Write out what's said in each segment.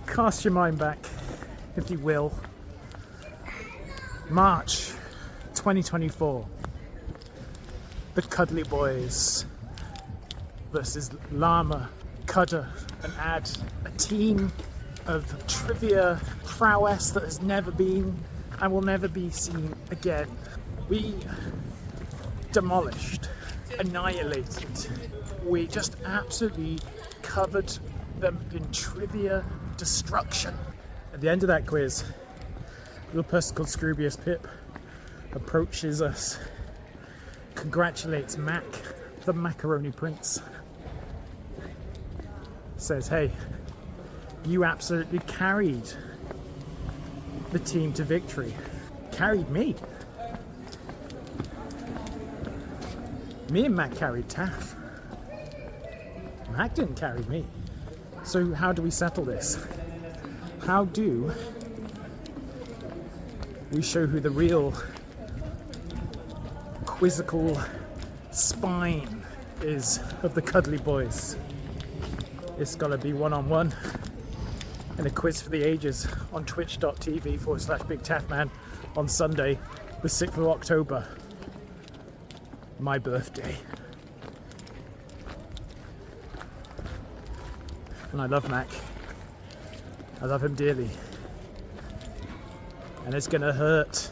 Cast your mind back, if you will. March 2024. The Cuddly Boys versus Llama, Cudder, and Ad. A team of trivia prowess that has never been and will never be seen again. We demolished, annihilated. We just absolutely covered them in trivia destruction. At the end of that quiz, a little person called Scroobius Pip approaches us, congratulates Mac, the Macaroni Prince, says, hey, you absolutely carried the team to victory. Carried me. Me and Mac carried Taff. Mac didn't carry me. So how do we settle this? How do we show who the real quizzical spine is of the Cuddly Boys? It's gotta be one-on-one and a quiz for the ages on twitch.tv/BigTaffMan on Sunday, the 6th of October, my birthday. And I love Mac. I love him dearly. And it's gonna hurt.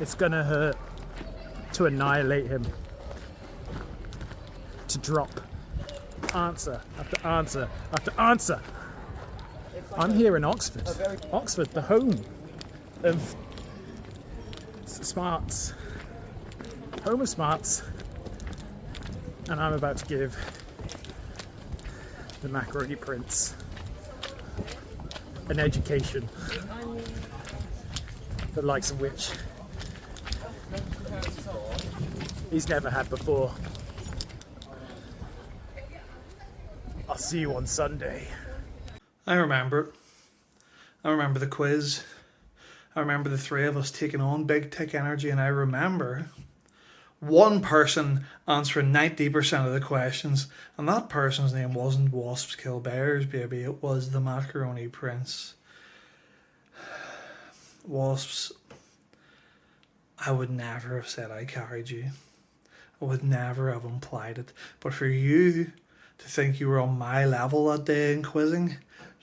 It's gonna hurt to annihilate him. To drop answer after answer after answer. I'm here in Oxford. Oxford, the home of smarts. Home of smarts. And I'm about to give the Macaroni Prince an education, the likes of which he's never had before. I'll see you on Sunday. I remember it. I remember the quiz. I remember the three of us taking on Big Tick Energy, and I remember one person answering 90% of the questions, and that person's name wasn't Wasps Kill Bears, baby. It was the Macaroni Prince. Wasps, I would never have said I carried you. I would never have implied it. But for you to think you were on my level that day in quizzing,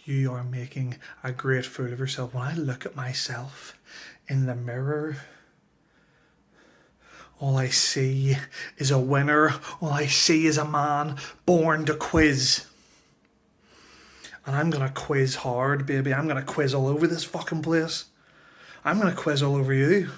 you are making a great fool of yourself. When I look at myself in the mirror, all I see is a winner. All I see is a man born to quiz. And I'm going to quiz hard, baby. I'm going to quiz all over this fucking place. I'm going to quiz all over you.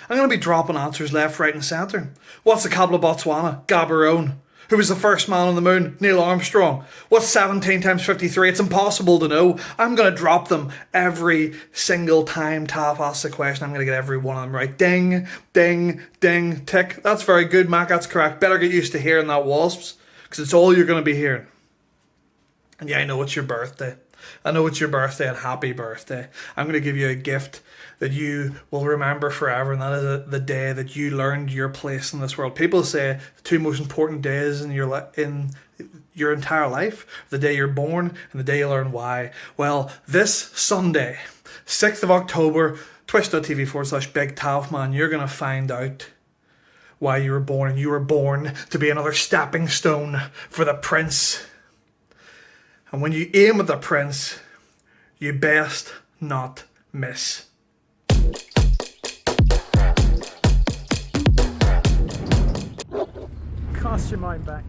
I'm going to be dropping answers left, right and centre. What's the capital of Botswana? Gaborone. Who was the first man on the moon? Neil Armstrong. What's 17 times 53? It's impossible to know. I'm going to drop them every single time Taff asks a question. I'm going to get every one of them right. Ding, ding, ding, tick. That's very good, Mac. That's correct. Better get used to hearing that, Wasps, because it's all you're going to be hearing. And yeah, I know it's your birthday. I know it's your birthday, and happy birthday. I'm going to give you a gift that you will remember forever, and that is the day that you learned your place in this world. People say the two most important days in your entire life, the day you're born and the day you learn why. Well, this Sunday, 6th of October, twitch.tv/BigTaffMan, you're going to find out why you were born, and you were born to be another stepping stone for the Prince. And when you aim at the Prince, you best not miss. Cast your mind back.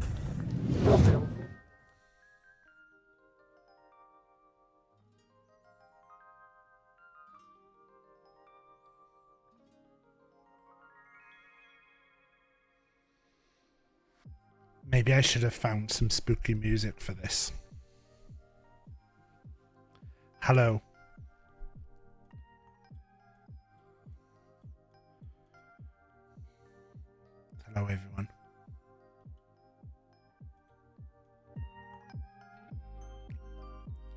Maybe I should have found some spooky music for this. Hello. Hello, everyone.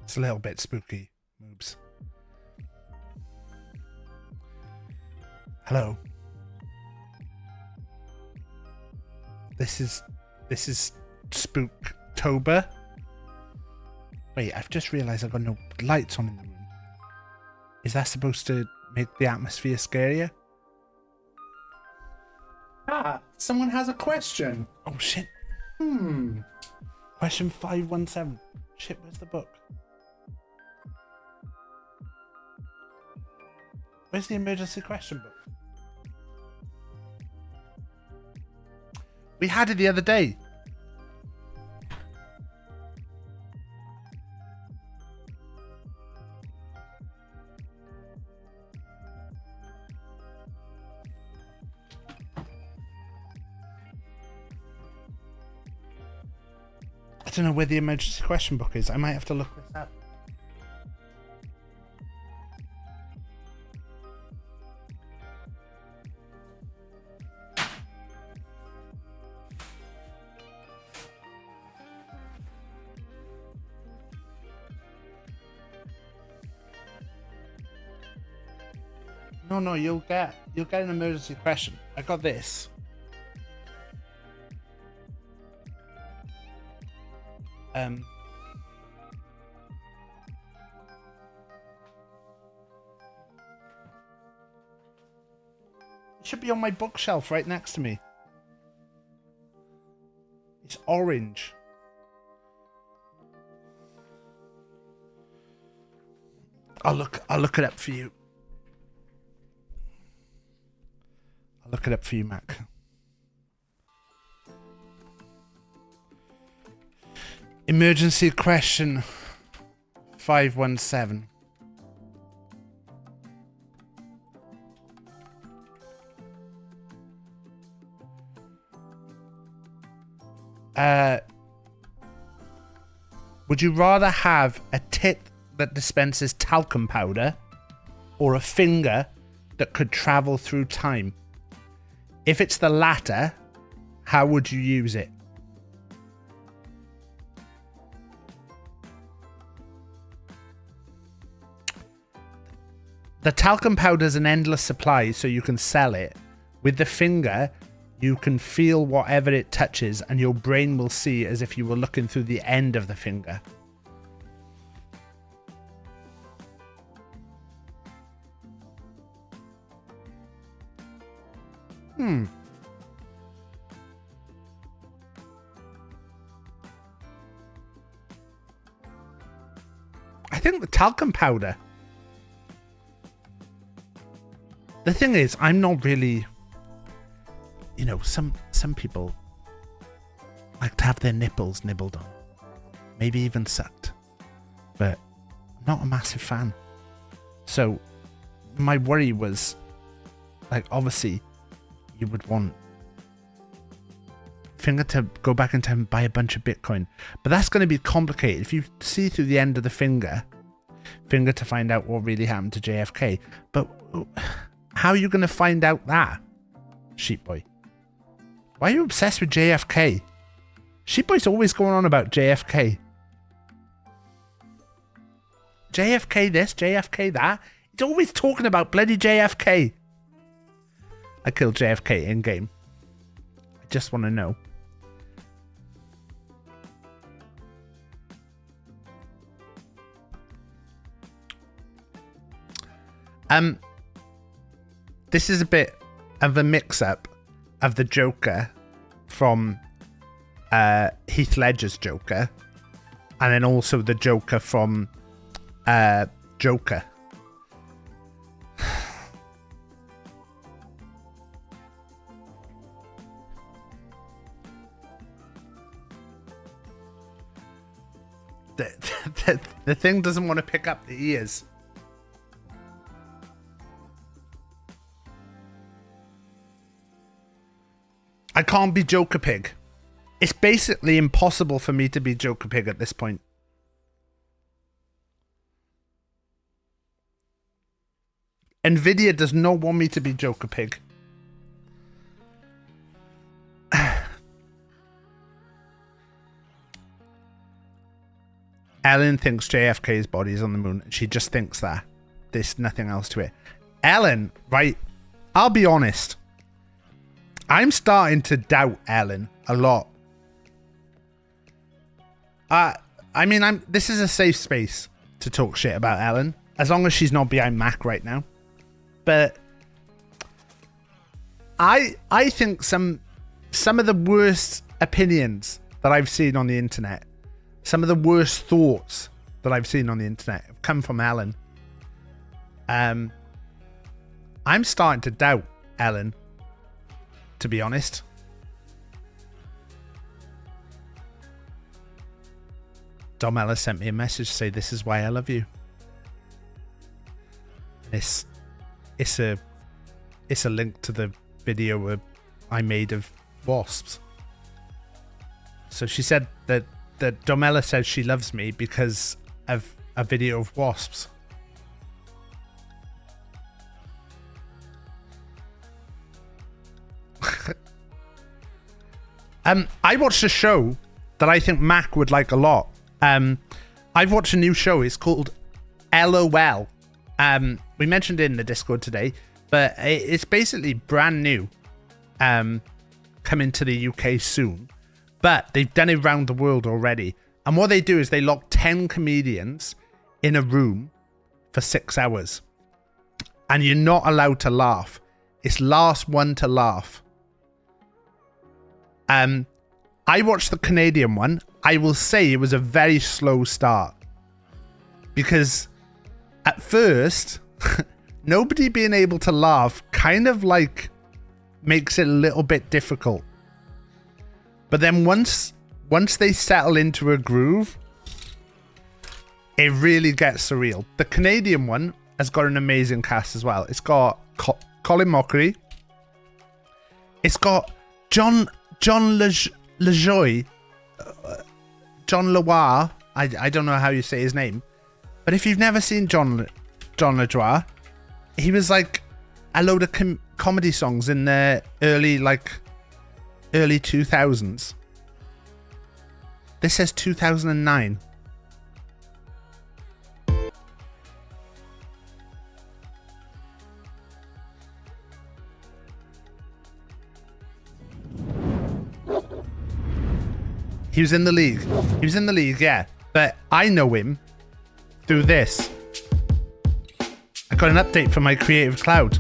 It's a little bit spooky, moobs. Hello. This is Spookytober. Wait, I've just realised I've got no lights on in the room. Is that supposed to make the atmosphere scarier? Ah, someone has a question. Oh shit. Hmm. Question 517. Shit, where's the book? Where's the emergency question book? We had it the other day. I don't know where the emergency question book is. I might have to look this up. No, you'll get an emergency question. I got this. It should be on my bookshelf right next to me. It's orange. I'll look it up for you. I'll look it up for you, Mac. Emergency question 517. Would you rather have a tit that dispenses talcum powder or a finger that could travel through time? If it's the latter, how would you use it? The talcum powder is an endless supply, so you can sell it. With the finger, you can feel whatever it touches, and your brain will see as if you were looking through the end of the finger. I think the talcum powder. The thing is, I'm not really... You know, some people like to have their nipples nibbled on. Maybe even sucked. But I'm not a massive fan. So, my worry was... Like, obviously, you would want finger to go back in time and buy a bunch of Bitcoin. But that's going to be complicated. If you see through the end of the finger to find out what really happened to JFK. But how are you going to find out that, Sheep Boy? Why are you obsessed with JFK? Sheep Boy's always going on about JFK. JFK this, JFK that. He's always talking about bloody JFK. I killed JFK in-game. I just want to know. This is a bit of a mix-up of the Joker from Heath Ledger's Joker, and then also the Joker from Joker. The thing doesn't want to pick up the ears. I can't be Joker Pig. It's basically impossible for me to be Joker Pig at this point. Nvidia does not want me to be Joker Pig. Ellen thinks JFK's body is on the moon. She just thinks that. There's nothing else to it. Ellen, right? I'll be honest. I'm starting to doubt Ellen a lot. I I mean, this is a safe space to talk shit about Ellen, as long as she's not behind Mac right now. But I think some of the worst opinions that I've seen on the internet, some of the worst thoughts that I've seen on the internet have come from Ellen. I'm starting to doubt Ellen, to be honest. Domella sent me a message to say, "This is why I love you." It's a link to the video I made of wasps. So she said that Domella says she loves me because of a video of wasps. I watched a show that I think Mac would like a lot. I've watched a new show. It's called LOL. We mentioned it in the Discord today, but it's basically brand new. Coming to the UK soon, but they've done it around the world already. And what they do is they lock 10 comedians in a room for 6 hours, and you're not allowed to laugh. It's last one to laugh. I watched the Canadian one. I will say it was a very slow start, because at first nobody being able to laugh kind of like makes it a little bit difficult. But then once they settle into a groove, it really gets surreal. The Canadian one has got an amazing cast as well. It's got Colin Mockery. It's got John LaJoy, John Lavoie. I don't know how you say his name, but if you've never seen John LaJoie, he was like a load of comedy songs in the early 2000s. This says 2009. He was in the league. He was in the league, yeah. But I know him through this. I got an update from my Creative Cloud.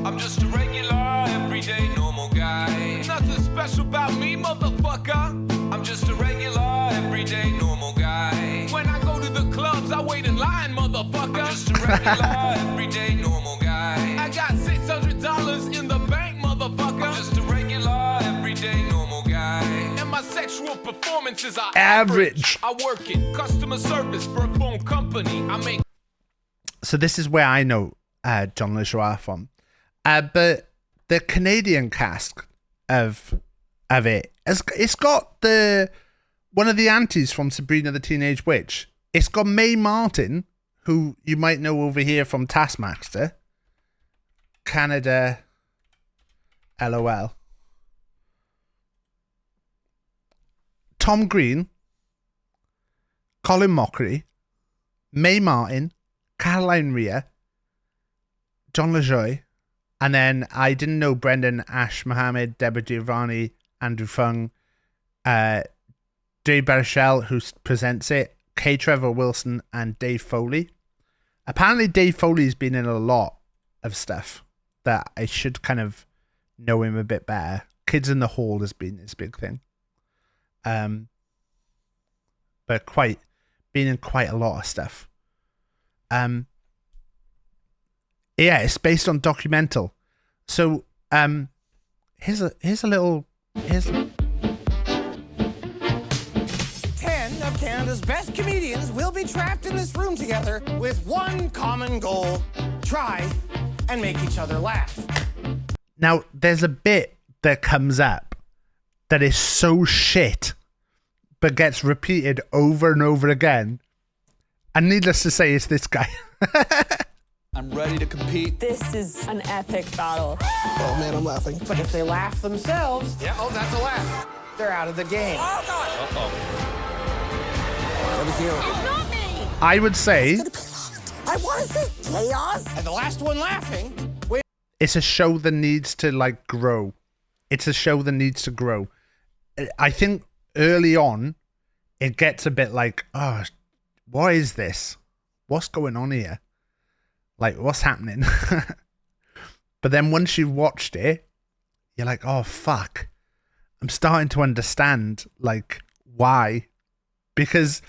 I'm just a regular, everyday, normal guy. Nothing special about me, motherfucker. I'm just a regular, everyday, normal guy. When I go to the clubs, I wait in line, motherfucker. I'm just a regular, everyday, normal guy. I got $600 in the bank, motherfucker. I'm just a regular, everyday, normal guy. And my sexual performances are average. I work in customer service for a phone company. I make. So this is where I know John LaJoie from. But the Canadian cast of it, it's got one of the aunties from Sabrina the Teenage Witch. It's got Mae Martin, who you might know over here from Taskmaster. Canada, LOL. Tom Green, Colin Mockery, Mae Martin, Caroline Rhea, John LaJoie, and then I didn't know Brendan, Ash Mohammed, Deborah Giovanni, Andrew Fung, Dave Baruchel, who presents it, K. Trevor Wilson, and Dave Foley. Apparently Dave Foley's been in a lot of stuff that I should kind of know him a bit better. Kids in the Hall has been his big thing. But been in quite a lot of stuff. Yeah, it's based on documental. So here's a little 10 of Canada's best comedians will be trapped in this room together with one common goal: try and make each other laugh. Now, there's a bit that comes up that is so shit, but gets repeated over and over again. And needless to say, it's this guy. I'm ready to compete. This is an epic battle. Oh man, I'm laughing. But if they laugh themselves, yeah, oh, that's a laugh. They're out of the game. Oh, God. That was you. It's not me. I would say I want to see chaos. And the last one laughing. It's a show that needs to like grow. It's a show that needs to grow. I think early on, it gets a bit like, oh, what is this? What's going on here? Like, what's happening? But then once you've watched it, you're like, oh, fuck. I'm starting to understand, like, why. Because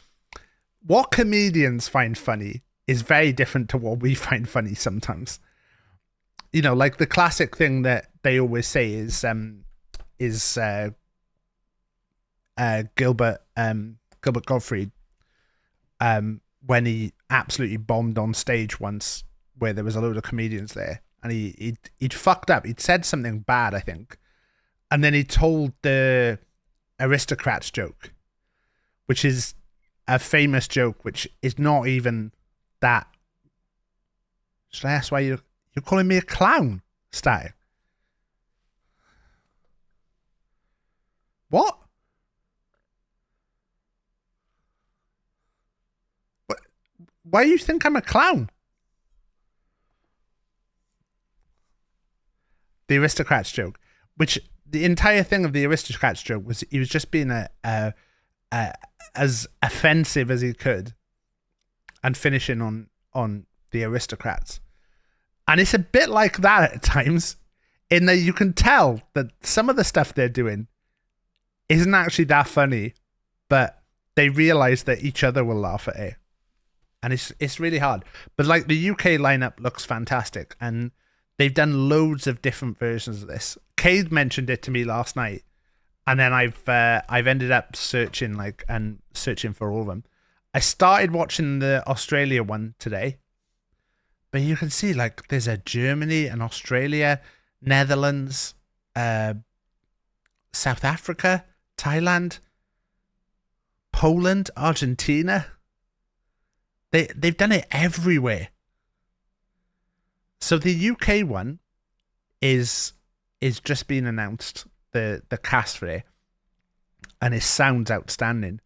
what comedians find funny is very different to what we find funny sometimes. You know, like the classic thing that they always say is Gilbert Gottfried, when he absolutely bombed on stage once, where there was a load of comedians there, and he'd fucked up. He'd said something bad, I think, and then he told the aristocrats joke, which is a famous joke, which is not even that. Should I ask why you're calling me a clown, Static? What? Why do you think I'm a clown? The aristocrats joke, which the entire thing of the aristocrats joke was he was just being as offensive as he could and finishing on the aristocrats. And it's a bit like that at times, in that you can tell that some of the stuff they're doing isn't actually that funny, but they realize that each other will laugh at it. And it's really hard. But like the UK lineup looks fantastic, and they've done loads of different versions of this. Cade mentioned it to me last night, and then I've ended up searching for all of them. I started watching the Australia one today. But you can see, like, there's a Germany and Australia, Netherlands, South Africa, Thailand, Poland, Argentina. They've done it everywhere. So the UK one is just been announced, the cast for it, and it sounds outstanding.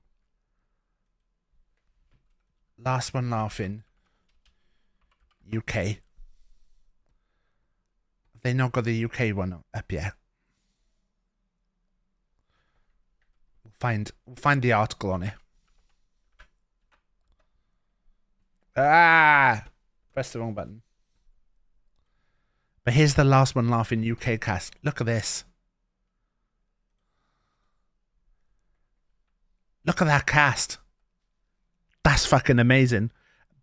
Last one laughing. UK. Have they not got the UK one up yet? We'll find the article on it. Press the wrong button. But here's the last one laughing UK cast. Look at this. Look at that cast. That's fucking amazing.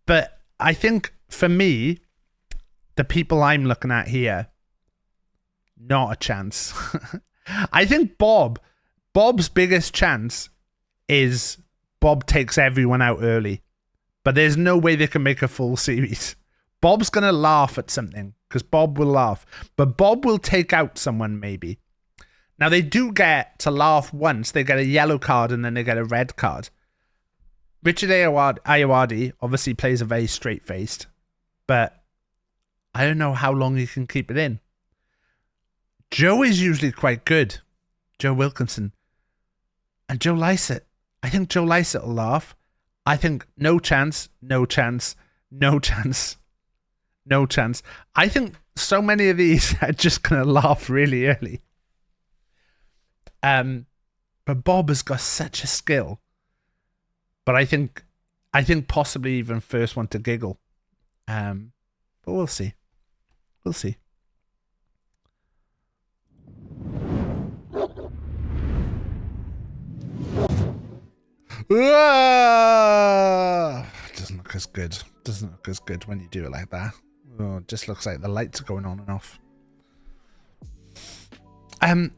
But I think for me, the people I'm looking at here, not a chance. I think Bob's biggest chance is Bob takes everyone out early. But there's no way they can make a full series. Bob's going to laugh at something, because Bob will laugh. But Bob will take out someone, maybe. Now, they do get to laugh once. They get a yellow card and then they get a red card. Richard Ayoade obviously plays a very straight-faced, but I don't know how long he can keep it in. Joe is usually quite good. Joe Wilkinson. And Joe Lycett. I think Joe Lycett will laugh. I think no chance, no chance, no chance, no chance. I think so many of these are just going to laugh really early. But Bob has got such a skill. But I think possibly even first one to giggle. But we'll see. We'll see. Doesn't look as good. Doesn't look as good when you do it like that. Oh, it just looks like the lights are going on and off.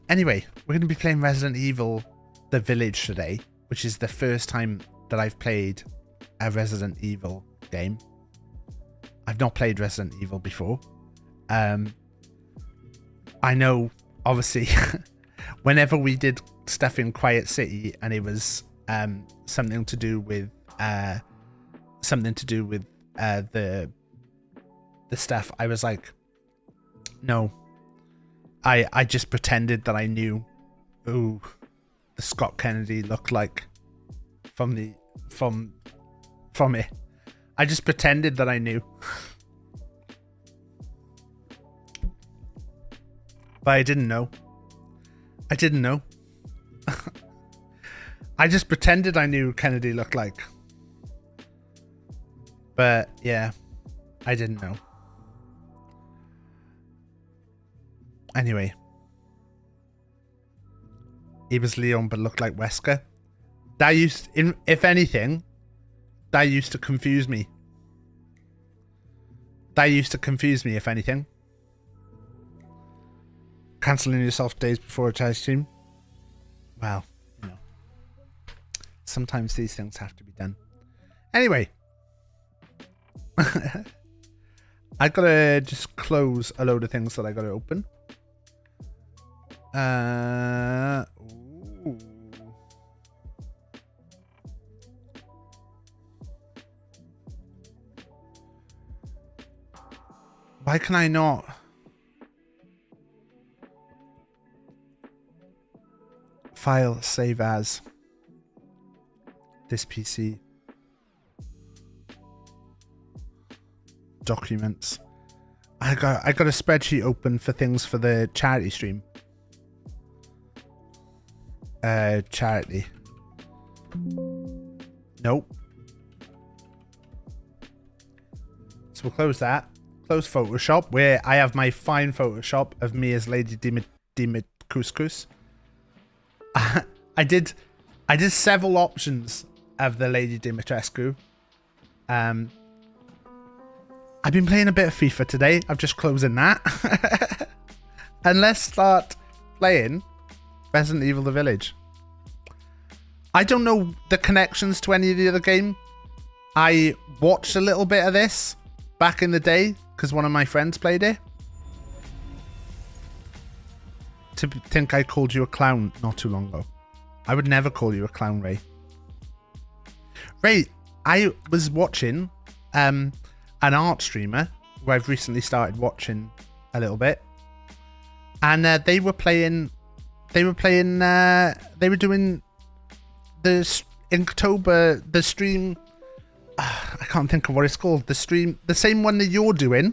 Anyway, we're going to be playing Resident Evil The Village today, which is the first time that I've played a Resident Evil game. I've not played Resident Evil before. I know, obviously, whenever we did stuff in Quiet City and it was something to do with the stuff, I was like, no. I just pretended that I knew who the Scott Kennedy looked like from it. I just pretended that I knew. But I didn't know. I didn't know. I just pretended I knew who Kennedy looked like. But yeah, I didn't know. Anyway. He was Leon but looked like Wesker. That used, if anything, that used to confuse me. That used to confuse me, if anything. Cancelling yourself days before a charity stream. Well, you know. Sometimes these things have to be done. Anyway. I gotta just close a load of things that I gotta open. Ooh. Why can I not? File, save as. This PC. Documents. I got a spreadsheet open for things for the charity stream. Charity. Nope. So we'll close that. Close Photoshop, where I have my fine Photoshop of me as Lady Dimit Couscous. I did several options of the Lady Dimitrescu. I've been playing a bit of FIFA today. I'm just closing that. And let's start playing Resident Evil The Village. I don't know the connections to any of the other game. I watched a little bit of this back in the day because one of my friends played it. To think I called you a clown not too long ago. I would never call you a clown, Ray. Ray, I was watching an art streamer who I've recently started watching a little bit, and they were doing the Inktober, the stream. I can't think of what it's called. The stream, the same one that you're doing,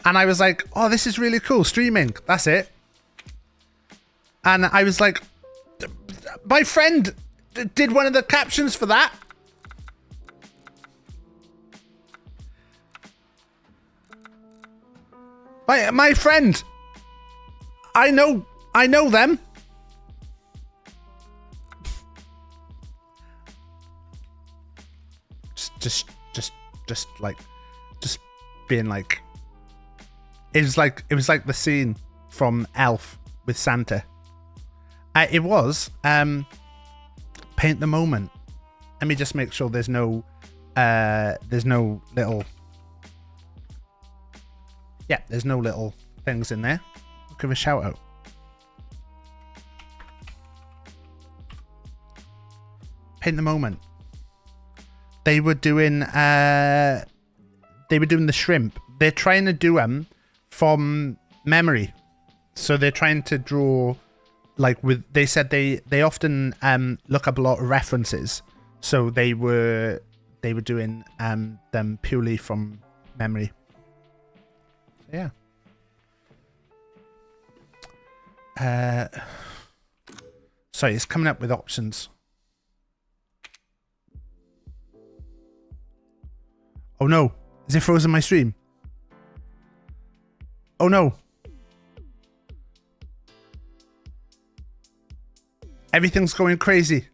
and I was like, oh, this is really cool, streaming. That's it. And I was like, my friend did one of the captions for that. My friend, I know them. Just being like, it was like the scene from Elf with Santa. It was paint the moment. Let me just make sure there's no little. Yeah, there's no little things in there. I'll give a shout out. Paint the moment. They were doing the shrimp. They're trying to do them from memory. So they're trying to draw like with, they said they often look up a lot of references. So they were doing them purely from memory. Yeah. Sorry, it's coming up with options. Oh no, is it frozen my stream? Oh no. Everything's going crazy.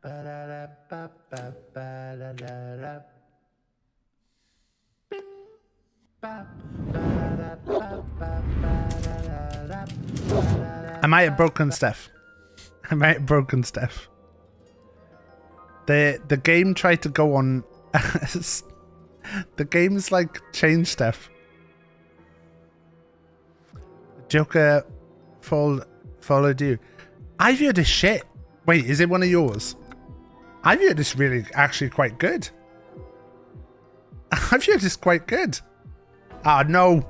I might have broken stuff. I might have broken stuff. The game tried to go on. The game's like changed stuff. Joker followed you. I've heard this shit. Wait, is it one of yours? I've heard this really actually quite good. I've heard this quite good. Ah, no.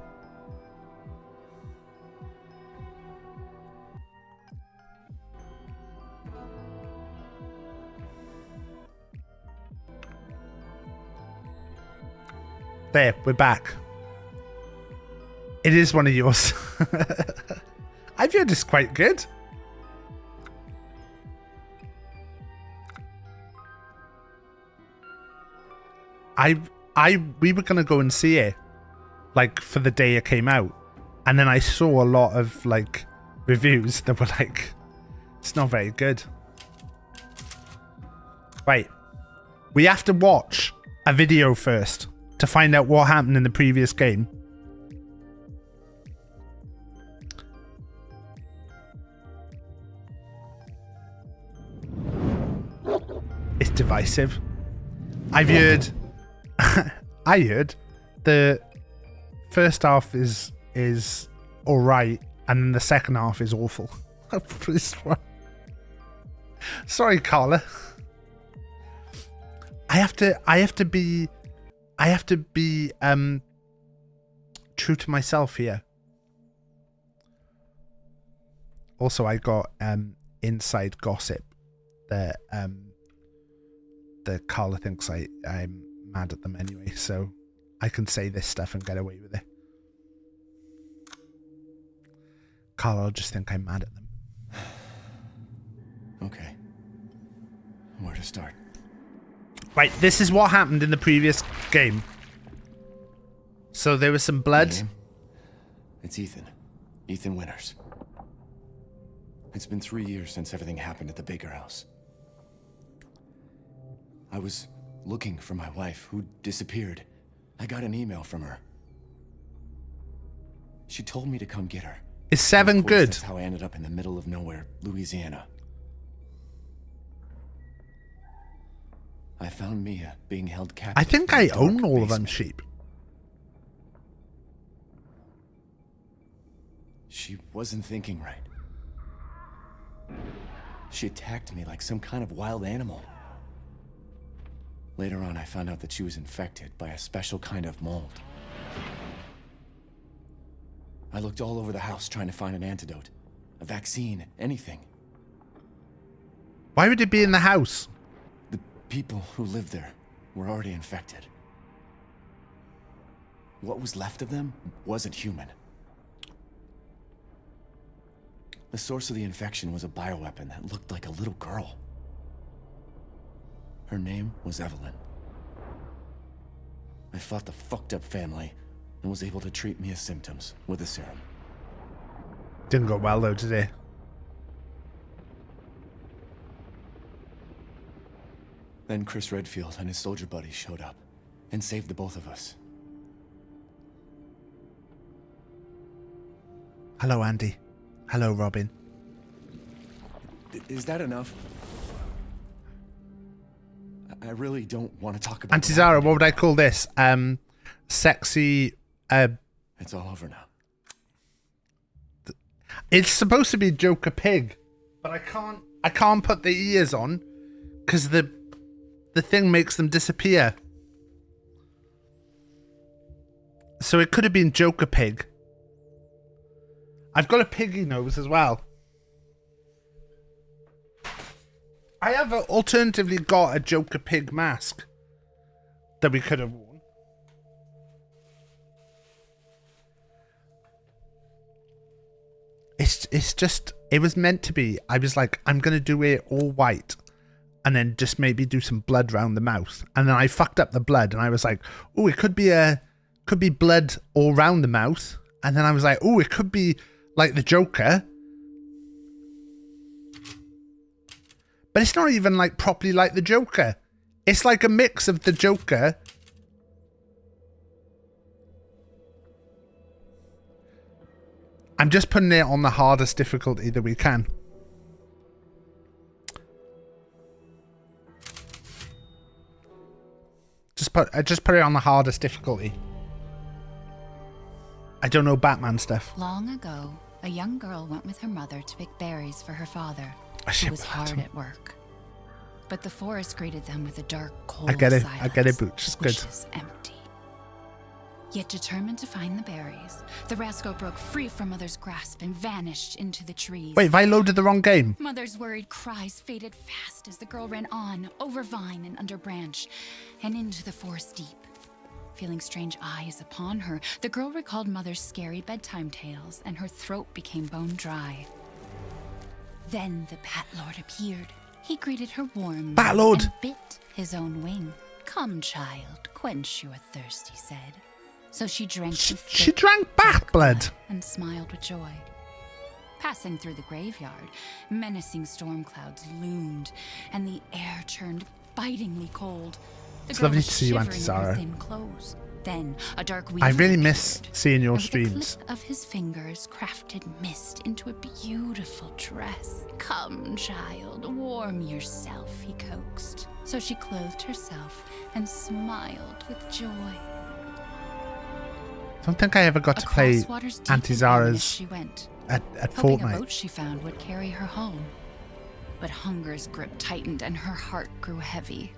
There, we're back. It is one of yours. I've heard this quite good. We were gonna go and see it, like, for the day it came out, and then I saw a lot of like reviews that were like, it's not very good. Right, we have to watch a video first to find out what happened in the previous game. It's divisive. I've heard I heard the first half is alright and then the second half is awful. Sorry, Carla. I have to be true to myself here. Also, I got inside gossip that Carla thinks I'm mad at them anyway, so I can say this stuff and get away with it. Carla will just think I'm mad at them. Okay. Where to start? Right, this is what happened in the previous game. So there was some blood. It's Ethan. Ethan Winters. It's been 3 years since everything happened at the Baker house. I was looking for my wife, who disappeared. I got an email from her. She told me to come get her. Is 7 good? That's how I ended up in the middle of nowhere, Louisiana. I found Mia being held captive. I think I own all of them sheep. She wasn't thinking right. She attacked me like some kind of wild animal. Later on, I found out that she was infected by a special kind of mold. I looked all over the house trying to find an antidote, a vaccine, anything. Why would it be in the house? The people who lived there were already infected. What was left of them wasn't human. The source of the infection was a bioweapon that looked like a little girl. Her name was Evelyn. I fought the fucked up family and was able to treat Mia's symptoms with a serum. Didn't go well though, did it? Then Chris Redfield and his soldier buddies showed up and saved the both of us. Hello, Andy. Hello, Robin. Is that enough? I really don't want to talk about Auntie Zara, what would I call this? Sexy. It's all over now. It's supposed to be Joker Pig, but I can't put the ears on because the thing makes them disappear. So it could have been Joker Pig. I've got a piggy nose as well. I have alternatively got a Joker Pig mask that we could have worn. It's just, it was meant to be. I was like, I'm going to do it all white and then just maybe do some blood around the mouth. And then I fucked up the blood and I was like, oh, it could be blood all around the mouth. And then I was like, oh, it could be like the Joker. But it's not even like properly like the Joker. It's like a mix of the Joker. I'm just putting it on the hardest difficulty that we can. I just put it on the hardest difficulty. I don't know Batman stuff. Long ago, a young girl went with her mother to pick berries for her father, I who was hard at work. But the forest greeted them with a dark, cold I get it. silence. I get it, Booch. It's good. Bushes empty. Yet determined to find the berries, the rascal broke free from Mother's grasp and vanished into the trees. Wait, have I loaded the wrong game? Mother's worried cries faded fast as the girl ran on, over vine and under branch, and into the forest deep. Feeling strange eyes upon her, the girl recalled Mother's scary bedtime tales, and her throat became bone dry. Then the Bat Lord appeared. He greeted her warmly Bat Lord! and bit his own wing. "Come, child, quench your thirst," he said. So she drank the She thick drank bat blood. and smiled with joy. Passing through the graveyard, menacing storm clouds loomed, and the air turned bitingly cold. The It's girl lovely was to see you, Auntie shivering in her Zara. thin clothes. Then a dark I weasel really miss appeared, seeing your and with the streams. clip of his fingers crafted mist into a beautiful dress. "Come, child, warm yourself," he coaxed. So she clothed herself and smiled with joy. I don't think I ever got to play Across waters deep Auntie and warm as Zara's she went, at hoping a Fortnite. boat she found would carry her home. But hunger's grip tightened and her heart grew heavy.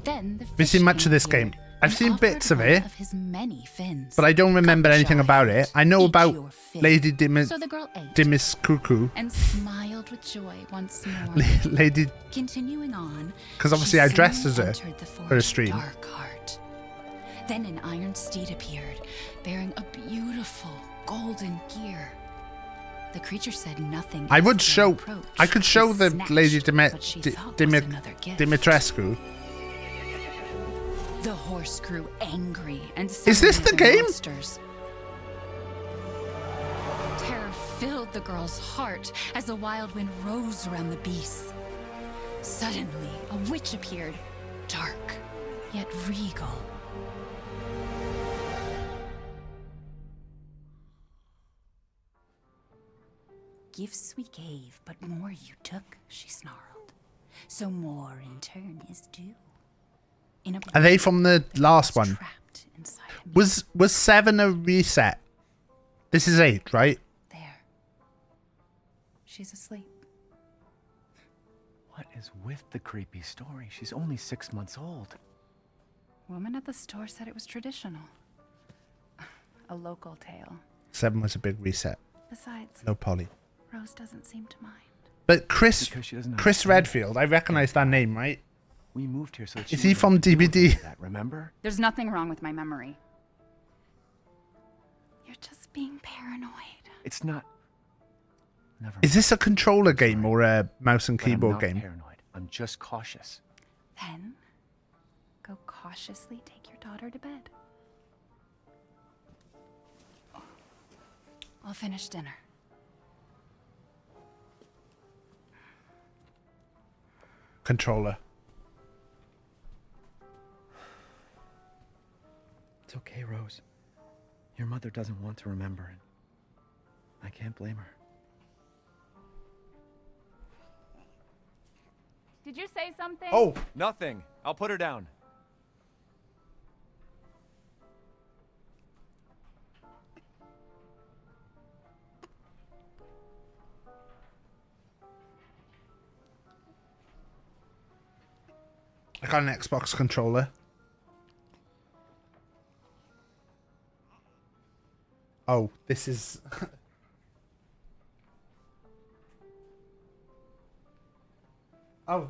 Then the Have you seen fish much king of this appeared game? I've and seen offered bits of one it, of his many fins. but I don't remember "Come, anything about it. child, I know eat about your fill." Lady So the girl ate Dimis Cuckoo. and smiled with joy once more. Lady, Continuing on, 'cause she obviously I dressed soon as her entered the for a forest's stream. Dark heart. Then an iron steed appeared, bearing a beautiful golden gear. The creature said nothing. I as would the show. approached. I could show It the snatched Lady what she thought was another gift. Dimitrescu. The horse grew angry and Is this summoned the other game? monsters. Terror filled the girl's heart as the wild wind rose around the beasts. Suddenly, a witch appeared, dark yet regal. "Gifts we gave, but more you took," she snarled. "So more in turn is due." In a Are they from the last was one? trapped inside a Was 7 a reset? This is 8, right? There. She's asleep. What is with the creepy story? She's only 6 months old. Woman at the store said it was traditional. A local tale. 7 was a big reset. Besides, No Polly. Rose doesn't seem to mind. But Chris Because she doesn't Chris understand. Redfield, I recognize that name, right? We moved here so that Is she he wouldn't from have to deal with DBD? That, remember? There's nothing wrong with my memory. You're just being paranoid. It's not. Never Is this a controller game or a mouse and But I'm keyboard not game? paranoid. I'm just cautious. Then, go cautiously take your daughter to bed. I'll finish dinner. Controller. It's okay, Rose. Your mother doesn't want to remember it. I can't blame her. Did you say something? Oh, Nothing. I'll put her down. I got an Xbox controller. Oh, this is... oh,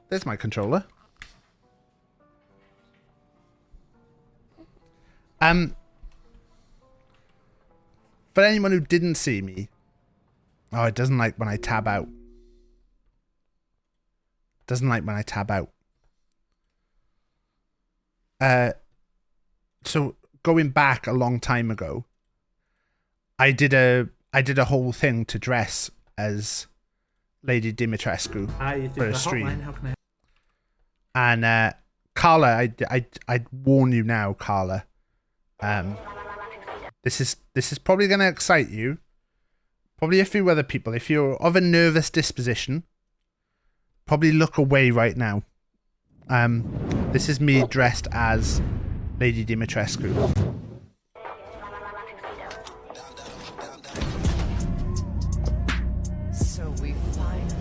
there's my controller. For anyone who didn't see me... Oh, it doesn't like when I tab out. Doesn't like when I tab out. So going back a long time ago, I did a I did a whole thing to dress as Lady Dimitrescu for a stream. How can I... And Carla, I warn you now, Carla. This is probably going to excite you. Probably a few other people. If you're of a nervous disposition, probably look away right now. This is me dressed as Lady Dimitrescu. So we finally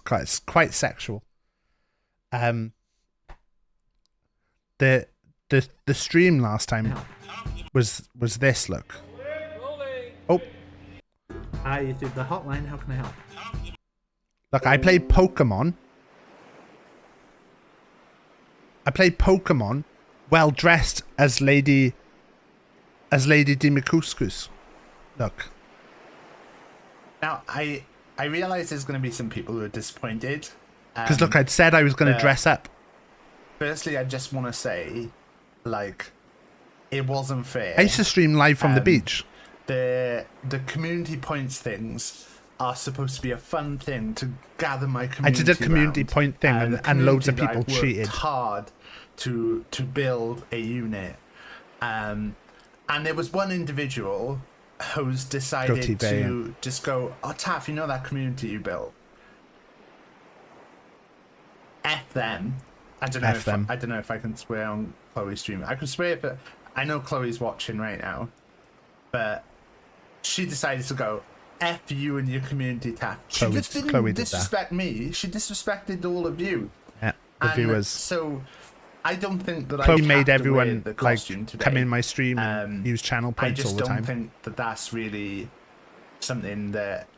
It's quite sexual. The stream last time was this look. Oh. Hi, YouTube, the hotline. How can I help? Look, I played Pokemon. Well dressed as Lady Dimikuskus. Look. Now, I realize there's going to be some people who are disappointed. Because look, I'd said I was going to dress up. Firstly, I just want to say, like, it wasn't fair. I used to stream live from the beach. The community points things are supposed to be a fun thing to gather my community. I did a community around. point thing and loads of people I've worked cheated hard to build a unit. And there was one individual who's decided to just go, oh, Taff, you know that community you built? F them. I don't know if I can swear on Chloe's stream. I can swear if I know Chloe's watching right now, but she decided to go, F you and your community, Taff. She just didn't disrespect me. She disrespected all of you. Yeah, the viewers. So I don't think that Chloe I made everyone like today. come in my stream and use channel points all the time. I just don't think that that's really something that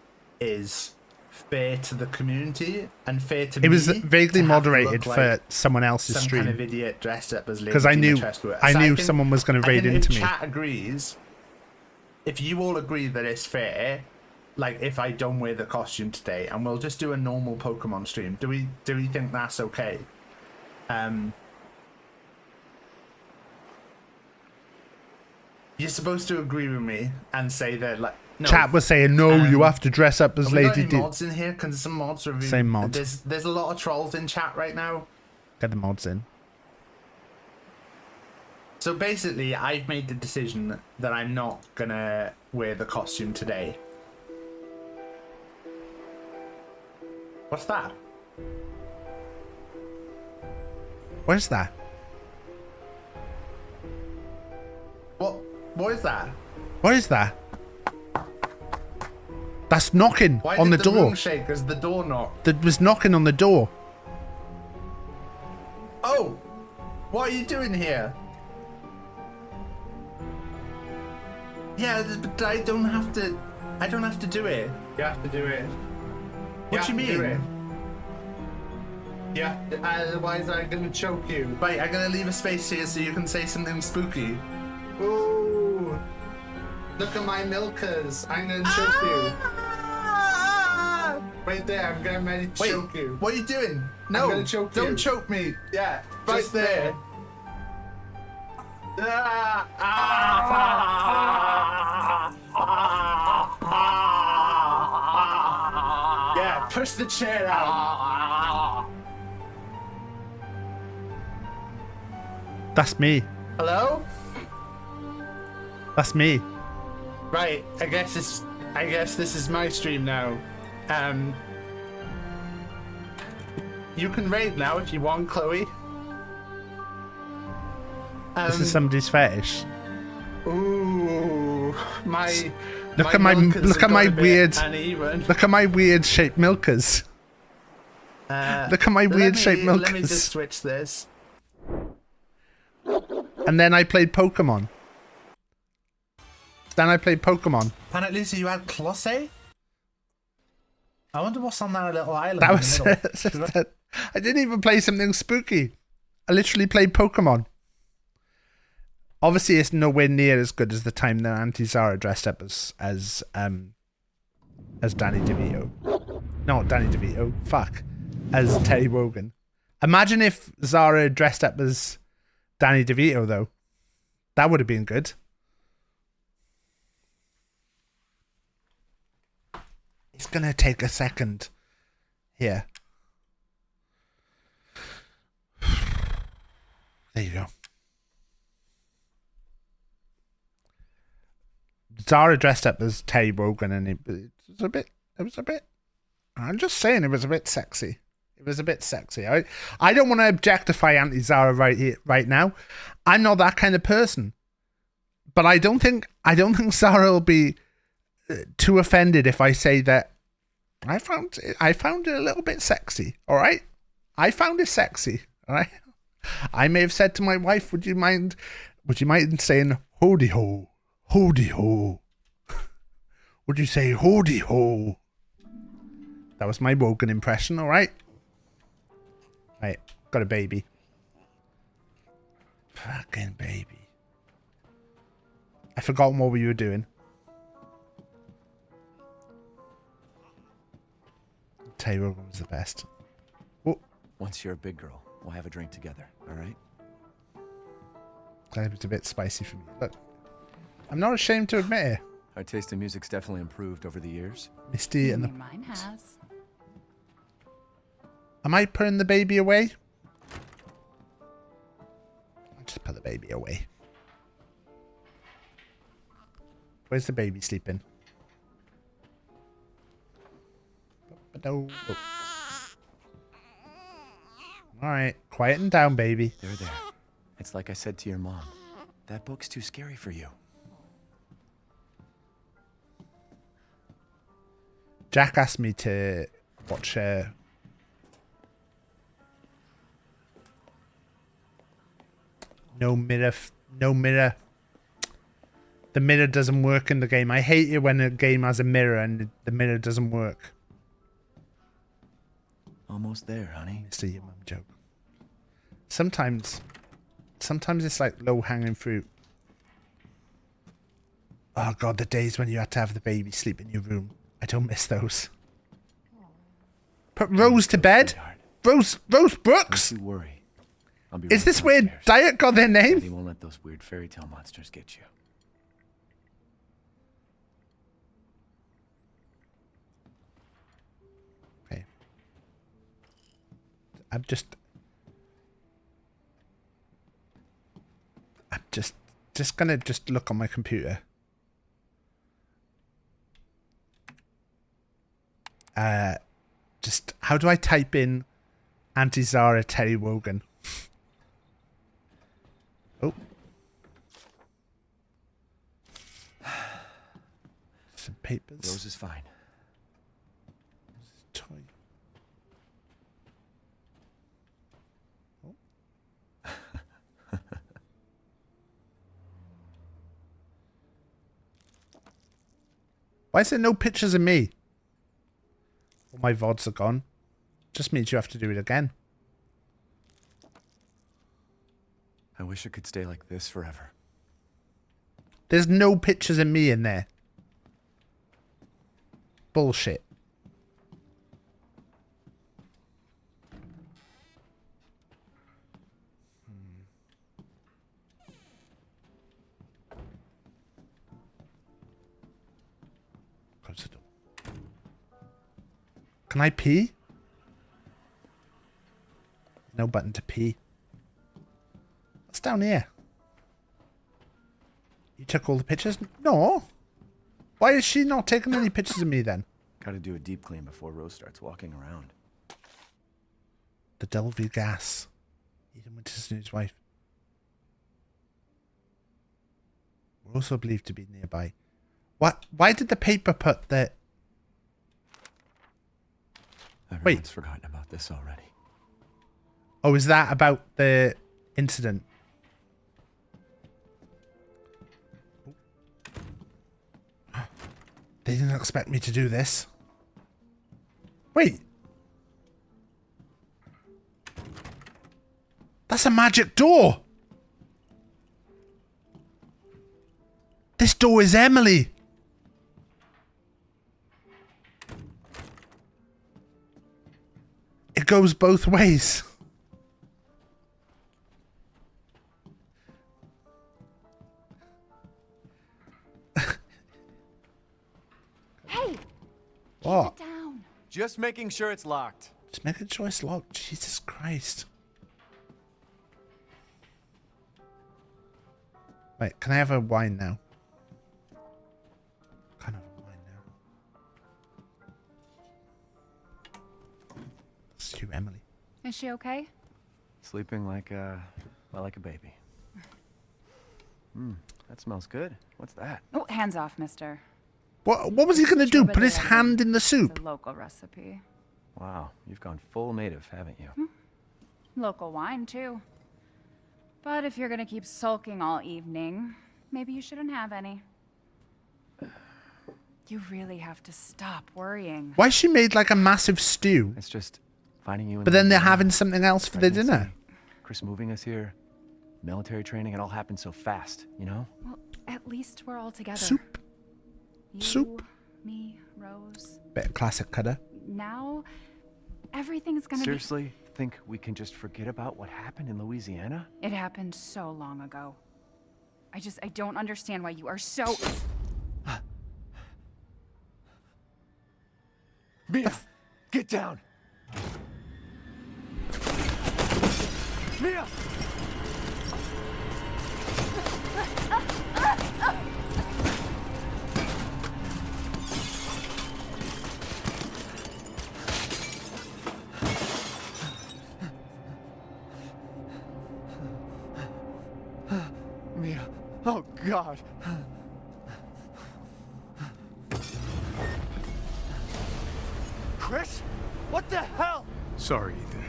is fair to the community and fair to me. It was vaguely moderated for someone else's some stream. Kind of idiot dressed up as Lady because I knew Dimitrescu. someone was going to raid into me. If chat agrees, if you all agree that it's fair, like if I don't wear the costume today and we'll just do a normal Pokemon stream, do we think that's okay? You're supposed to agree with me and say that, like, no. Chat was saying no, you have to dress up as Lady Di. Mods in here? Because some mods are same mod. There's a lot of trolls in chat right now. Get the mods in. So basically, I've made the decision that I'm not gonna wear the costume today. What's that? Where's that? What is that? What is that? That's knocking on the door. Why did the room shake as the door knocked? That was knocking on the door. Oh! What are you doing here? Yeah, but I don't have to do it. You have to do it. What do you mean? Yeah, otherwise I'm gonna choke you. Right, I'm gonna leave a space here so you can say something spooky. Ooh! Look at my milkers. I'm gonna choke you. Right there, I'm getting ready to choke you. What are you doing? No, I'm gonna choke you. Don't choke me. Yeah, right just there. Yeah, push the chair out. That's me. Hello? That's me. Right, I guess this is my stream now. You can raid now if you want, Chloe. This is somebody's fetish. Ooh, look at my weird shaped milkers. Look at my weird shaped milkers. Let me just switch this. And then I played Pokemon. Planet Lucy, you had Closse? I wonder what's on that little island. That was I didn't even play something spooky. I literally played Pokemon. Obviously, it's nowhere near as good as the time that Auntie Zara dressed up as Danny DeVito. Not Danny DeVito. Fuck. As Terry Wogan. Imagine if Zara dressed up as Danny DeVito, though. That would have been good. It's going to take a second. Here. There you go. Zara dressed up as Terry Wogan, and it was a bit, I'm just saying, it was a bit sexy. It was a bit sexy. I don't want to objectify Auntie Zara right now. I'm not that kind of person. But I don't think Zara will be too offended if I say that I found it a little bit sexy. All right? I found it sexy. All right? I may have said to my wife, would you mind saying hoody ho? Hoody ho. Would you say hoody ho? That was my Wogan impression, all right? Right, got a baby. Fucking baby. I forgot what we were doing. Terry Wogan was the best. Oh. Once you're a big girl, we'll have a drink together, all right? That was a bit spicy for me. Look, I'm not ashamed to admit it. Our taste in music's definitely improved over the years. Misty and the... Mine has. Am I putting the baby away? I'll just put the baby away. Where's the baby sleeping? Oh. Alright, quieten down, baby. There. It's like I said to your mom. That book's too scary for you. Jack asked me to watch No mirror. The mirror doesn't work in the game. I hate it when a game has a mirror and the mirror doesn't work. Almost there, honey. It's a your mum joke. Sometimes it's like low-hanging fruit. Oh god, the days when you had to have the baby sleep in your room. I don't miss those. Put Rose to bed? Rose Brooks? Don't you worry. I'll be Is right this where downstairs. Diet got their name? Daddy won't let those weird fairy tale monsters get you. Okay. I'm just gonna look on my computer. How do I type in Auntie Zara Terry Wogan? Oh. Some papers. Rose is fine. Toy. Oh. Why is there no pictures of me? All my VODs are gone. Just means you have to do it again. I wish it could stay like this forever. There's no pictures of me in there. Bullshit. Close the door. Can I pee? No button to pee. What's down here? You took all the pictures? No. Why is she not taking any pictures of me then? Gotta do a deep clean before Rose starts walking around. The Delvey gas. Ethan Winters and his wife. We're also believed to be nearby. What? Why did the paper put that? Everyone's forgotten about this already. Oh, is that about the incident? They didn't expect me to do this. Wait. That's a magic door. This door is Emily. It goes both ways. What? Keep it down. Just making sure it's locked. Just make a choice locked. Jesus Christ. Wait, can I have a wine now? Can I have a wine now? It's you, Emily. Is she okay? Sleeping like a baby. That smells good. What's that? Oh, hands off, mister. What was he going to do? Put his hand in the It's soup? a local recipe. Wow, you've gone full native, haven't you? Local wine, too. But if you're gonna keep sulking all evening, maybe you shouldn't have any. You really have to stop worrying. Why she made like a massive stew? It's just finding you in But then they're Louisiana, having something else for their pregnancy, dinner. Chris moving us here, military training, it all happened so fast, you know? Well, at least we're all together. Soup. You, Soup. me, Rose. Bit of classic cutter. Now, everything's gonna Seriously, think we can just forget about what happened in Louisiana? be... It happened so long ago. I don't understand why you are so... Mia, get down! Mia! Mia, oh God! Chris? What the hell? Sorry, Ethan.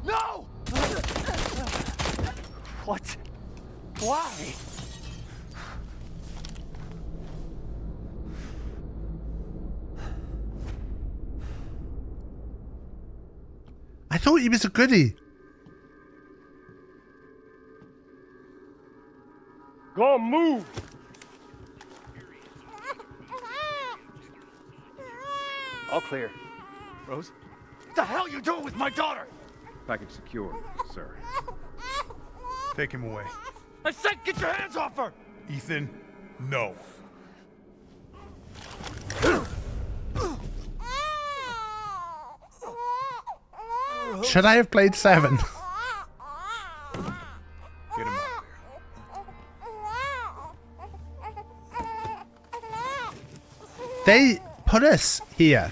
No! What? Why? I thought he was a goodie. Go move! All clear. Rose? What the hell are you doing with my daughter? Package secure, sir. Take him away. I said get your hands off her! Ethan, no. Should I have played 7? Get him out there. They put us here.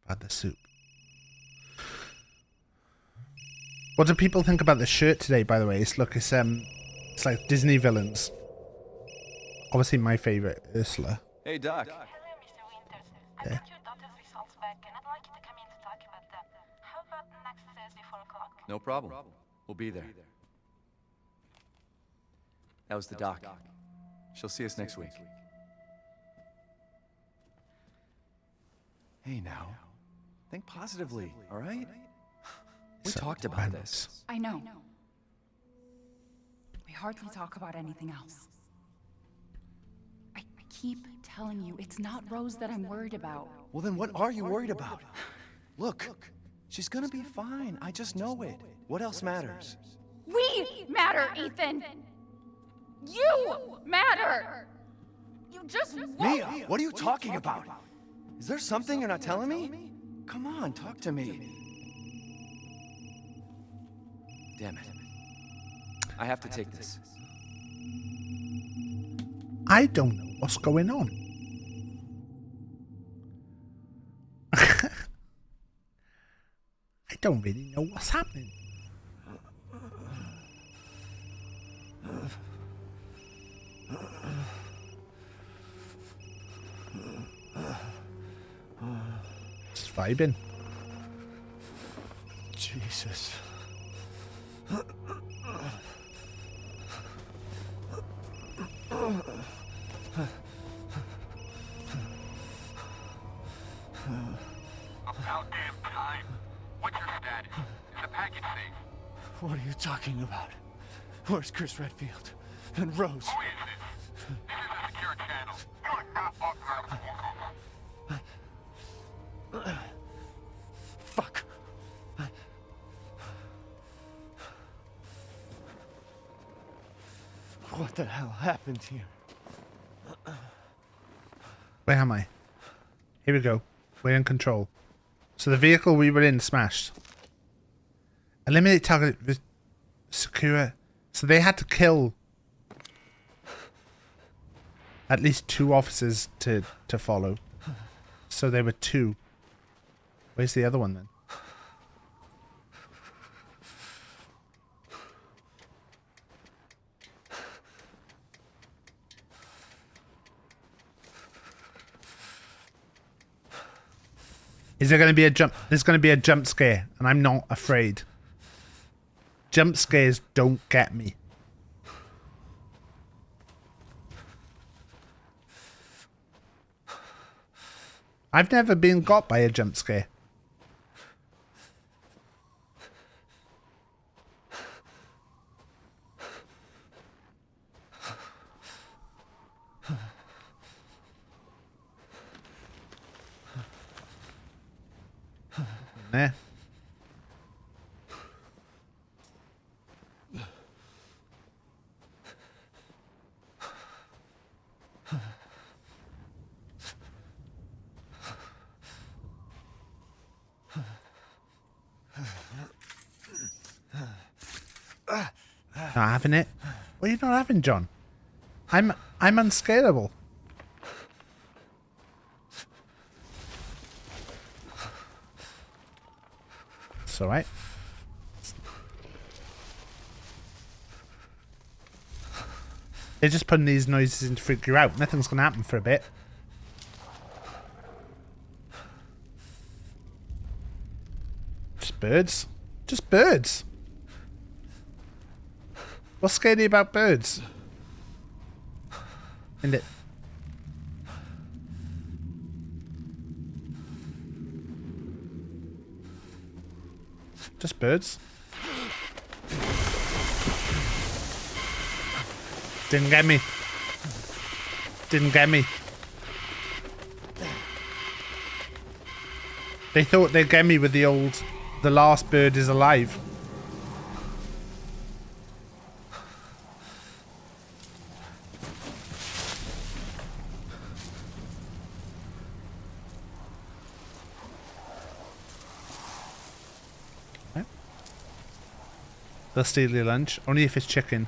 About the soup. What do people think about the shirt today, by the way? It's like Disney villains. Obviously my favorite, Ursula. Hey, Doc. Hello, Mr. Winters. I got your daughter's results back, and I'd like you to come in to talk about them. How about next Thursday, 4 o'clock? No problem. We'll be there. That was the doc. She'll see us next week. Hey, now. Think positively, all right? We talked about this. I know. We hardly talk about anything else. I keep telling you, it's not Rose that I'm worried about. Well, then what are you worried about? Look, she's gonna be fine. I just know it. What else matters? We matter, Ethan! You matter! You just won't. Mia, what are you talking about? Is there something you're not telling me? Come on, talk to me. Damn it. I have to take this. I don't know what's going on. I don't really know what's happening. Just vibing. Jesus. About damn time. What's your status? Is the package safe? What are you talking about? Where's Chris Redfield? And Rose? Who is this? This is a secure channel. You are not authorized to walk over. Fuck. What the hell happened here? Where am I? Here we go. We're in control. So the vehicle we were in smashed. Eliminate target with secure. So they had to kill at least 2 officers to follow. So there were 2. Where's the other one then? Is there going to be a jump? There's going to be a jump scare, and I'm not afraid. Jump scares don't get me. I've never been got by a jump scare. There. Not having it? What are you not having, John? I'm unscalable. It's alright. They're just putting these noises in to freak you out. Nothing's gonna happen for a bit. Just birds. Just birds. What's scary about birds? And it. Just birds. Didn't get me. Didn't get me. They thought they'd get me with the old, the last bird is alive. They'll steal your lunch, only if it's chicken.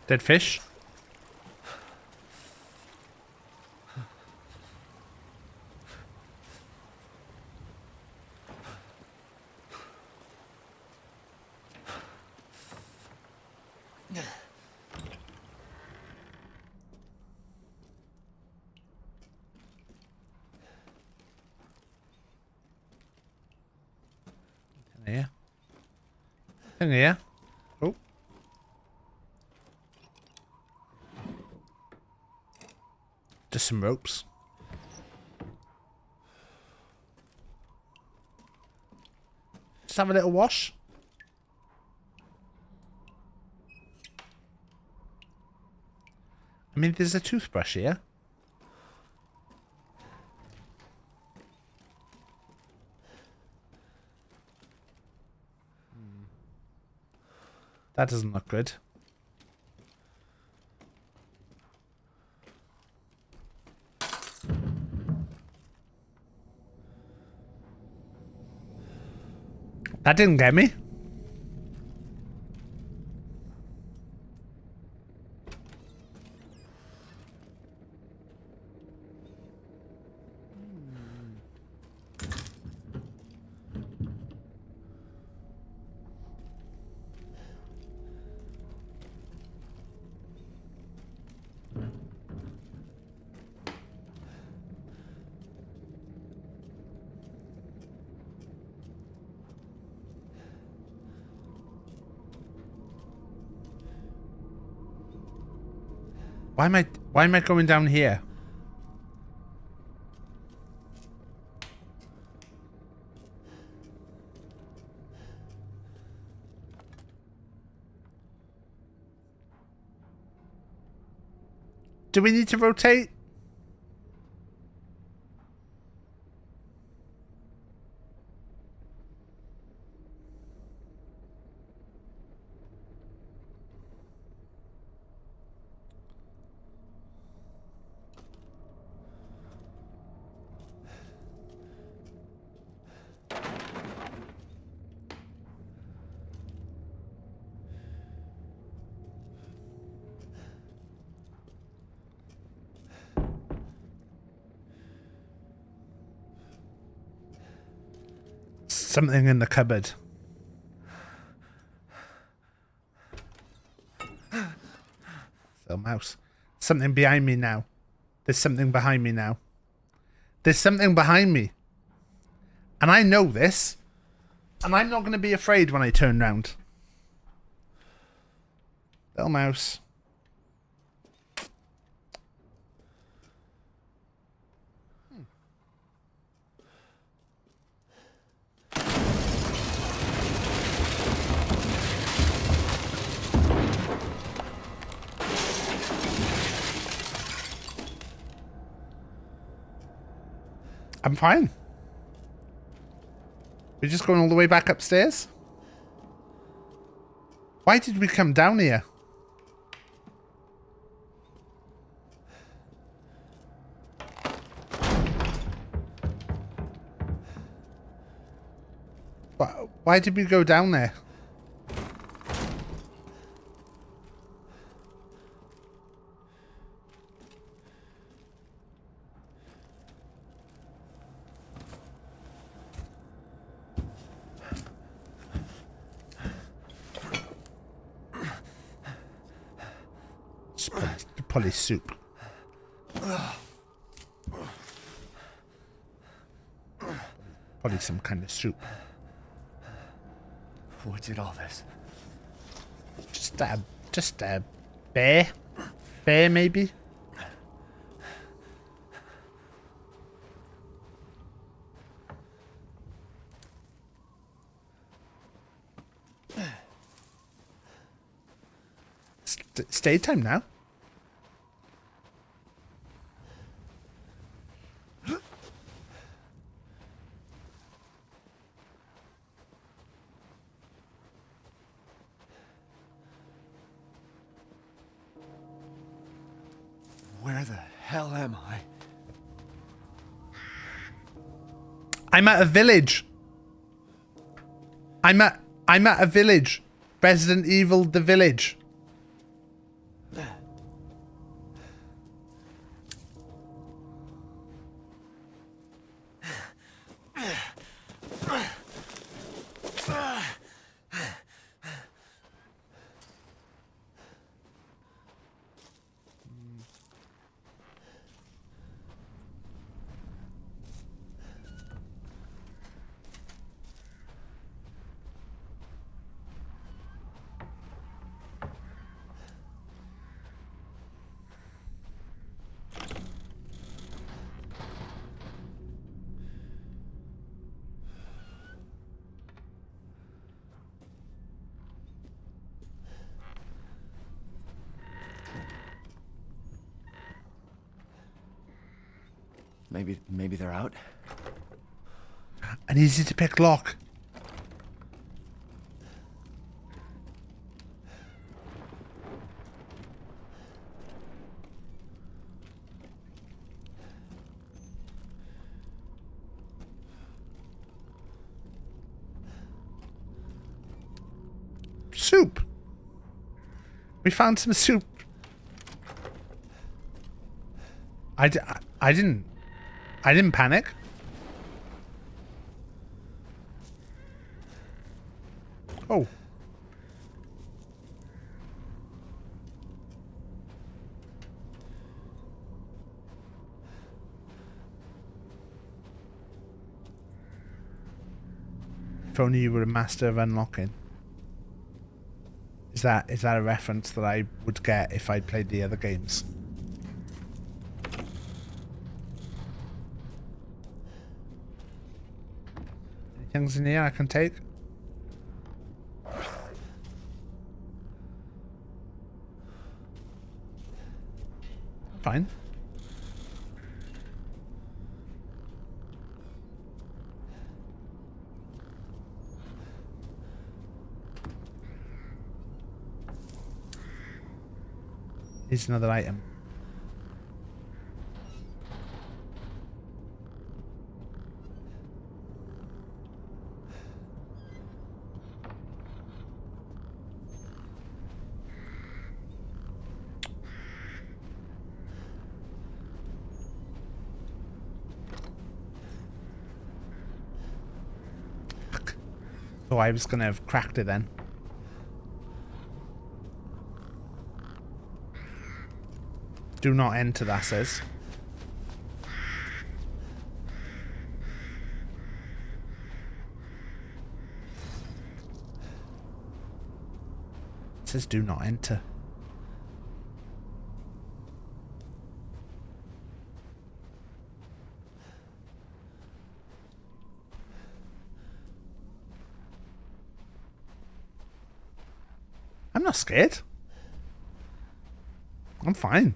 Dead fish? Here. In here. Oh. Just some ropes. Just have a little wash. I mean, there's a toothbrush here. That doesn't look good. That didn't get me. Why am I going down here? Do we need to rotate? something in the cupboard. So mouse. Something behind me now. There's something behind me now. There's something behind me. And I know this. And I'm not going to be afraid when I turn round. Little mouse. I'm fine. We're just going all the way back upstairs? Why did we come down here? Why did we go down there? Probably soup. Probably some kind of soup. What did all this? Just a bear? Bear, maybe? It's daytime now. Where the hell am I? I'm at a village. I'm at a village. Resident Evil the Village. Maybe they're out. An easy to pick lock. Soup. We found some soup. I didn't panic. Oh. If only you were a master of unlocking. Is that a reference that I would get if I played the other games? Things in here I can take. Fine. Here's another item. Fuck. Oh, I was gonna have cracked it then. Do not enter, that says. It says do not enter. I'm not scared. I'm fine.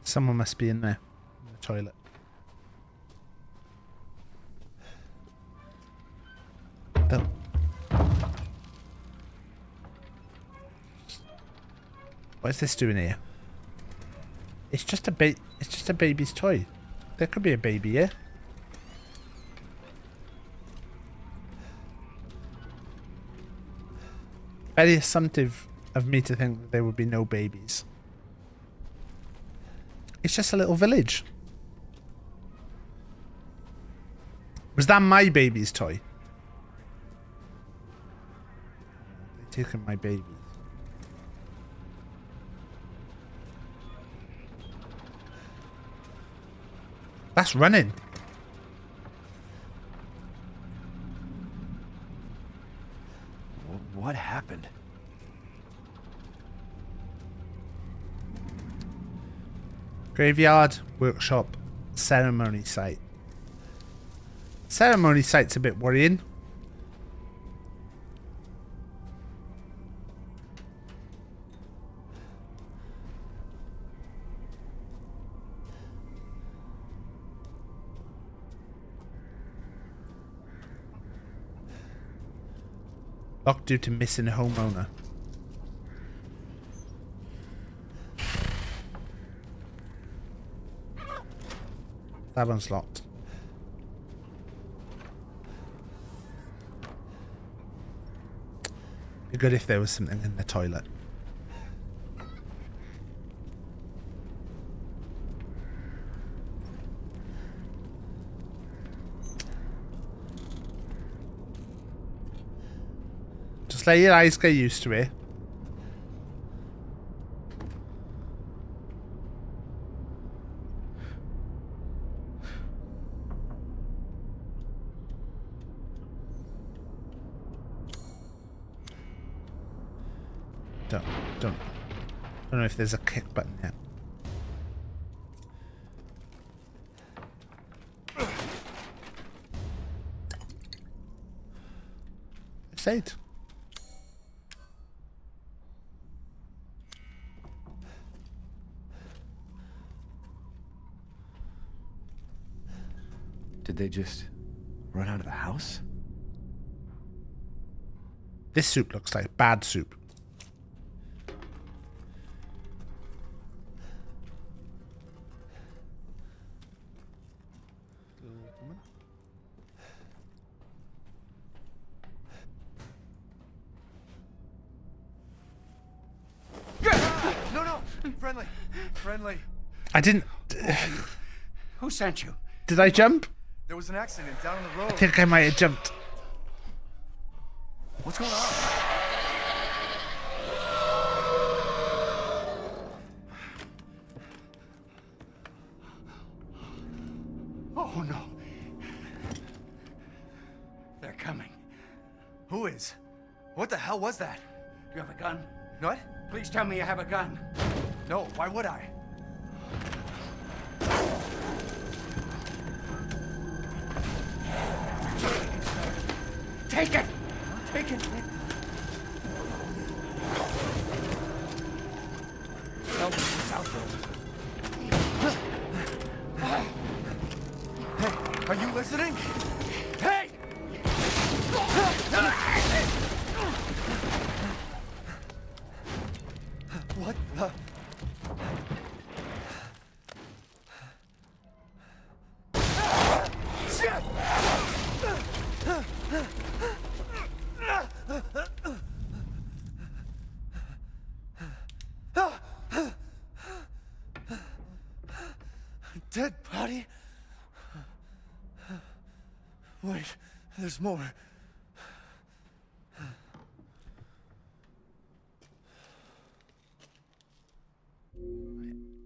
Someone must be in there, in the toilet. Oh. What is this doing here? It's just a baby's toy. There could be a baby here. Very assumptive of me to think that there would be no babies. It's just a little village. Was that my baby's toy? They're taking my babies. That's running. What happened? Graveyard, workshop, ceremony site. Ceremony site's a bit worrying. Locked due to missing homeowner. That one's locked. Be good if there was something in the toilet. Just let your eyes get used to it. Don't know if there's a kick button yet. I said. Did they just run out of the house? This soup looks like bad soup. Friendly. I didn't. Who sent you? Did I jump? There was an accident down the road. I think I might have jumped. What's going on? Oh no. They're coming. Who is? What the hell was that? Do you have a gun? What? Please tell me you have a gun. No, why would I? Take it! Take it! Tell me what's out there. Hey, are you listening? Hey! What the? Shit! dead body? Wait, there's more.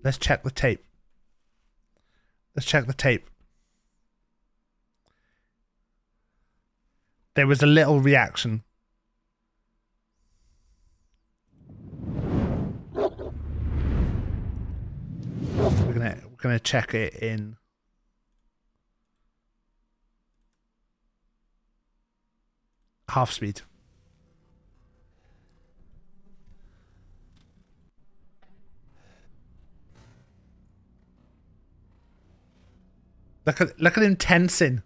Let's check the tape. Let's check the tape. There was a little reaction. We're gonna check it in half speed. Look at him tensing.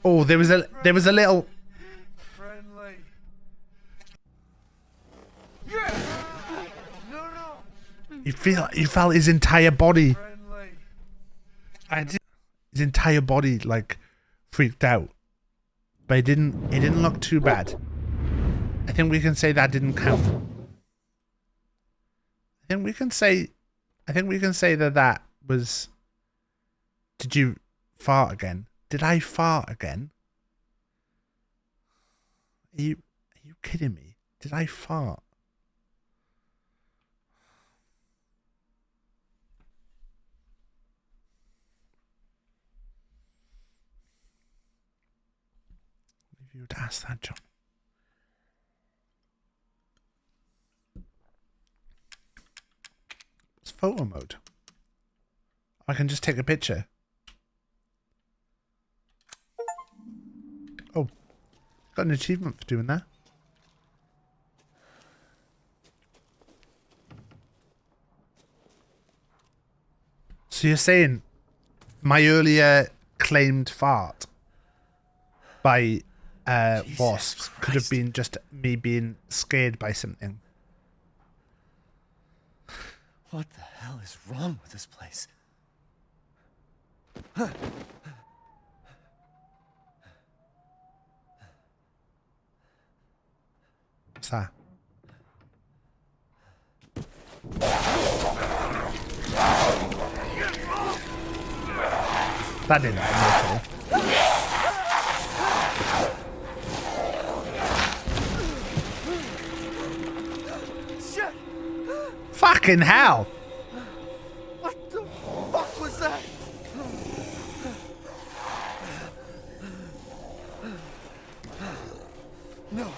Oh, there was a little. Friendly. You felt his entire body. His entire body like freaked out, but it didn't look too bad. I think we can say that didn't count. I think we can say that was. Did you fart again? Did I fart again? Are you kidding me? Did I fart? If you would ask that, John. It's photo mode. I can just take a picture. Oh, got an achievement for doing that. So you're saying my earlier claimed fart by wasps could have been just me being scared by something? What the hell is wrong with this place? What's that? That didn't hurt me at all. Fucking hell! What the fuck was that? No.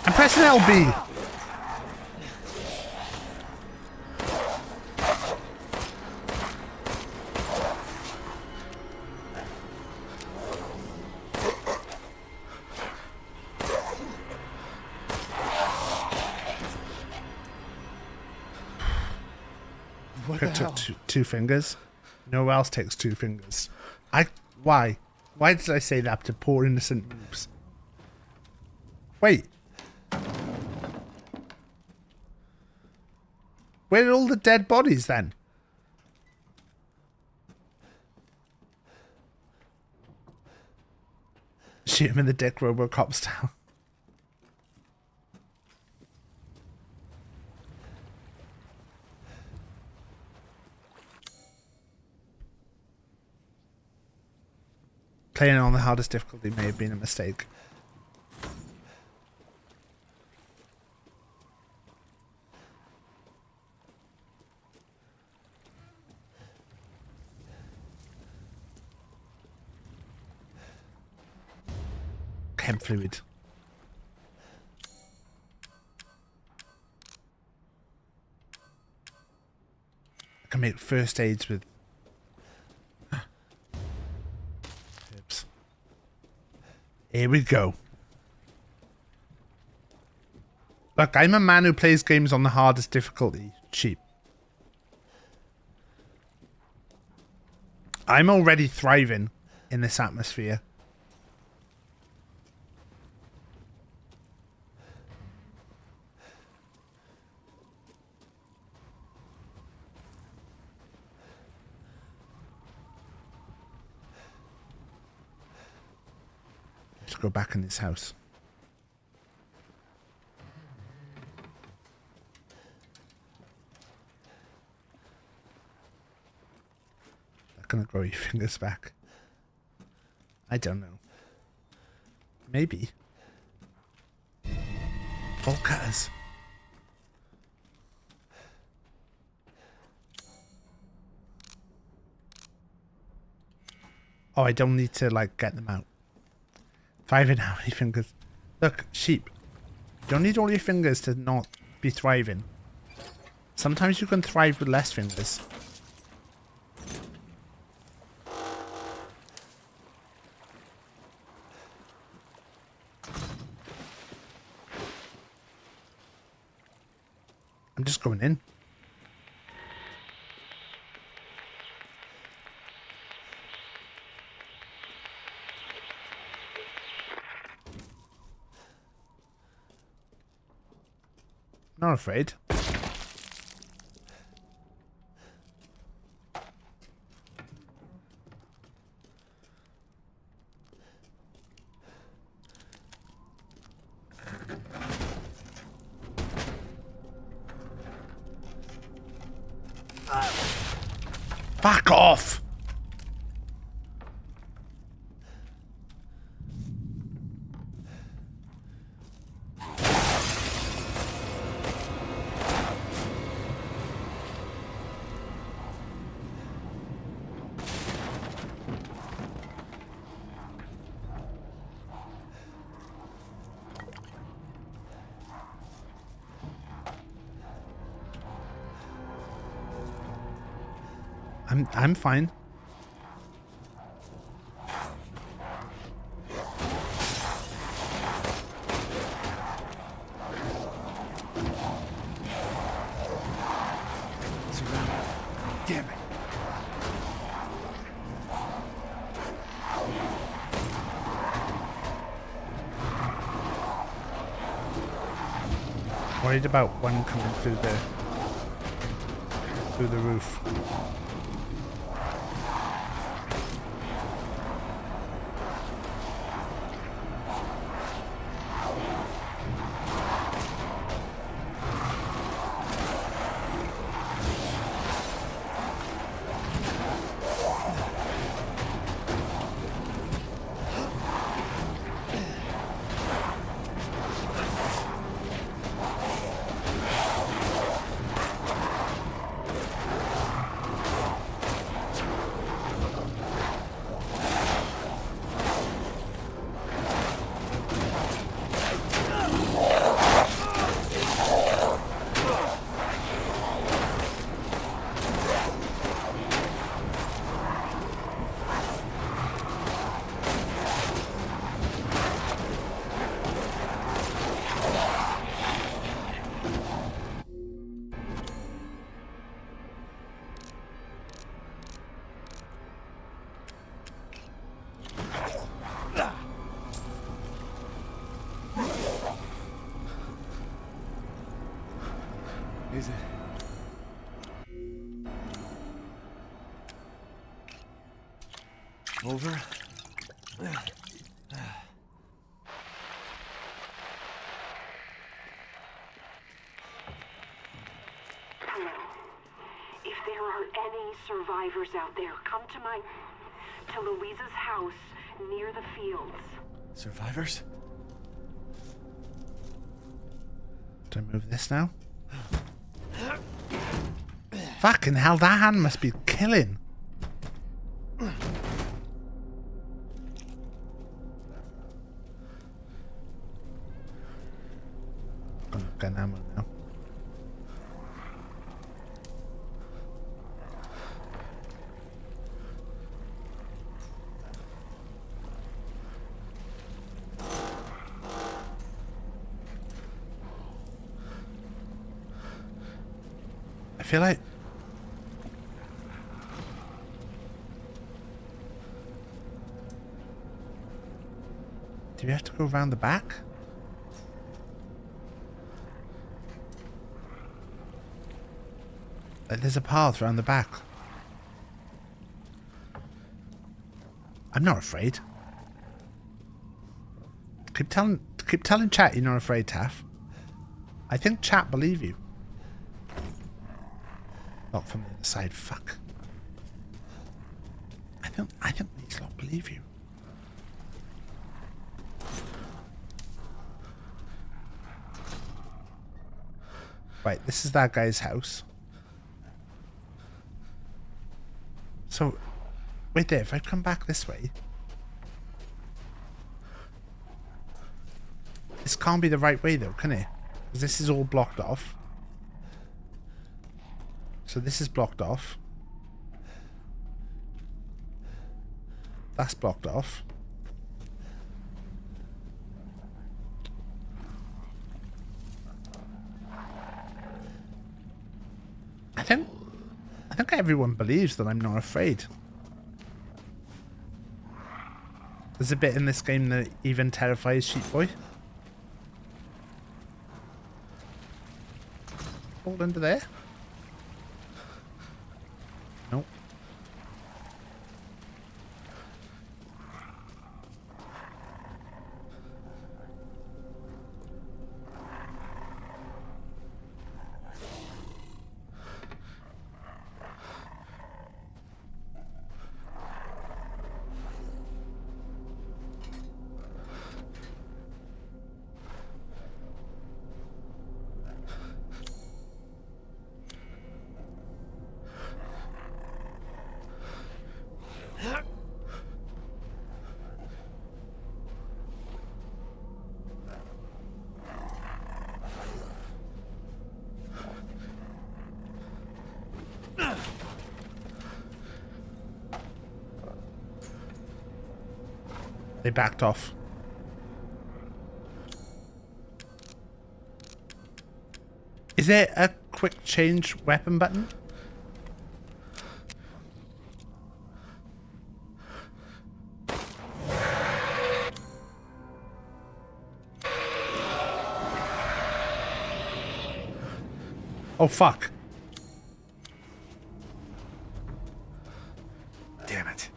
I'm pressing LB. It took two fingers. No one else takes 2 fingers. Why? Why did I say that to poor innocent noobs? Wait. Where are all the dead bodies then? Shoot him in the dick, Robocop style. Playing on the hardest difficulty may have been a mistake. Chem fluid. I can make first aids with herbs. Here we go. Look, I'm a man who plays games on the hardest difficulty. Cheap. I'm already thriving in this atmosphere. go back in this house. Not gonna grow your fingers back. I don't know. Maybe. Bolt cutters. Oh, I don't need to, like, get them out. 5 and how many fingers? Look, sheep. You don't need all your fingers to not be thriving. Sometimes you can thrive with less fingers. I'm just going in. Not afraid. Fuck off! I'm fine. Damn it. Worried about one coming through the roof. Is it? Over? If there are any survivors out there, come to Louisa's house near the fields. Survivors? Do I move this now? Fucking hell, that hand must be killing. I'm not getting ammo now. I feel like do we have to go around the back? Like there's a path around the back. I'm not afraid. Keep telling chat you're not afraid, Taff. I think chat believe you. Not from the other side. Fuck. I think these lot believe you. Right, this is that guy's house. So, wait there. If I come back this way, this can't be the right way though, can it? Because this is all blocked off. So this is blocked off. That's blocked off. I think everyone believes that I'm not afraid. There's a bit in this game that even terrifies Sheep Boy. Hold under there. Nope. They backed off. Is there a quick change weapon button? Oh fuck. Damn it.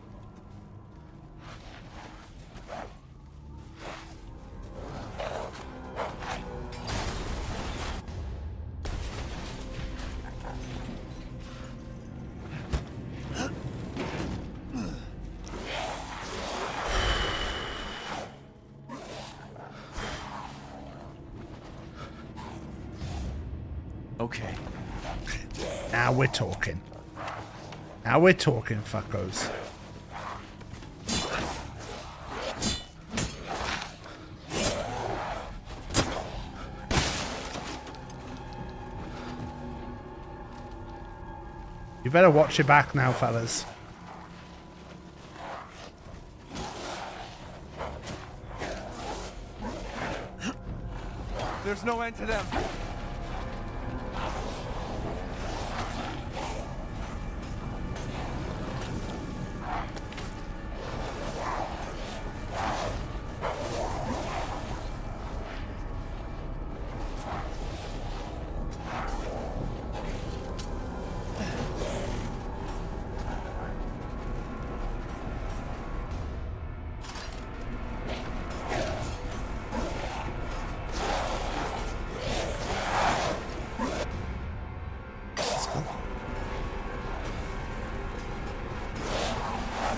Okay. Now we're talking. Now we're talking, fuckos. You better watch your back now, fellas. There's no end to them.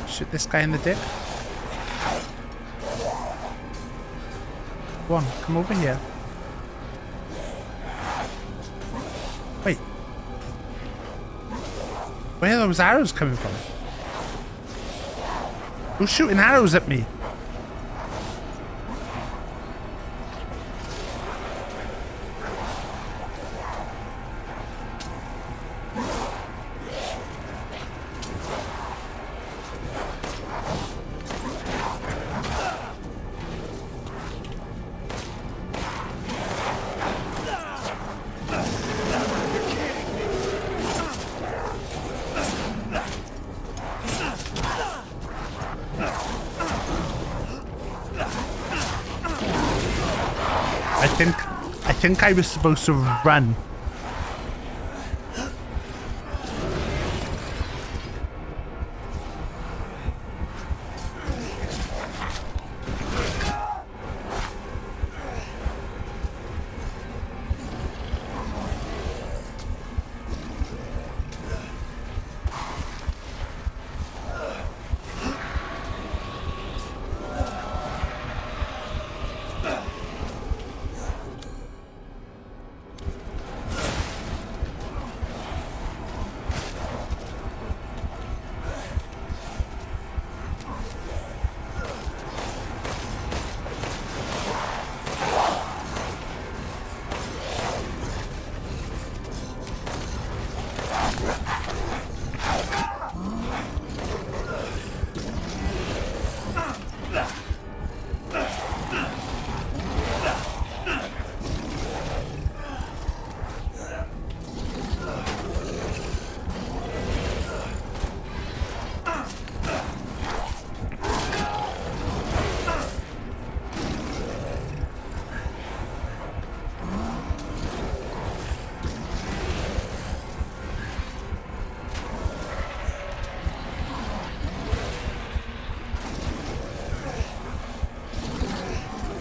Shoot this guy in the dick. Go on, come over here. Wait. Where are those arrows coming from? Who's shooting arrows at me? I think I was supposed to run.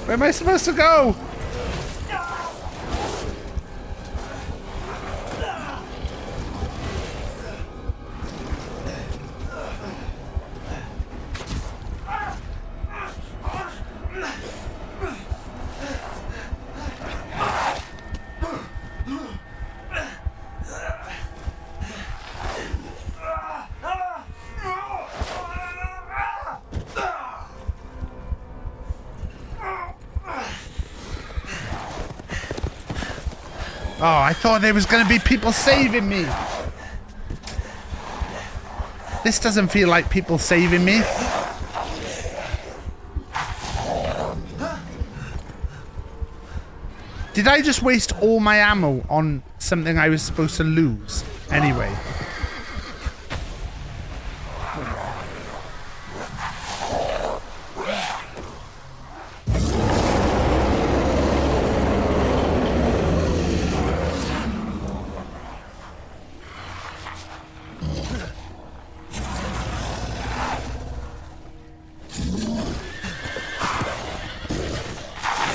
Where am I supposed to go? Oh, I thought there was going to be people saving me. This doesn't feel like people saving me. Did I just waste all my ammo on something I was supposed to lose anyway?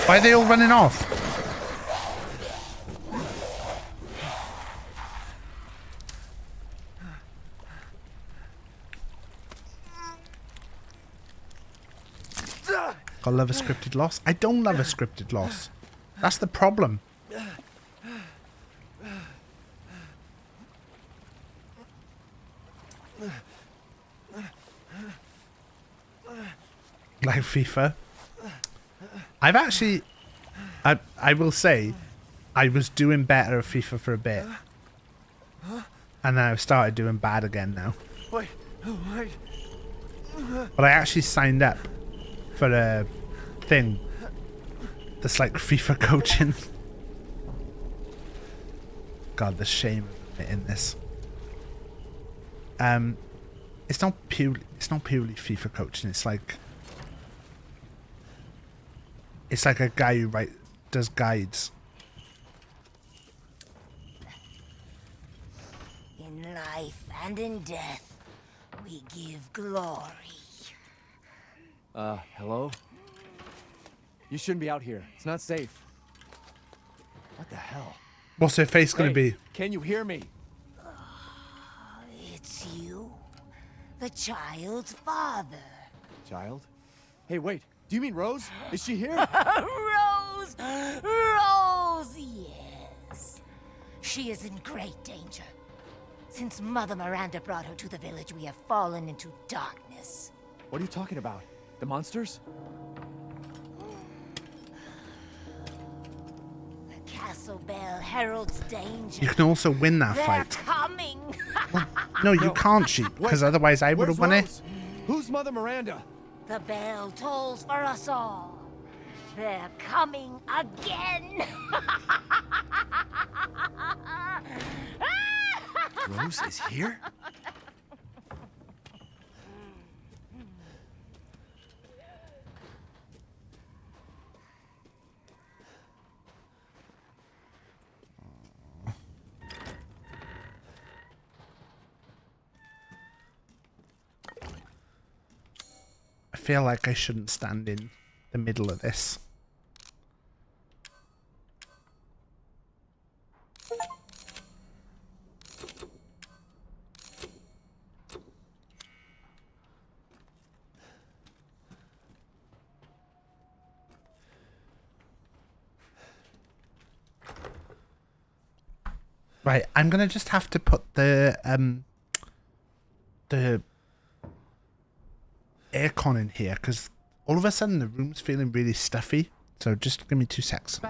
Why are they all running off? I love a scripted loss. I don't love a scripted loss. That's the problem. Like FIFA. I've actually, I will say, I was doing better at FIFA for a bit. And then I've started doing bad again now. Wait. But I actually signed up for a thing that's like FIFA coaching. God, the shame of admitting this. It's not purely FIFA coaching. It's like a guy who does guides. In life and in death, we give glory. Hello? You shouldn't be out here. It's not safe. What the hell? What's her face gonna be? Can you hear me? It's you, the child's father. Child? Hey, wait. Do you mean Rose? Is she here? Rose! Rose, yes. She is in great danger. Since Mother Miranda brought her to the village, we have fallen into darkness. What are you talking about? The monsters? The castle bell heralds danger. You can also win that They're fight. coming. No, you can't, Sheep, because otherwise I would have won it. Who's Mother Miranda? The bell tolls for us all. They're coming again. Rose is here? I feel like I shouldn't stand in the middle of this. Right, I'm gonna just have to put the aircon in here because all of a sudden the room's feeling really stuffy. So just give me 2 secs.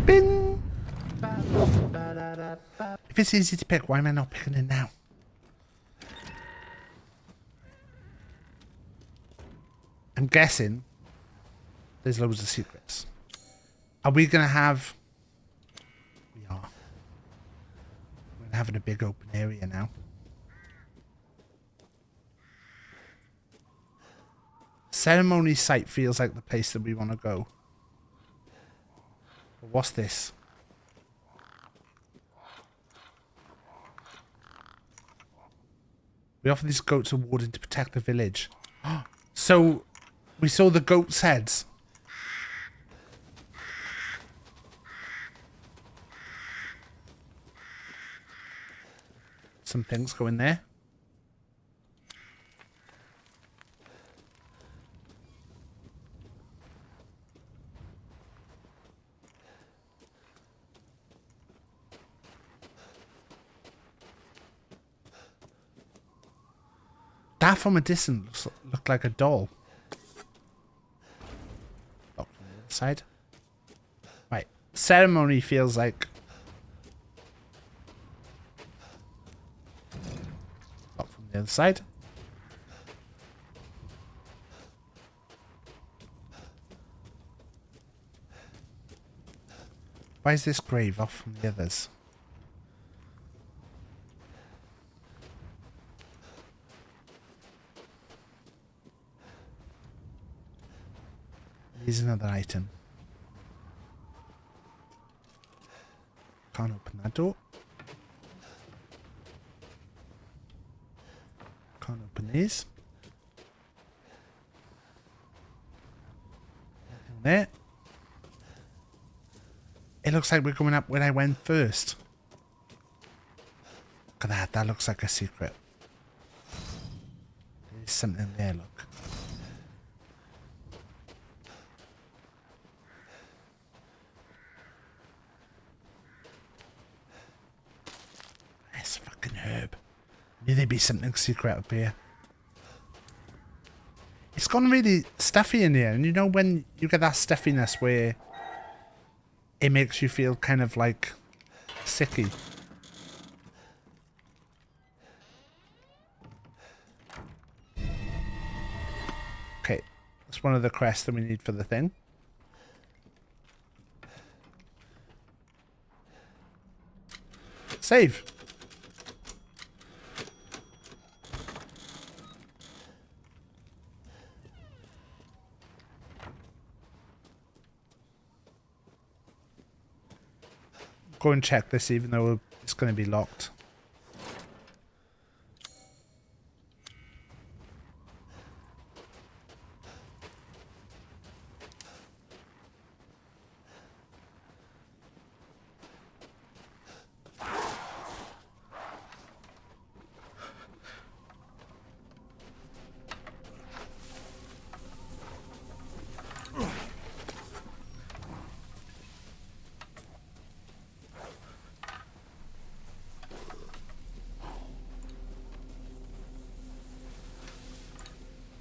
Bing! If it's easy to pick, why am I not picking it now? I'm guessing there's loads of secrets. Are we going to have... We are. We're having a big open area now. Ceremony site feels like the place that we want to go. But what's this? We offer these goats a warden to protect the village. So, we saw the goats' heads. Some things go in there. That from a distance looked like a doll. Oh, from the other side. Right. Ceremony feels like... Oh, from the other side. Why is this grave off from the others? Here's another item. Can't open that door. Can't open these. Nothing there. It looks like we're coming up where I went first. Look at that. That looks like a secret. There's something there, look. Herb. Knew there'd be something secret up here. It's gone really stuffy in here, and you know when you get that stuffiness where it makes you feel kind of like sicky. Okay, that's one of the crests that we need for the thing. Save. Go and check this even though it's going to be locked.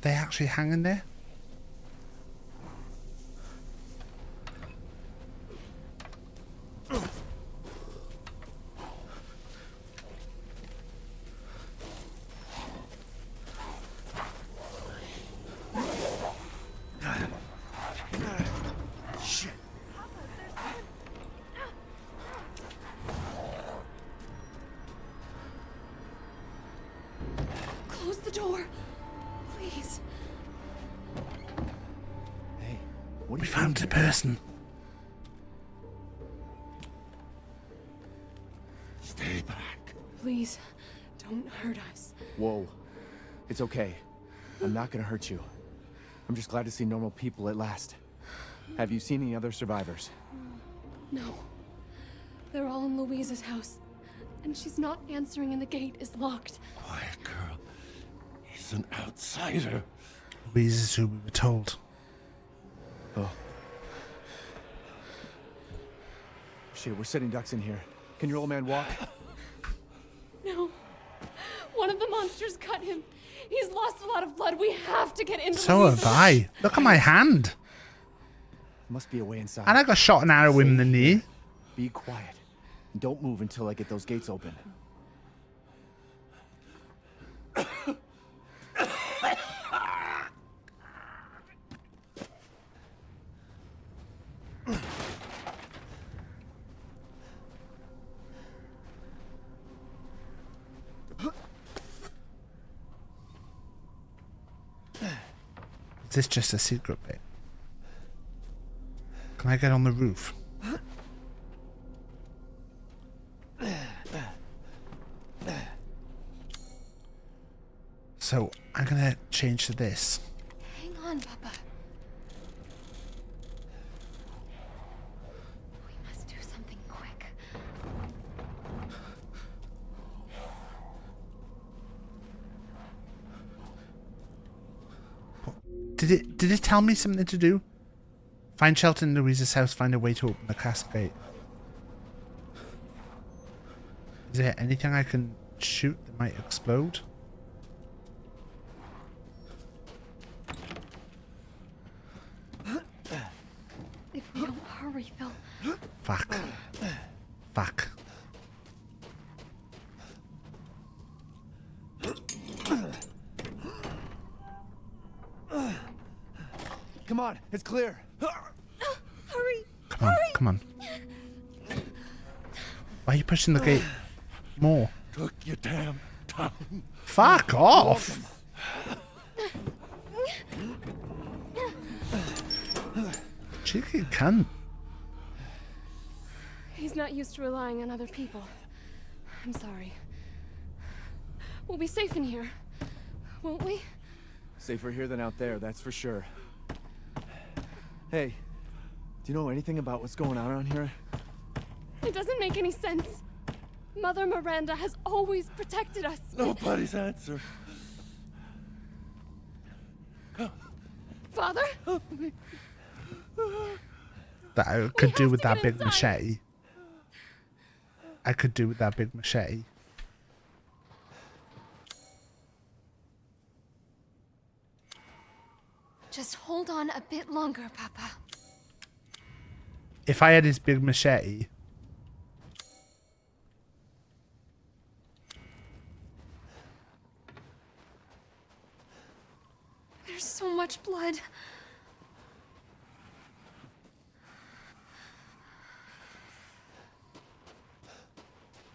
They actually hanging there? Shit. Close the door. Please. Hey, We found the person. Stay back. Please. Don't hurt us. Whoa. It's okay. I'm not gonna hurt you. I'm just glad to see normal people at last. Have you seen any other survivors? No. They're all in Louise's house. And she's not answering and the gate is locked. Quiet, girl. He's an outsider. Louise is who we were told. Oh. Shit, we're sitting ducks in here. Can your old man walk? No. One of the monsters cut him. He's lost a lot of blood. We have to get into So have I. Look at my hand. Must be a way inside. And I got shot an arrow in the knee. Be quiet. And don't move until I get those gates open. Is this just a secret bit? Can I get on the roof? So I'm gonna change to this. Hang on, Papa. We must do something quick. Did it tell me something to do? Find shelter in Louise's house, find a way to open the castle gate. Is there anything I can shoot that might explode? If we don't hurry, they'll... Fuck. Fuck. Come on, it's clear. Hurry! Come on, come on. Why are you pushing the gate more? Took your damn time. Fuck off! Cheeky cunt. He's not used to relying on other people. I'm sorry. We'll be safe in here, won't we? Safer here than out there, that's for sure. Hey, do you know anything about what's going on around here? It doesn't make any sense. Mother Miranda has always protected us. Nobody's answer. Father? That I could do with that big machete. I could do with that big machete. Just hold on a bit longer, Papa. If I had his big machete... There's so much blood.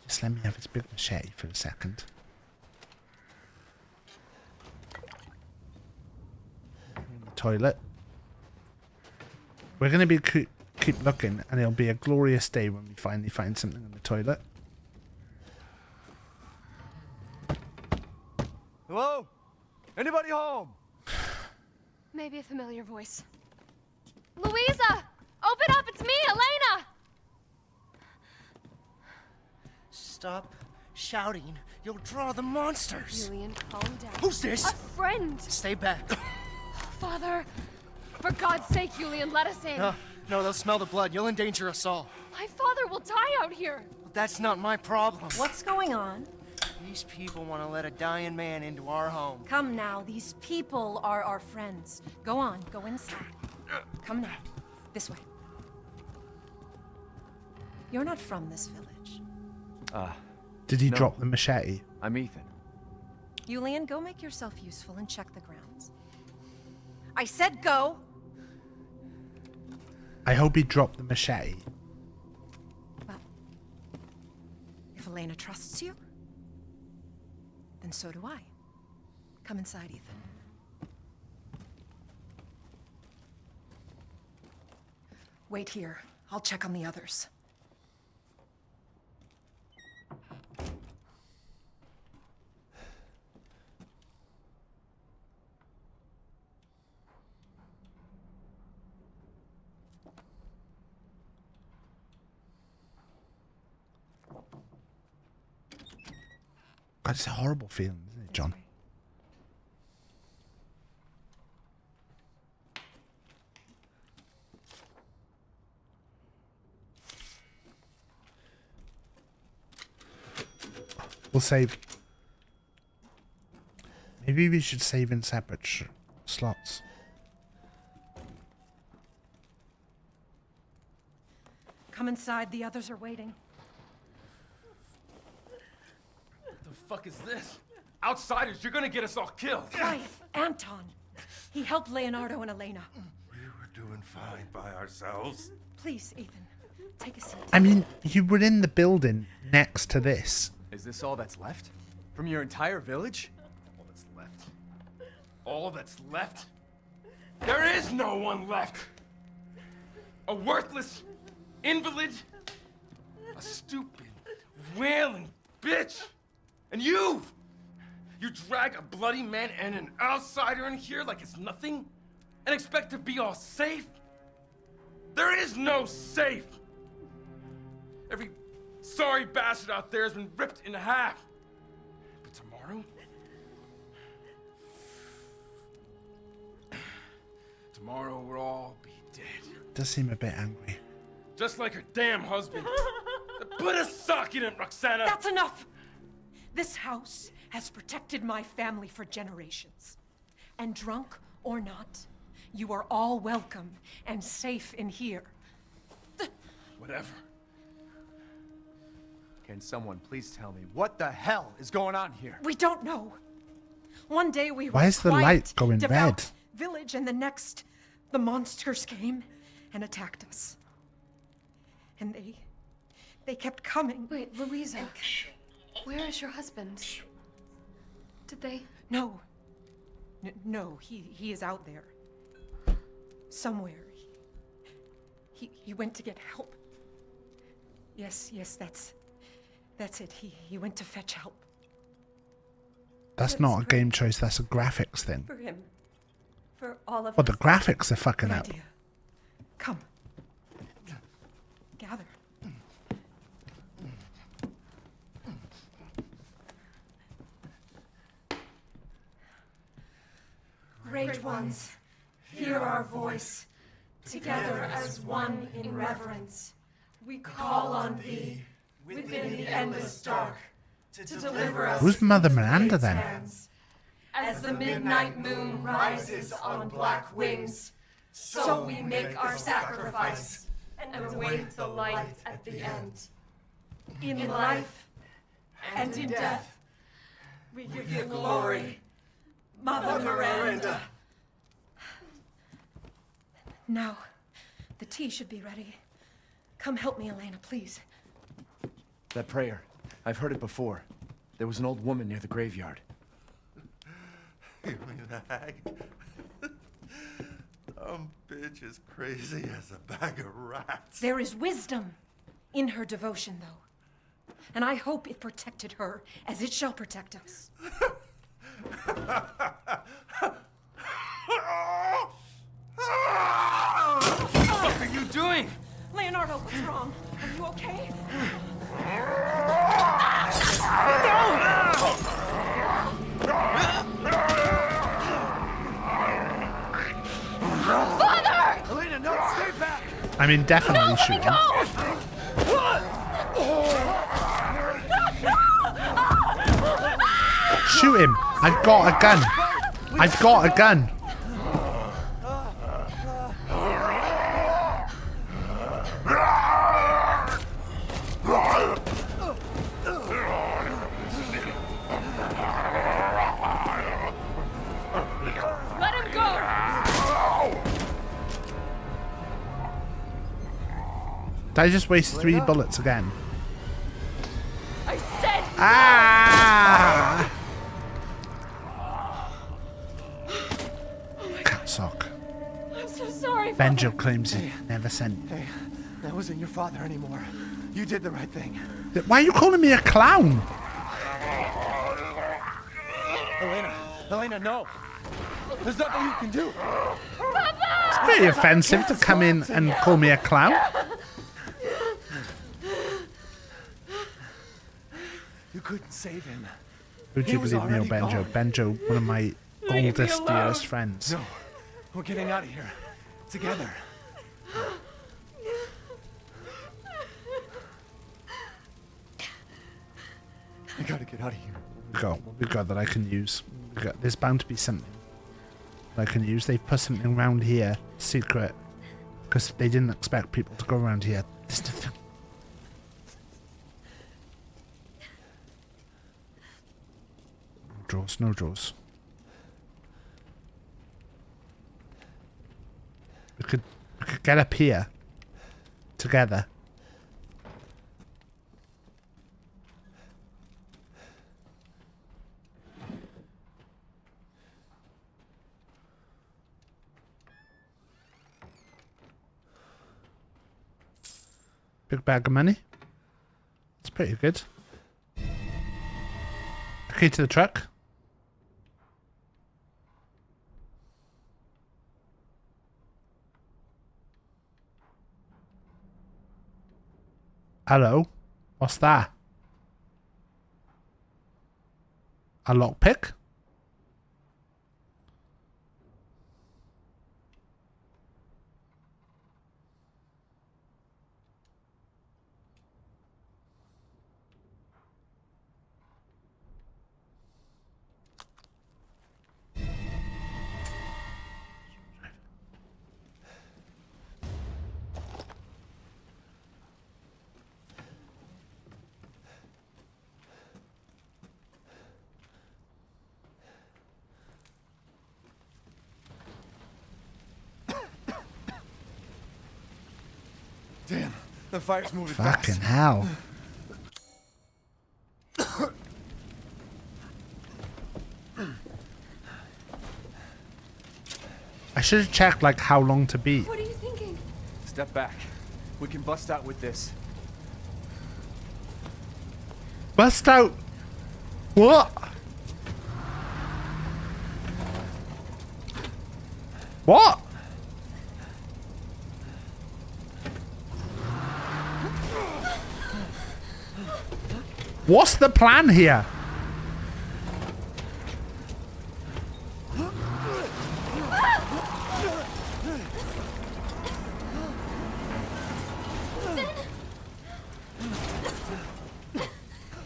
Just let me have his big machete for a second. In the toilet. We're going to be keep looking, and it'll be a glorious day when we finally find something in the toilet. Hello? Anybody home? Maybe a familiar voice. Louisa! Open up! It's me, Elena! Stop shouting. You'll draw the monsters. Julian, calm down. Who's this? A friend! Stay back. Father! For God's sake, Julian, let us in. No, they'll smell the blood. You'll endanger us all. My father will die out here. That's not my problem. What's going on? These people want to let a dying man into our home. Come now, these people are our friends. Go on, go inside. Come now, this way. You're not from this village. Did he drop the machete? I'm Ethan. Julian, go make yourself useful and check the grounds. I said go! I hope he dropped the machete. Well, if Elena trusts you, then so do I. Come inside, Ethan. Wait here. I'll check on the others. God, it's a horrible feeling, isn't it, John? We'll save. Maybe we should save in separate slots. Come inside, the others are waiting. What the fuck is this? Outsiders, you're gonna get us all killed. Quiet, Anton. He helped Leonardo and Elena. We were doing fine by ourselves. Please, Ethan, take a seat. I mean, you were in the building next to this. Is this all that's left? From your entire village? All that's left. All that's left? There is no one left! A worthless invalid, a stupid, wailing bitch, and you drag a bloody man and an outsider in here like it's nothing, and expect to be all safe? There is no safe! Every sorry bastard out there has been ripped in half. But tomorrow we'll all be dead. Does seem a bit angry. Just like her damn husband. Put a sock in it, Roxana! That's enough! This house has protected my family for generations. And drunk or not, you are all welcome and safe in here. Whatever. Can someone please tell me what the hell is going on here? We don't know. One day we were Why is the quiet, light going devout red? village, and the next, the monsters came and attacked us. And they kept coming. Wait, Louisa, where is your husband? Did they? No. No, he is out there. Somewhere. He went to get help. Yes, that's it. He went to fetch help. That's not a game choice, that's a graphics thing. For him. For all of Well, us. the graphics are fucking Good up. idea. Come. Gather. Great ones, hear our voice. Together as one in reverence, we call on thee within the endless dark to deliver us. Who's Mother Miranda then? hands. As the midnight moon rises on black wings, so we make our sacrifice and await the light at the end. In life and in death, we give you glory, Mother Miranda. Now, the tea should be ready. Come help me, Elena, please. That prayer. I've heard it before. There was an old woman near the graveyard. You mean the hag? Bitch is crazy as a bag of rats. There is wisdom in her devotion, though. And I hope it protected her as it shall protect us. What the fuck are you doing? Leonardo, what's wrong? Are you okay? Father! Elena, no, stay back! I mean, definitely shoot him. Shoot him! I've got a gun! I've got a gun! Let him go! Did I just waste 3 bullets again? I said Ah! Catsock. I'm so sorry, Benjo claims he never sent. Hey, that wasn't your father anymore. You did the right thing. Why are you calling me a clown? Elena, no. There's nothing you can do. It's pretty offensive to come in and call me a clown. You couldn't save him. Who do you believe, me or Benjo? Benjo, one of my oldest, dearest friends. No, we're getting out of here. Together. I gotta get out of here. We've got that I can use. There's bound to be something that I can use. They've put something around here, secret, because they didn't expect people to go around here. There's nothing. No drawers. We could get up here together. Big bag of money. It's pretty good. Key to the truck. Hello? What's that? A lockpick? Damn, the fire's moving fast. Fucking hell. I should have checked like how long to beat. What are you thinking? Step back. We can bust out with this. Bust out. What? What? What's the plan here?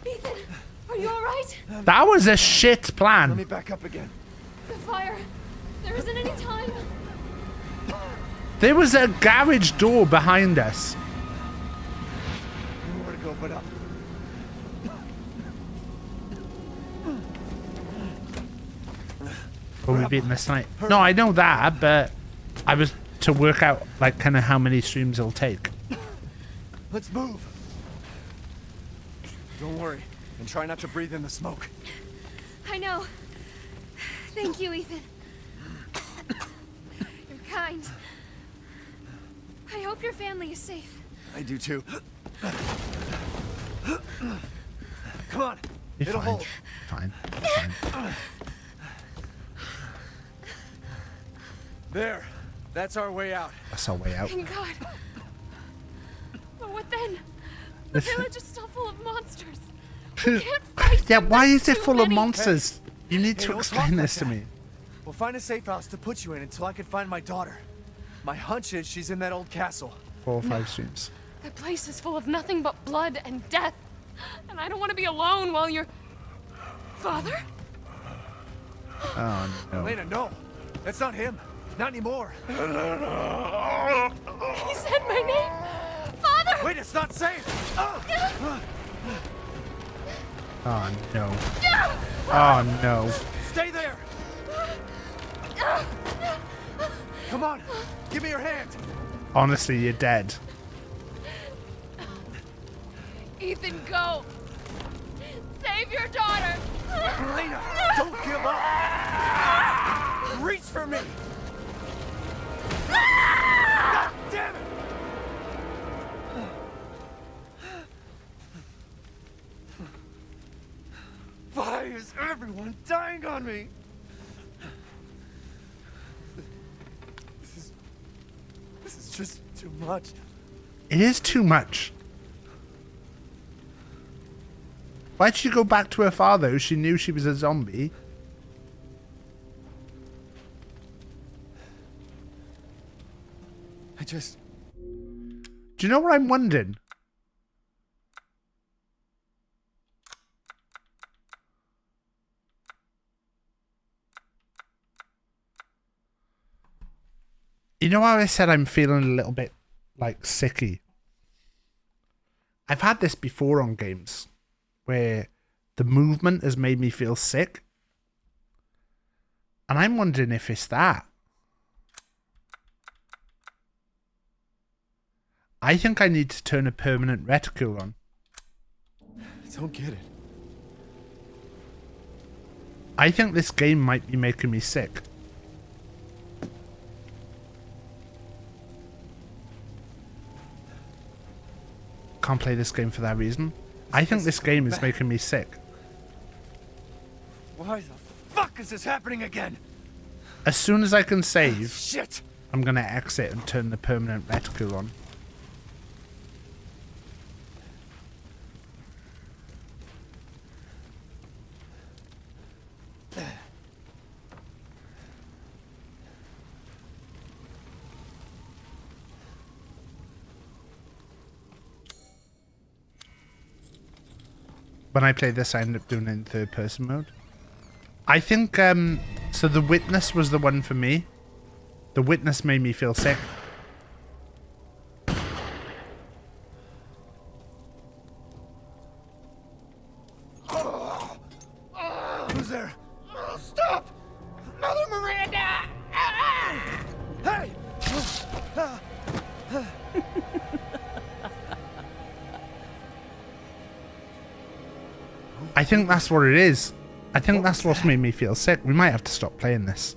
Ethan, are you all right? That was a shit plan. Let me back up again. The fire. There isn't any time. There was a garage door behind us. Nowhere to go but up. Will we beating this night? No, I know that, but I was to work out like kind of how many streams it'll take. Let's move. Don't worry, and try not to breathe in the smoke. I know. Thank you, Ethan. You're kind. I hope your family is safe. I do too. Come on. You're It'll fine. hold. Fine. Fine. There. That's our way out. That's our way out. Thank God. But what then? The village is still full of monsters. We can't fight Yeah, them. why There's is it too full of many. monsters? You need to don't explain talk this to like me. that. We'll find a safe house to put you in until I can find my daughter. My hunch is she's in that old castle. 4 or 5 streams. That place is full of nothing but blood and death. And I don't want to be alone while you're... Father? Oh no. Elena, no. That's not him. Not anymore. He said my name. Father! Wait, it's not safe. Oh no. Oh no. Stay there. Come on. Give me your hand. Honestly, you're dead. Ethan, go. Save your daughter. Elena, don't give up. Reach for me. God damn it. Why is everyone dying on me? This is just too much. It is too much. Why'd she go back to her father? She knew she was a zombie. I just... Do you know what I'm wondering? You know how I said I'm feeling a little bit, like, sicky? I've had this before on games, where the movement has made me feel sick. And I'm wondering if it's that. I think I need to turn a permanent reticule on. I don't get it. I think this game might be making me sick. Can't play this game for that reason. I think this game is making me sick. Why the fuck is this happening again? As soon as I can save, Shit. I'm gonna exit and turn the permanent reticule on. When I play this, I end up doing it in third person mode. I think, so the Witness was the one for me. The Witness made me feel sick. Who's there? Stop! Mother Miranda! Hey! I think that's what it is. I think that's what's made me feel sick. We might have to stop playing this.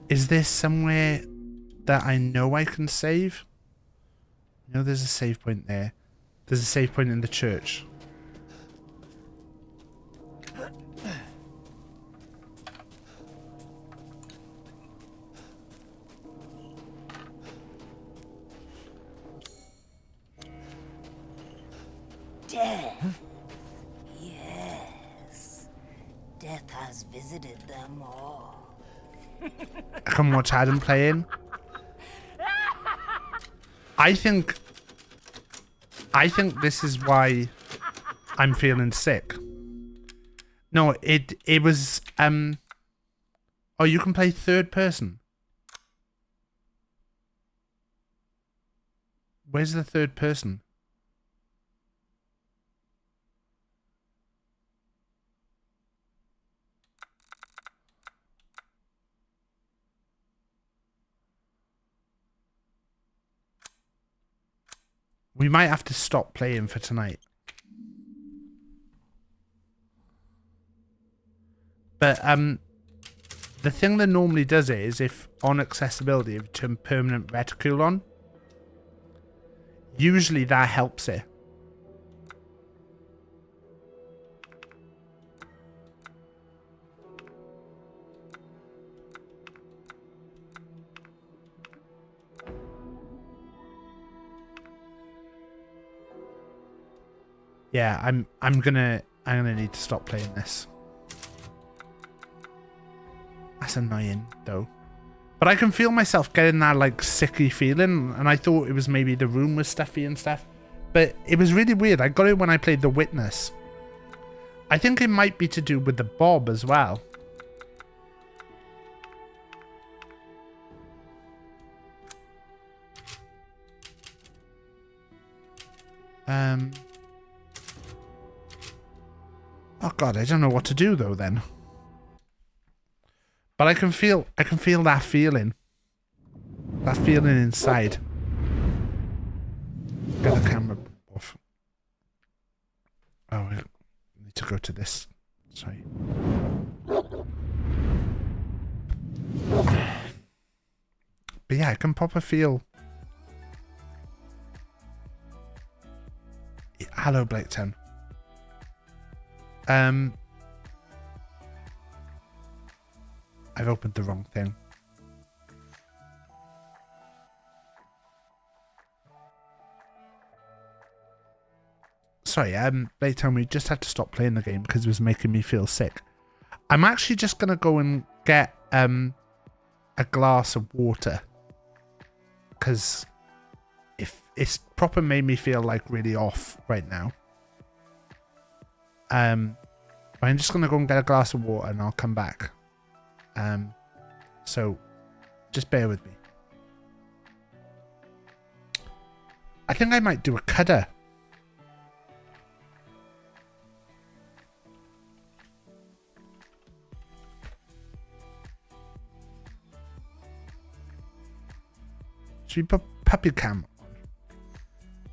Is there somewhere that I know I can save? No, there's a save point there. There's a save point in the church. Death. Yes. Death has visited them all. I can watch Adam playing. I think this is why I'm feeling sick. No, it was oh, you can play third person. Where's the third person? We might have to stop playing for tonight. But the thing that normally does it is if on accessibility, if you turn permanent reticule on, usually that helps it. Yeah, I'm gonna need to stop playing this. That's annoying though. But I can feel myself getting that like sicky feeling, and I thought it was maybe the room was stuffy and stuff. But it was really weird. I got it when I played The Witness. I think it might be to do with the Bob as well. Oh god, I don't know what to do though then. But I can feel that feeling. That feeling inside. Get the camera off. Oh, I need to go to this. Sorry. But yeah, I can proper feel. Hello, BigTaffMan. I've opened the wrong thing. Sorry, Playtime, we just had to stop playing the game because it was making me feel sick. I'm actually just gonna go and get a glass of water because if it's proper made me feel like really off right now. I'm just gonna go and get a glass of water and I'll come back. So just bear with me. I think I might do a cudder. Should we put puppy cam on?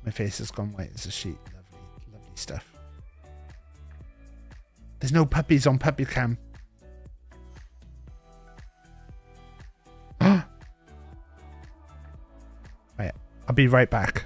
My face has gone white as a sheet. Lovely, lovely stuff. There's no puppies on puppy cam. Right, I'll be right back.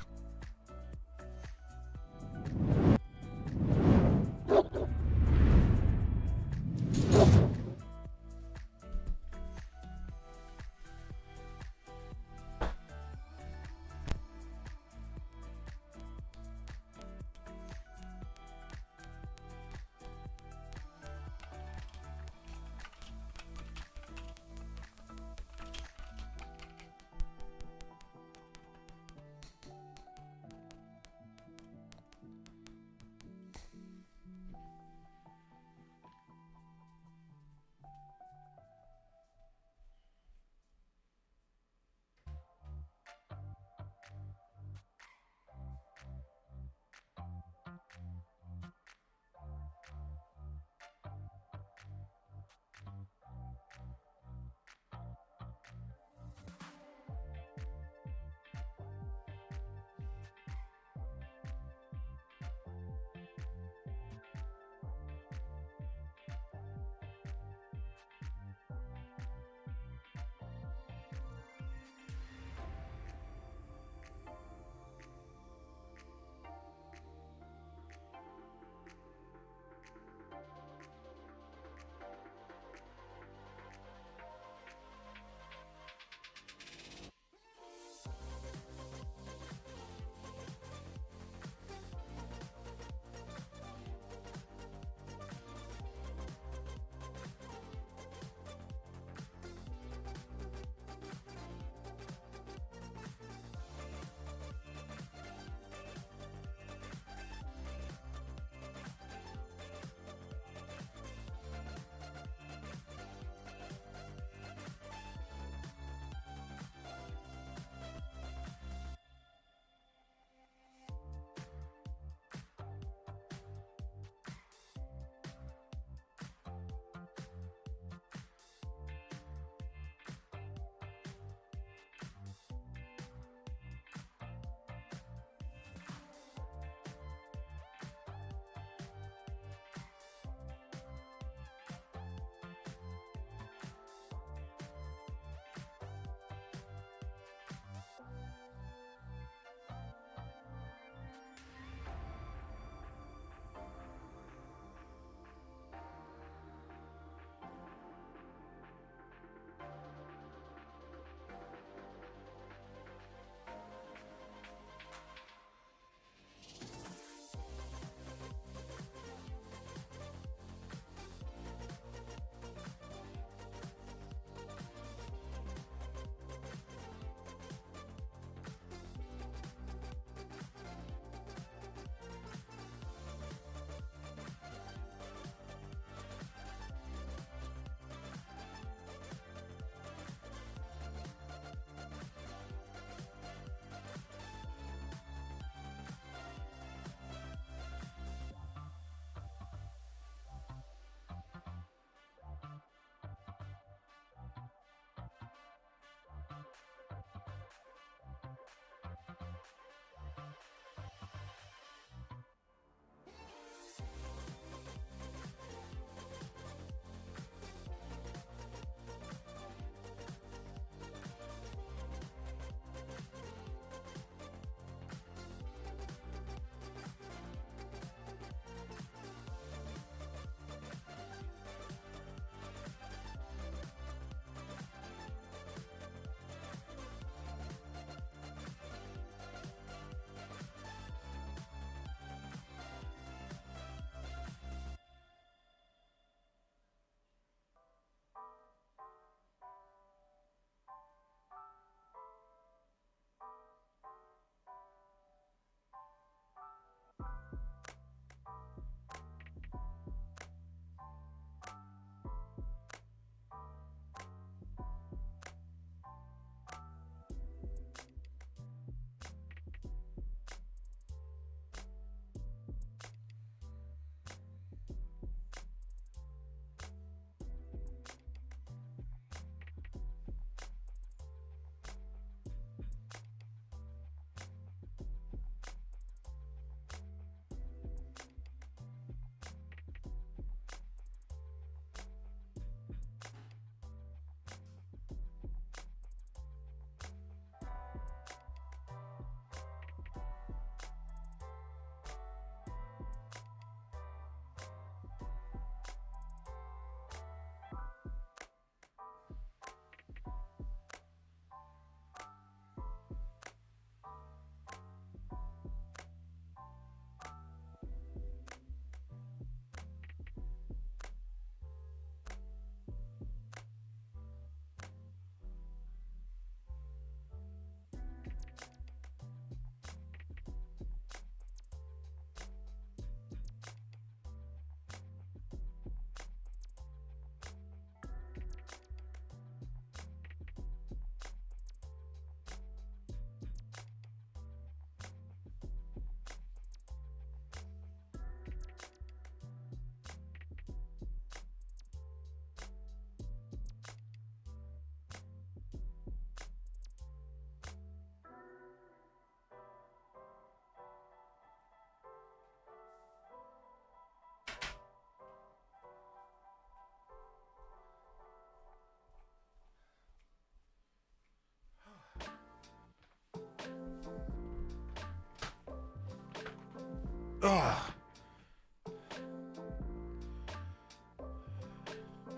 Oh.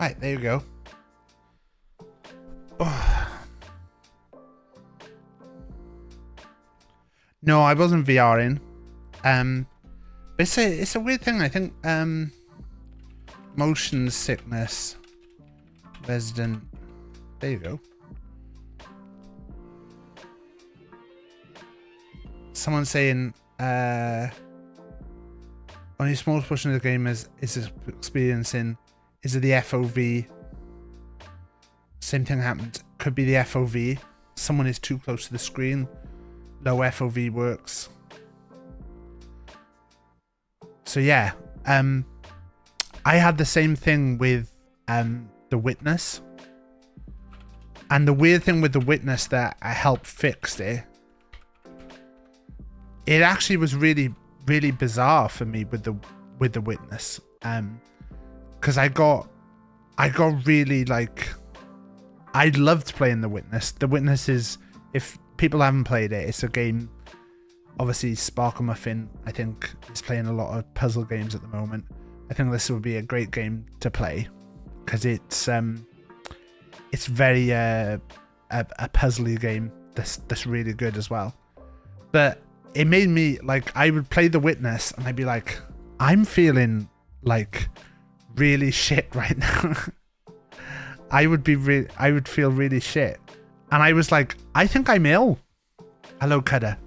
Right, there you go. Oh. No, I wasn't VRing. But it's a weird thing. I think motion sickness, resident. There you go. Someone saying only small portion of the game is experiencing. Is it the FOV? Same thing happened. Could be the FOV. Someone is too close to the screen. Low FOV works. So yeah, I had the same thing with The Witness. And the weird thing with The Witness that I helped fix it, it actually was really, really bizarre for me with the Witness. Because I got really like, I loved playing The Witness. The Witness is, if people haven't played it, it's a game. Obviously, Sparkle Muffin, I think, is playing a lot of puzzle games at the moment. I think this would be a great game to play because it's very a puzzly game that's really good as well. But it made me like, I would play The Witness and I'd be like, I'm feeling like really shit right now. I would feel really shit, and I was like, I think I'm ill. Hello, Cutter.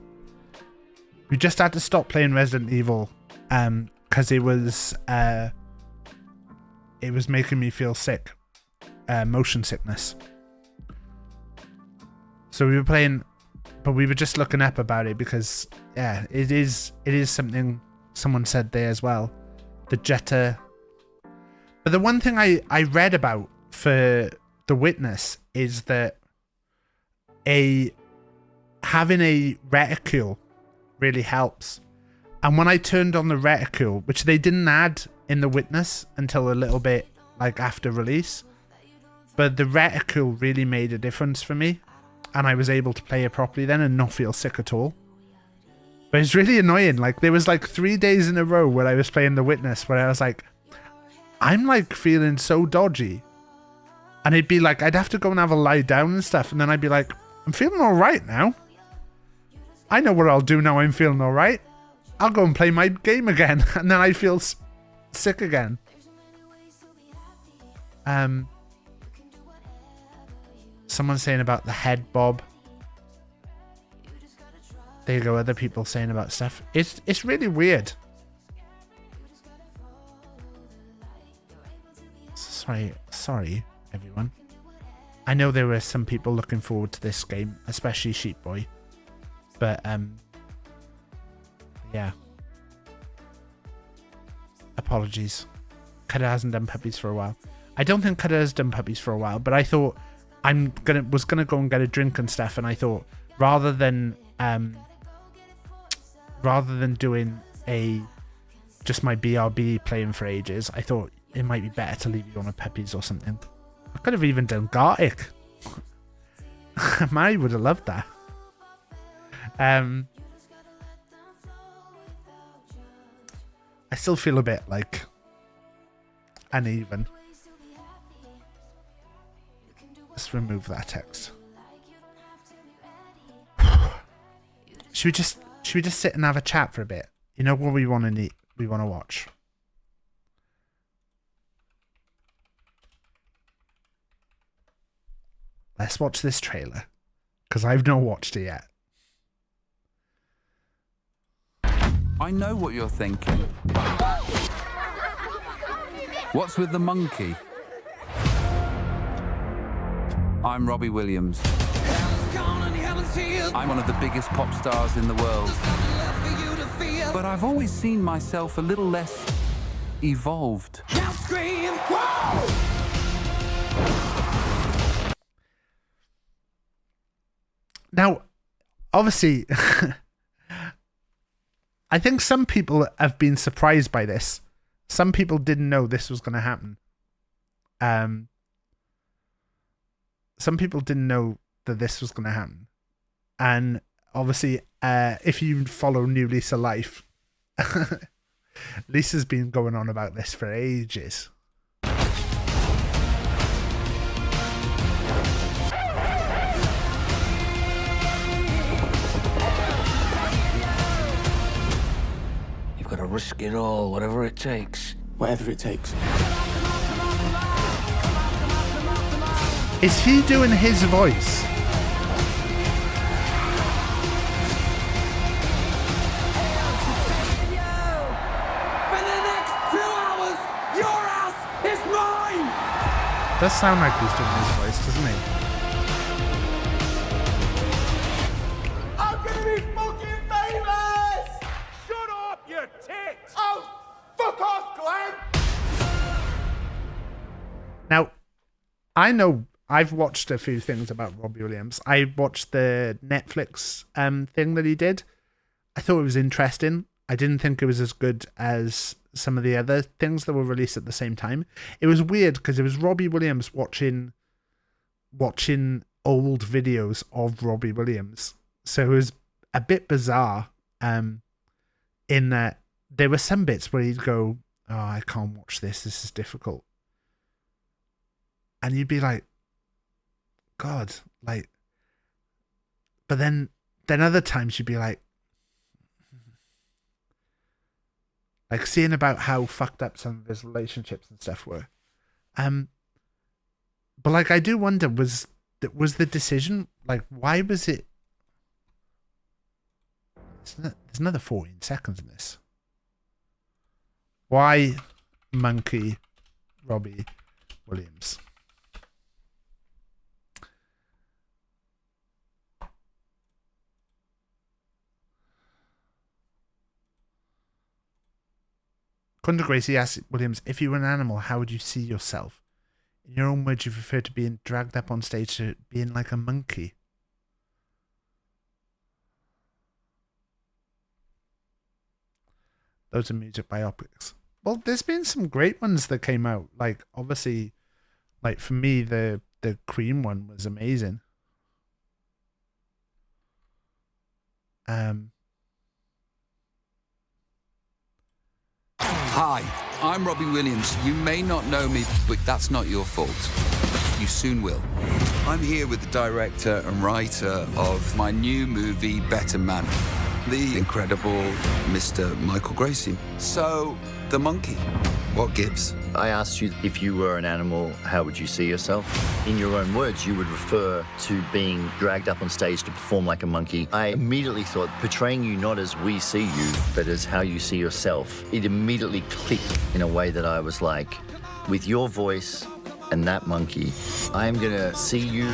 We just had to stop playing Resident Evil because it was making me feel sick, motion sickness. So we were playing, but we were just looking up about it because yeah, it is something someone said there as well. The Jetta. But the one thing I read about for The Witness is that having a reticule really helps. And when I turned on the reticule, which they didn't add in The Witness until a little bit like after release, but the reticule really made a difference for me, and I was able to play it properly then and not feel sick at all. But it's really annoying. Like, there was like 3 days in a row where I was playing The Witness where I was like, I'm like feeling so dodgy. And it'd be like, I'd have to go and have a lie down and stuff. And then I'd be like, I'm feeling all right now. I know what I'll do now I'm feeling all right. I'll go and play my game again. And then I feel sick again. Someone's saying about the head bob. There you go, other people saying about stuff. It's really weird. Sorry, everyone. I know there were some people looking forward to this game, especially Sheep Boy. But yeah. Apologies. Cutter hasn't done puppies for a while. I don't think Cutter has done puppies for a while, but I thought was gonna go and get a drink and stuff, and I thought rather than doing just my BRB playing for ages, I thought it might be better to leave you on a puppies or something. I could have even done Gartic. Mary would have loved that. I still feel a bit like uneven. Let's remove that text. Should we just sit and have a chat for a bit? You know what we want to watch. Let's watch this trailer, because I've not watched it yet. I know what you're thinking. What's with the monkey? I'm Robbie Williams. I'm one of the biggest pop stars in the world. But I've always seen myself a little less evolved. Now scream, whoa! Now, obviously, I think some people have been surprised by this. Some people didn't know this was going to happen. Some people didn't know that this was going to happen. And obviously, if you follow New Lease of Life, Lisa's been going on about this for ages. You've got to risk it all, whatever it takes. Whatever it takes. Is he doing his voice? Does sound like he's doing his voice, doesn't he? I'm gonna be fucking famous! Shut up, you tit! Oh, fuck off, Glenn! Now, I know I've watched a few things about Robbie Williams. I watched the Netflix thing that he did. I thought it was interesting. I didn't think it was as good as some of the other things that were released at the same time. It was weird because it was Robbie Williams watching old videos of Robbie Williams. So it was a bit bizarre in that there were some bits where he'd go, "Oh, I can't watch this. This is difficult." And you'd be like, God, like, but then other times you'd be like seeing about how fucked up some of his relationships and stuff were. But like, I do wonder, was the decision, like, why was it? There's another 14 seconds in this. Why Monkey Robbie Williams? Conor Gracie asked Williams, if you were an animal, how would you see yourself? In your own words, you prefer to being dragged up on stage to being like a monkey. Those are music biopics. Well, there's been some great ones that came out. Like, obviously, like for me, the Cream one was amazing. Hi, I'm Robbie Williams. You may not know me, but that's not your fault. You soon will. I'm here with the director and writer of my new movie, Better Man, the incredible Mr. Michael Gracie. So, the monkey, what gives? I asked you if you were an animal, how would you see yourself? In your own words, you would refer to being dragged up on stage to perform like a monkey. I immediately thought, portraying you not as we see you, but as how you see yourself. It immediately clicked in a way that I was like, with your voice and that monkey, I am gonna see you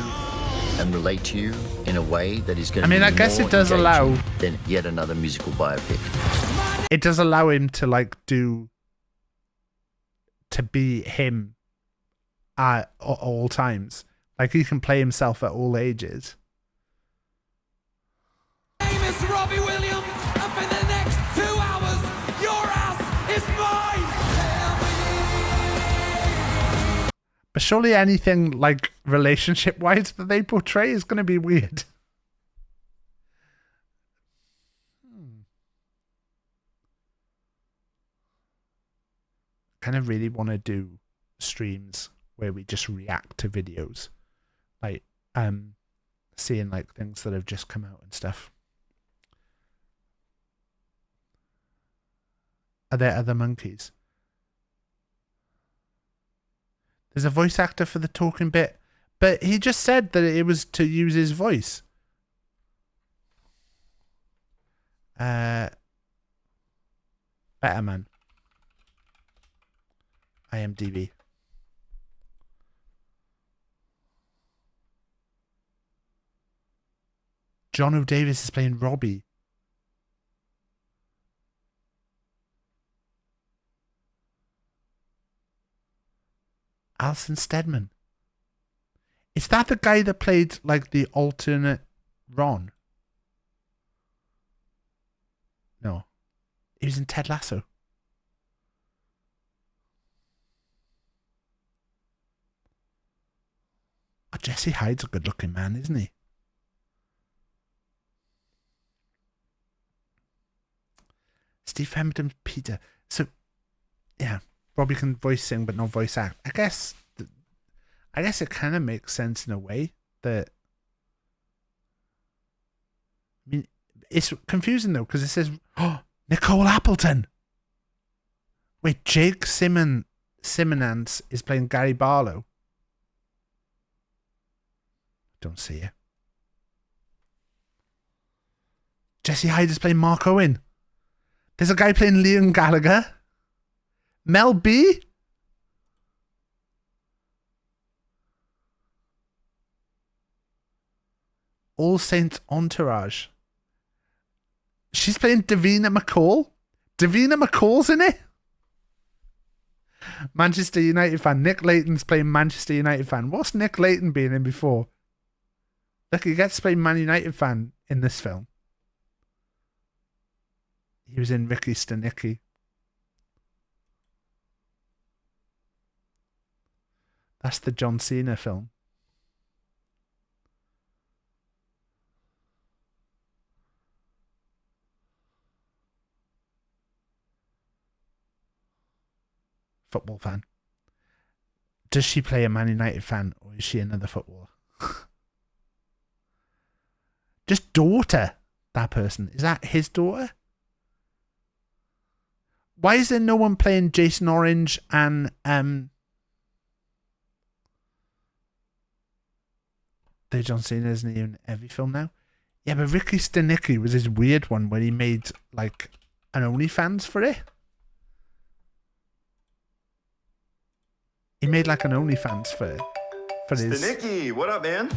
and relate to you in a way that is going to be I guess it does allow than yet another musical biopic. It does allow him to be him at all times. Like, he can play himself at all ages. My name is Robbie Williams, and for the next 2 hours, your ass is mine! But surely anything like relationship-wise that they portray is going to be weird. Kind of really want to do streams where we just react to videos, like seeing like things that have just come out and stuff. Are there other monkeys? There's a voice actor for the talking bit, but he just said that it was to use his voice. Better Man. IMDb. John O'Davis is playing Robbie. Alison Steadman. Is that the guy that played like the alternate Ron? No. He was in Ted Lasso. Oh, Jesse Hyde's a good looking man, isn't he? Steve Pemberton, Peter. So, yeah, Robbie can voice sing but not voice act. I guess it kind of makes sense in a way that. I mean, it's confusing though because it says, "Oh, Nicole Appleton." Wait, Jake Simonans is playing Gary Barlow. Don't see it. Jesse Hyde is playing Mark Owen. There's a guy playing Liam Gallagher. Mel B. All Saints Entourage. She's playing Davina McCall. Davina McCall's in it. Manchester United fan. Nick Layton's playing Manchester United fan. What's Nick Layton been in before? Look, he gets to play Man United fan in this film. He was in Ricky Stenicki. That's the John Cena film. Football fan. Does she play a Man United fan or is she another footballer? Just daughter, that person. Is that his daughter? Why is there no one playing Jason Orange and the John Cena isn't even every film now? Yeah, but Ricky Stenicki was his weird one where he made like an OnlyFans for it. He made like an OnlyFans for his. Stenicki, what up, man?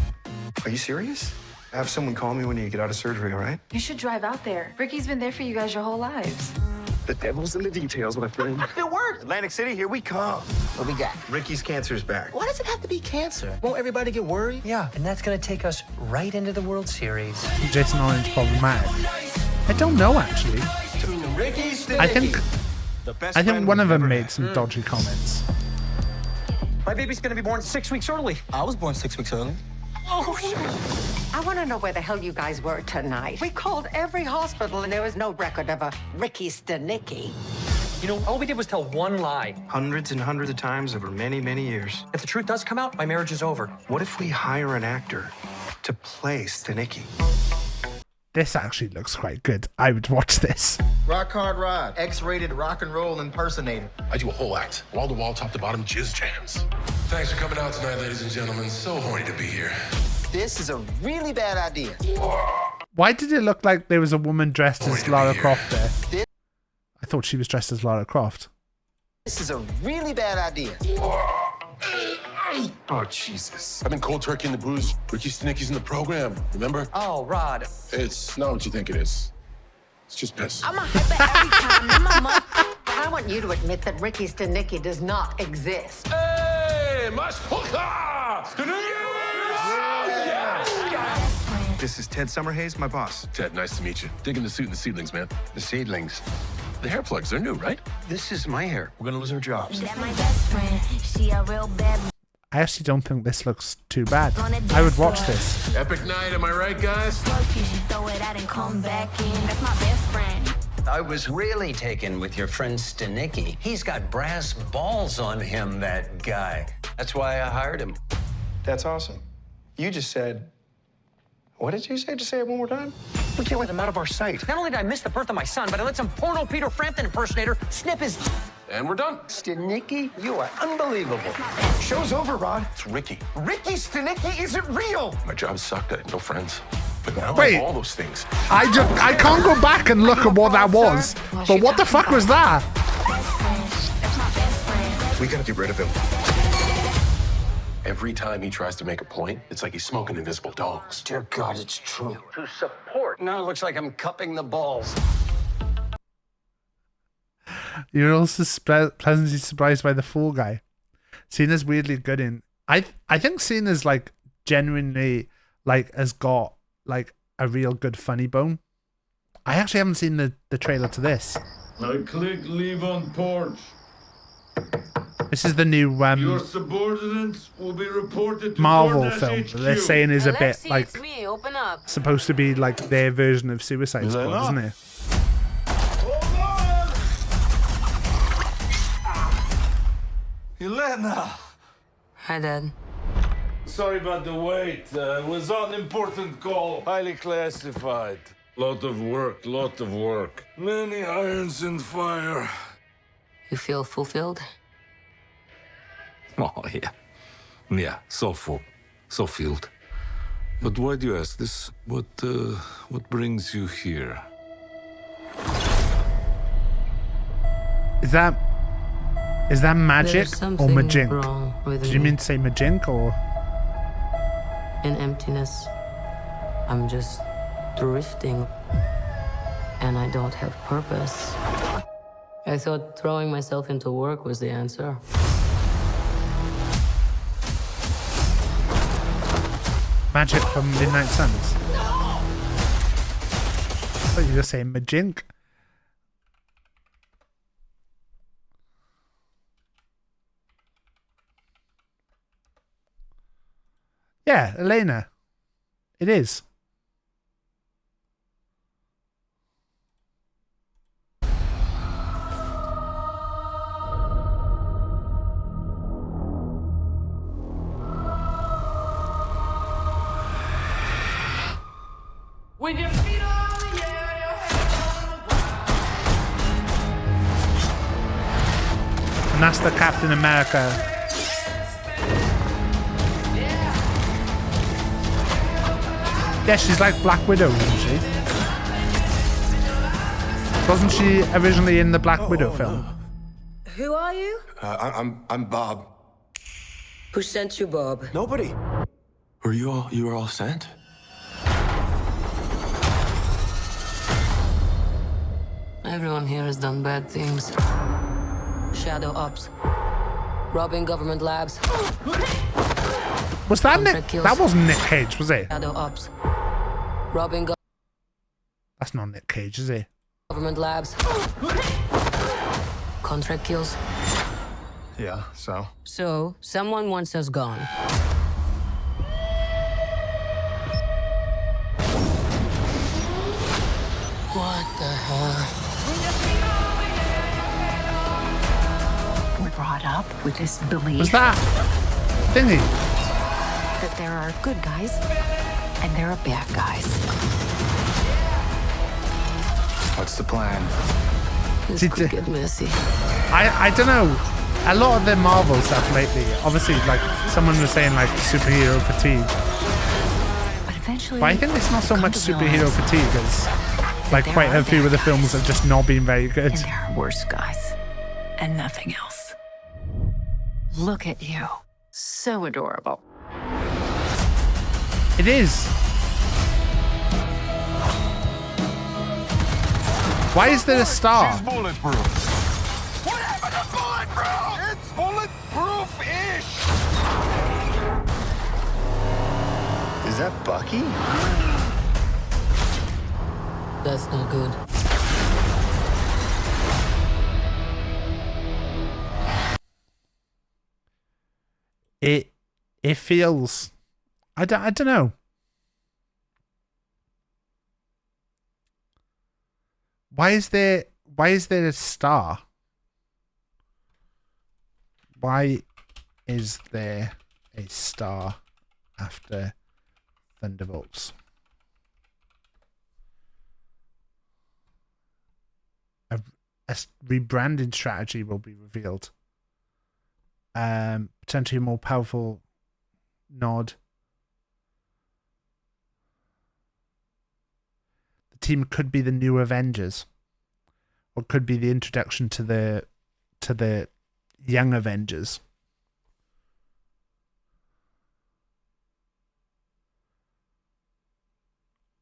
Are you serious? Have someone call me when you get out of surgery, all right? You should drive out there. Ricky's been there for you guys your whole lives. The devil's in the details, my friend. It worked. Atlantic City, here we come. What we got? Ricky's cancer's back. Why does it have to be cancer? Won't everybody get worried? Yeah, and that's gonna take us right into the World Series. Jason Orange problematic. I don't know actually. I think one of them made some dodgy comments. My baby's gonna be born 6 weeks early. I was born 6 weeks early. Oh, I want to know where the hell you guys were tonight. We called every hospital and there was no record of a Ricky Stenicki. You know, all we did was tell one lie. Hundreds and hundreds of times over many, many years. If the truth does come out, my marriage is over. What if we hire an actor to play Stenicki? This actually looks quite good. I would watch this. Rock Hard Rod, X-rated rock and roll impersonator. I do a whole act, wall to wall, top to bottom, jizz jams. Thanks for coming out tonight, ladies and gentlemen. So horny to be here. This is a really bad idea. Why did it look like there was a woman dressed as Lara Croft there? I thought she was dressed as Lara Croft. This is a really bad idea. Oh, Jesus. I've been cold turkey in the booze. Ricky Stenicki's in the program, remember? Oh, Rod. It's not what you think it is. It's just piss. I'm a hyper every time. I'm a month. I want you to admit that Ricky Stenicki does not exist. Hey, mas hookah! This is Ted Summerhays, my boss. Ted, nice to meet you. Digging the suit and the seedlings, man. The seedlings. The hair plugs, they're new, right? This is my hair. We're gonna lose our jobs. I actually don't think this looks too bad. I would watch this. Epic night, am I right, guys? I was really taken with your friend Stenicki. He's got brass balls on him, that guy. That's why I hired him. That's awesome. You just said... What did you say? Just say it one more time. We can't let him out of our sight. Not only did I miss the birth of my son, but I let some porno Peter Frampton impersonator snip his... And we're done. Stenicki, you are unbelievable. Show's over, Rod. It's Ricky. Ricky Stenicki isn't real. My job sucked. I had no friends. But now Wait. I have all those things. I can't go back and look at what that was. But what the fuck was that? We gotta get rid of him. Every time he tries to make a point, it's like he's smoking invisible dogs. Dear God, it's true. To support. Now it looks like I'm cupping the balls. You're also pleasantly surprised by the Fall Guy. Cena's weirdly good in. I think Cena's like genuinely like has got like a real good funny bone. I actually haven't seen the trailer to this. I click leave on porch. This is the new Your subordinates will be reported to Marvel Coordinates film HQ. that they're saying is a bit Alexi, like it's me. Open up. supposed to be like their version of Suicide Squad, isn't it? Elena! Hi, Dad. Sorry about the wait. It was an important call. Highly classified. Lot of work. Many irons in fire. You feel fulfilled? Oh, yeah. Yeah, so full. So filled. But why do you ask this? What brings you here? Is that magic There's or something majink? wrong with Did you me. mean to say majink or? In emptiness, I'm just drifting, and I don't have purpose. I thought throwing myself into work was the answer. Magic from Midnight Suns. I thought you were just saying majink. Yeah, Elena. It is. With your feet on the air, your head on the ground. And that's the Captain America. Yeah, she's like Black Widow, isn't she? Wasn't she originally in the Black Widow film? Who are you? I'm Bob. Who sent you, Bob? Nobody. You were all sent? Everyone here has done bad things. Shadow ops. Robbing government labs. Was that Nick? Contract kills. That wasn't Nick Cage, was it? Shadow ops. Robbing That's not Nick Cage, is it? government labs. Contract kills. Yeah, so? So, someone wants us gone. What the hell? We're brought up with this belief Was that thingy? that there are good guys and there are bad guys. What's the plan? This could get messy. I don't know. A lot of the Marvel stuff lately, obviously, like someone was saying, like superhero fatigue. But eventually, But I think it's not so much come to superhero realize fatigue as like there quite are a few of the films have just not been very good. and there are worse guys and nothing else. Look at you. So adorable. It is. Why is there a star? She's bulletproof. What happened to bulletproof? It's bulletproof-ish. Is that Bucky? That's not good. It feels. I don't know. Why is there a star? Why is there a star after Thunderbolts? A rebranding strategy will be revealed. Potentially a more powerful nod. The team could be the new Avengers, or could be the introduction to the young Avengers.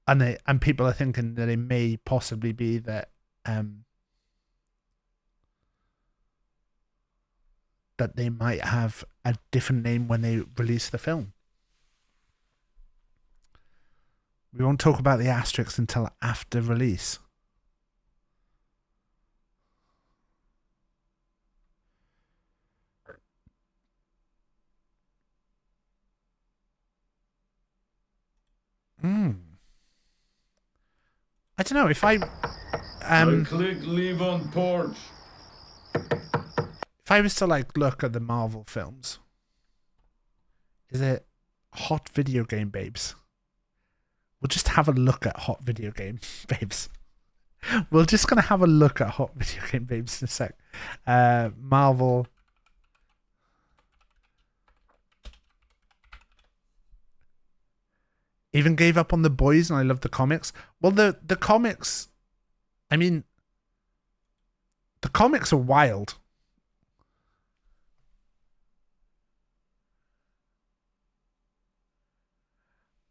And people are thinking that it may possibly be that that they might have a different name when they release the film. We won't talk about the asterisks until after release. I don't know if I Click leave on porch. if I was to like look at the Marvel films, is it hot video game babes? We'll just have a look at hot video game babes. We're just gonna have a look at hot video game babes in a sec. Marvel. Even gave up on The Boys, and I love the comics. Well, the comics, I mean, the comics are wild.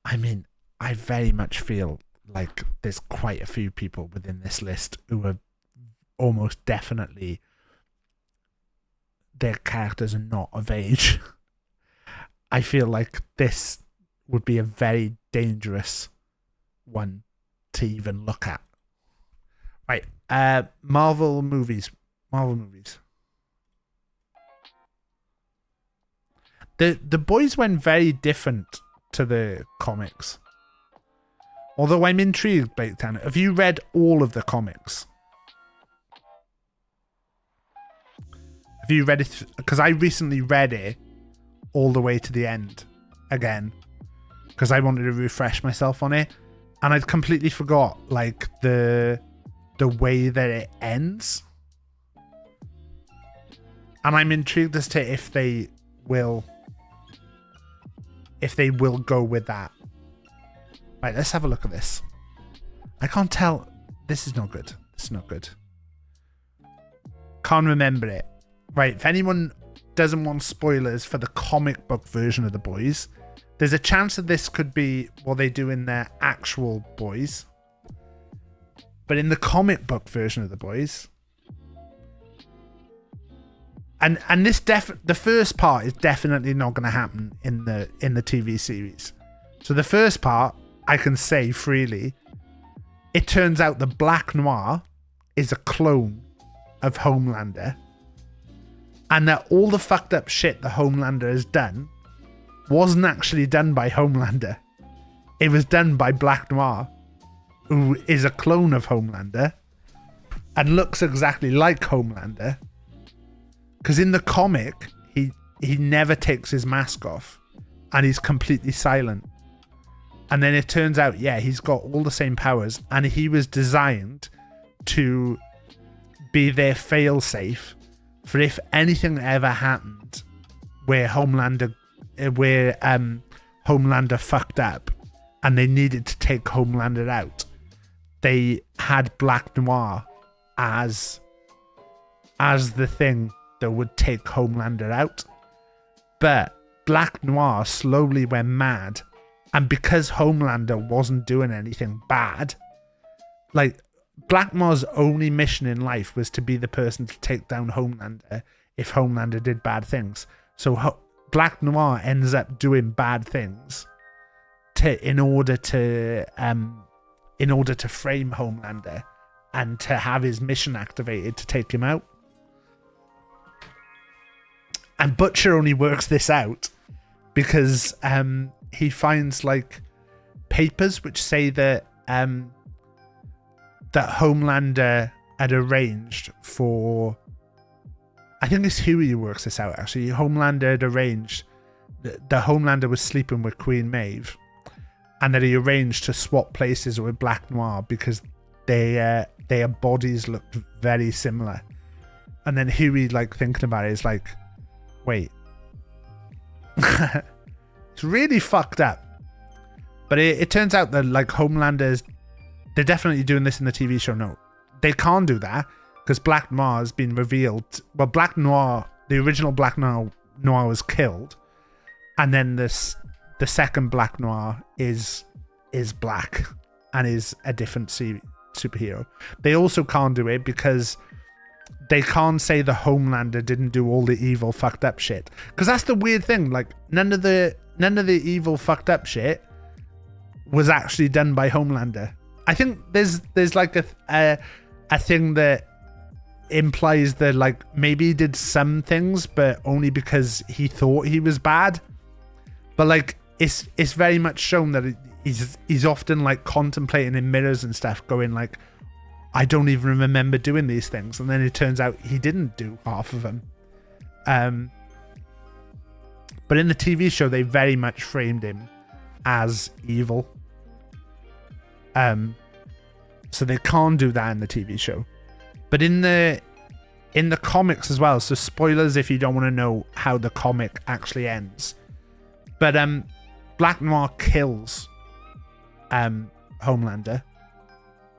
I mean, I very much feel like there's quite a few people within this list who are almost definitely, their characters are not of age. I feel like this would be a very dangerous one to even look at. Right, Marvel movies. The Boys went very different to the comics. Although I'm intrigued, BigTaffMan. Have you read all of the comics? Have you read it? Because I recently read it all the way to the end again, because I wanted to refresh myself on it, and I'd completely forgot like the way that it ends, and I'm intrigued as to if they will go with that. Right, let's have a look at this. I can't tell. This is not good. It's not good. Can't remember it. Right, if anyone doesn't want spoilers for the comic book version of The Boys, there's a chance that this could be what they do in their actual Boys. But in the comic book version of The Boys, and this the first part is definitely not going to happen in the TV series. So the first part, I can say freely, it turns out the Black Noir is a clone of Homelander, and that all the fucked up shit the Homelander has done wasn't actually done by Homelander. It was done by Black Noir, who is a clone of Homelander and looks exactly like Homelander. Because in the comic, he never takes his mask off and he's completely silent. And then it turns out, yeah, he's got all the same powers, and he was designed to be their failsafe for if anything ever happened where Homelander fucked up and they needed to take Homelander out, they had Black Noir as the thing that would take Homelander out. But Black Noir slowly went mad, and because Homelander wasn't doing anything bad, like, Black Noir's only mission in life was to be the person to take down Homelander if Homelander did bad things. So Black Noir ends up doing bad things in order to frame Homelander and to have his mission activated to take him out. And Butcher only works this out because he finds like papers which say that that Homelander had arranged for, I think it's Huey who works this out actually. Homelander had arranged that Homelander was sleeping with Queen Maeve, and that he arranged to swap places with Black Noir because their bodies looked very similar. And then Huey, like, thinking about it, is like, wait, it's really fucked up. But it turns out that like Homelander's, they're definitely doing this in the TV show. No, they can't do that because Black Noir has been revealed. Well, Black Noir, the original Black Noir was killed, and then the second Black Noir is black and is a different superhero. They also can't do it because they can't say the Homelander didn't do all the evil fucked up shit, because that's the weird thing. Like none of the evil fucked up shit was actually done by Homelander. I think there's like a thing that implies that like maybe he did some things, but only because he thought he was bad. But like it's very much shown that he's often like contemplating in mirrors and stuff, going like, I don't even remember doing these things, and then it turns out he didn't do half of them. But in the TV show, they very much framed him as evil. So they can't do that in the TV show. But in the comics as well, so spoilers if you don't want to know how the comic actually ends. But Black Noir kills Homelander,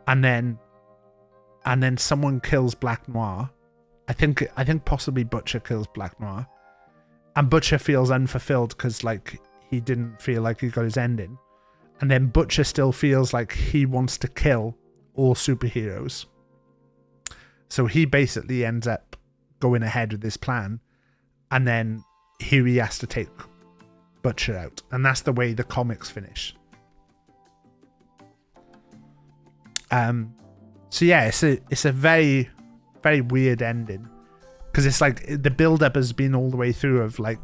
and then someone kills Black Noir. I think possibly Butcher kills Black Noir, and Butcher feels unfulfilled because like he didn't feel like he got his ending, and then Butcher still feels like he wants to kill all superheroes. So he basically ends up going ahead with this plan, and then Huey has to take Butcher out, and that's the way the comics finish. So yeah, it's a very, very weird ending, because it's like the build-up has been all the way through of like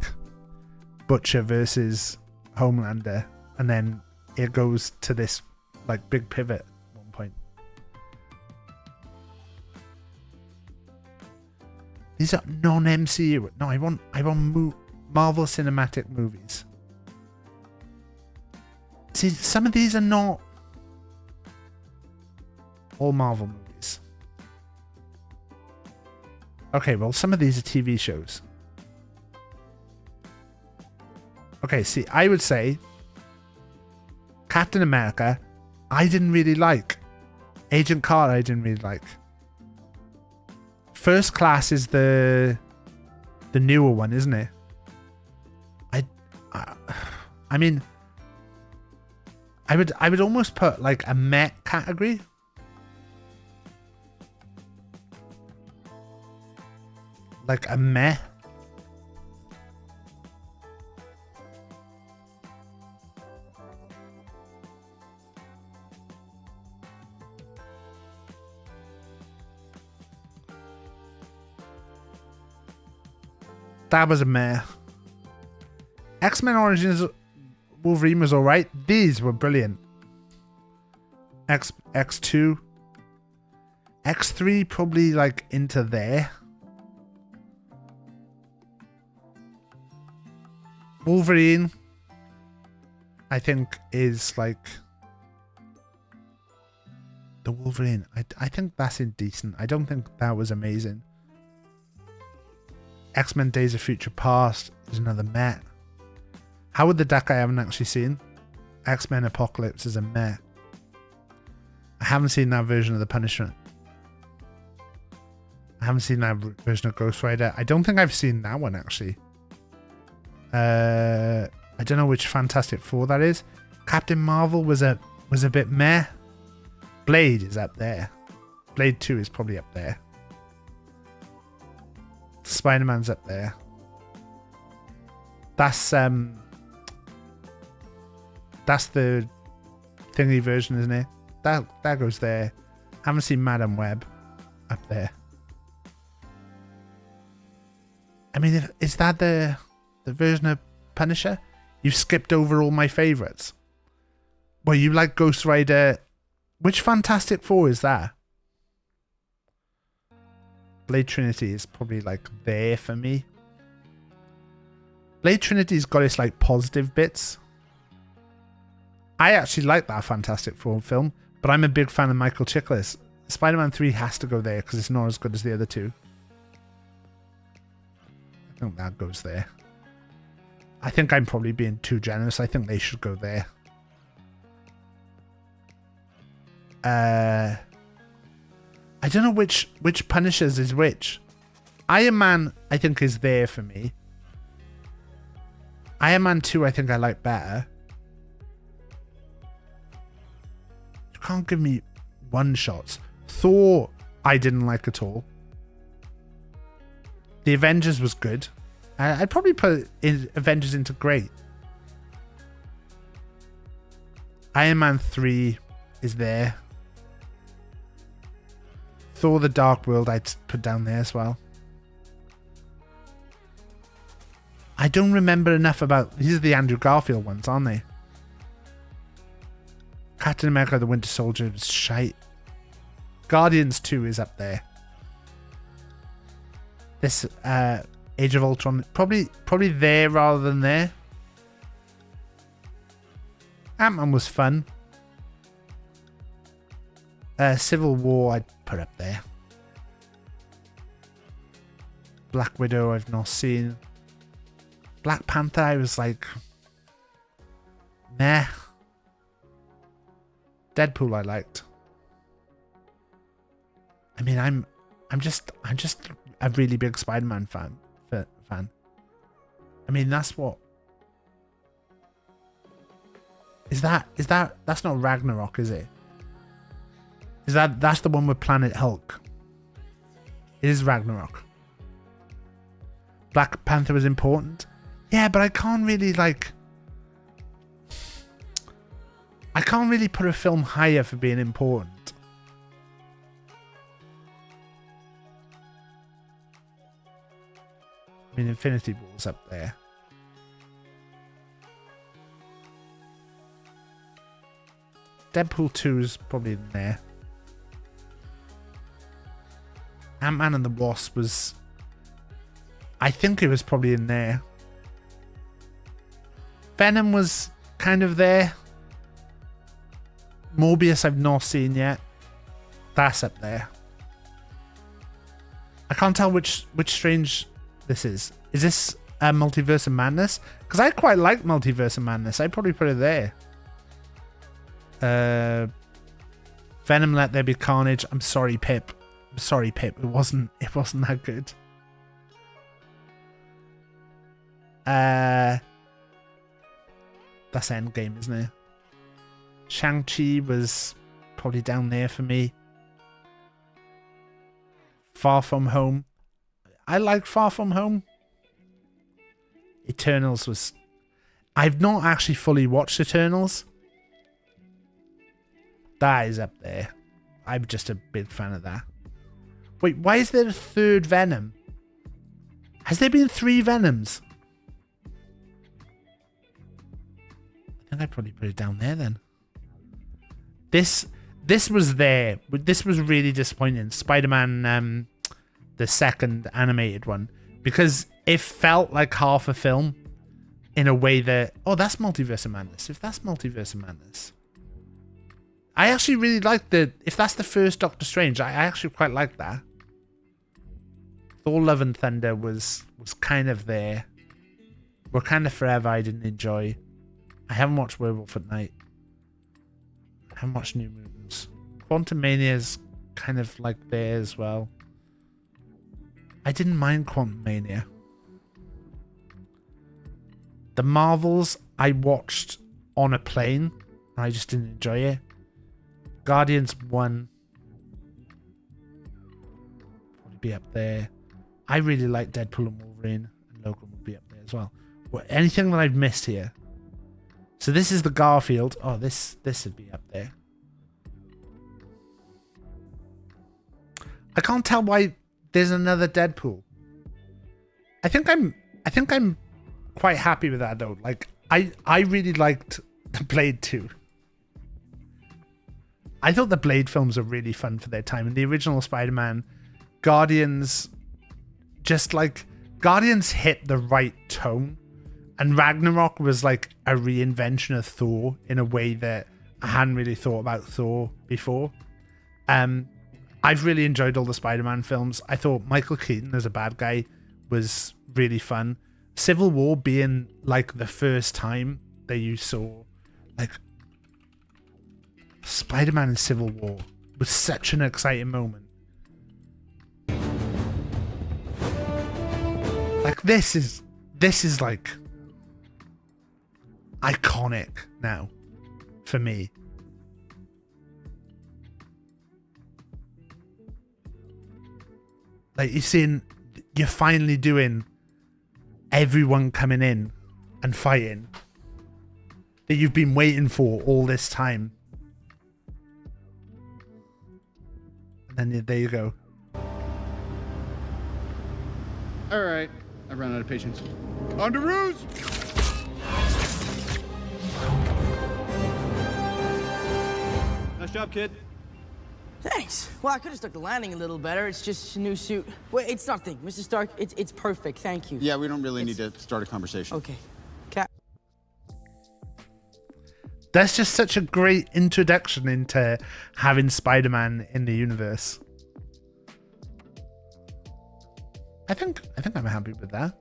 Butcher versus Homelander, and then it goes to this like big pivot at one point. These are non-MCU. No, I want Marvel Cinematic movies. See, some of these are not all Marvel movies. Okay, well, some of these are TV shows. Okay, see, I would say Captain America, I didn't really like. Agent Carter, I didn't really like. First Class is the newer one, isn't it? I mean, I would almost put like a meh category. Like a meh. That was a meh. X-Men Origins Wolverine was alright. These were brilliant. X2. X3 probably like into there. Wolverine, I think, is like the Wolverine. I think that's indecent. I don't think that was amazing. X-Men Days of Future Past is another meh. Howard the Duck I haven't actually seen. X-Men Apocalypse is a meh. I haven't seen that version of The Punishment. I haven't seen that version of Ghost Rider. I don't think I've seen that one actually. I don't know which Fantastic Four that is. Captain Marvel was a bit meh. Blade is up there. Blade 2 is probably up there. Spider-Man's up there. That's the thingy version, isn't it? That goes there. Haven't seen Madam Web up there. I mean, is that the version of Punisher? You've skipped over all my favourites. Well, you like Ghost Rider. Which Fantastic Four is that? Blade Trinity is probably like there for me. Blade Trinity's got its like positive bits. I actually like that Fantastic Four film, but I'm a big fan of Michael Chiklis. Spider-Man 3 has to go there because it's not as good as the other two. I think that goes there. I think I'm probably being too generous. I think they should go there. I don't know which Punishers is which. Iron Man, I think, is there for me. Iron Man 2, I think I like better. You can't give me one-shots. Thor, I didn't like at all. The Avengers was good. I'd probably put Avengers into great. Iron Man 3 is there. Thor the Dark World I'd put down there as well. I don't remember enough about... These are the Andrew Garfield ones, aren't they? Captain America the Winter Soldier was shite. Guardians 2 is up there. This Age of Ultron, probably there rather than there. Ant-Man was fun. Civil War, I'd put up there. Black Widow, I've not seen. Black Panther, I was like, meh. Deadpool, I liked. I mean, I'm just a really big Spider-Man fan. I mean, that's what. That's not Ragnarok, is it? That's the one with Planet Hulk. It is Ragnarok. Black Panther was important. Yeah, but I can't really put a film higher for being important. I mean, Infinity War's up there. Deadpool 2 is probably in there. Ant-Man and the Wasp was... I think it was probably in there. Venom was kind of there. Morbius I've not seen yet. That's up there. I can't tell which Strange this is. Is this Multiverse of Madness? Because I quite like Multiverse of Madness. I'd probably put it there. Venom Let There Be Carnage. I'm sorry, Pip. It wasn't that good. That's Endgame, isn't it? Shang-Chi was probably down there for me. Far From Home. I like Far From Home. Eternals was... I've not actually fully watched Eternals. That is up there. I'm just a big fan of that. Wait, why is there a third Venom? Has there been 3 Venoms? I think I'd probably put it down there then. This was there. This was really disappointing. Spider-Man, the second animated one. Because it felt like half a film in a way that... Oh, that's Multiverse of Madness. If that's Multiverse of Madness... I actually really like the... If that's the first Doctor Strange, I actually quite like that. Thor Love and Thunder was kind of there. Wakanda Forever I didn't enjoy. I haven't watched Werewolf at Night. I haven't watched New Mutants. Quantumania's kind of like there as well. I didn't mind Quantumania. The Marvels I watched on a plane. And I just didn't enjoy it. Guardians 1 probably be up there. I really like Deadpool and Wolverine, and Logan will be up there as well. What, anything that I've missed here? So this is the Garfield. Oh, this would be up there. I can't tell why there's another Deadpool. I think I'm quite happy with that though. Like I really liked the Blade 2. I thought the Blade films are really fun for their time. And the original Spider-Man, Guardians, just like... Guardians hit the right tone. And Ragnarok was like a reinvention of Thor in a way that I hadn't really thought about Thor before. I've really enjoyed all the Spider-Man films. I thought Michael Keaton as a bad guy was really fun. Civil War being like the first time that you saw like Spider-Man in Civil War was such an exciting moment. Like this is like iconic now for me. Like you're finally doing everyone coming in and fighting that you've been waiting for all this time. And then there you go. All right, I've run out of patience. On to Ruse! Nice job, kid. Thanks. Well, I could have stuck the landing a little better. It's just a new suit. Wait, it's nothing. Mr. Stark, it's perfect. Thank you. Yeah, we don't really need to start a conversation. Okay. That's just such a great introduction into having Spider-Man in the universe. I think I'm happy with that.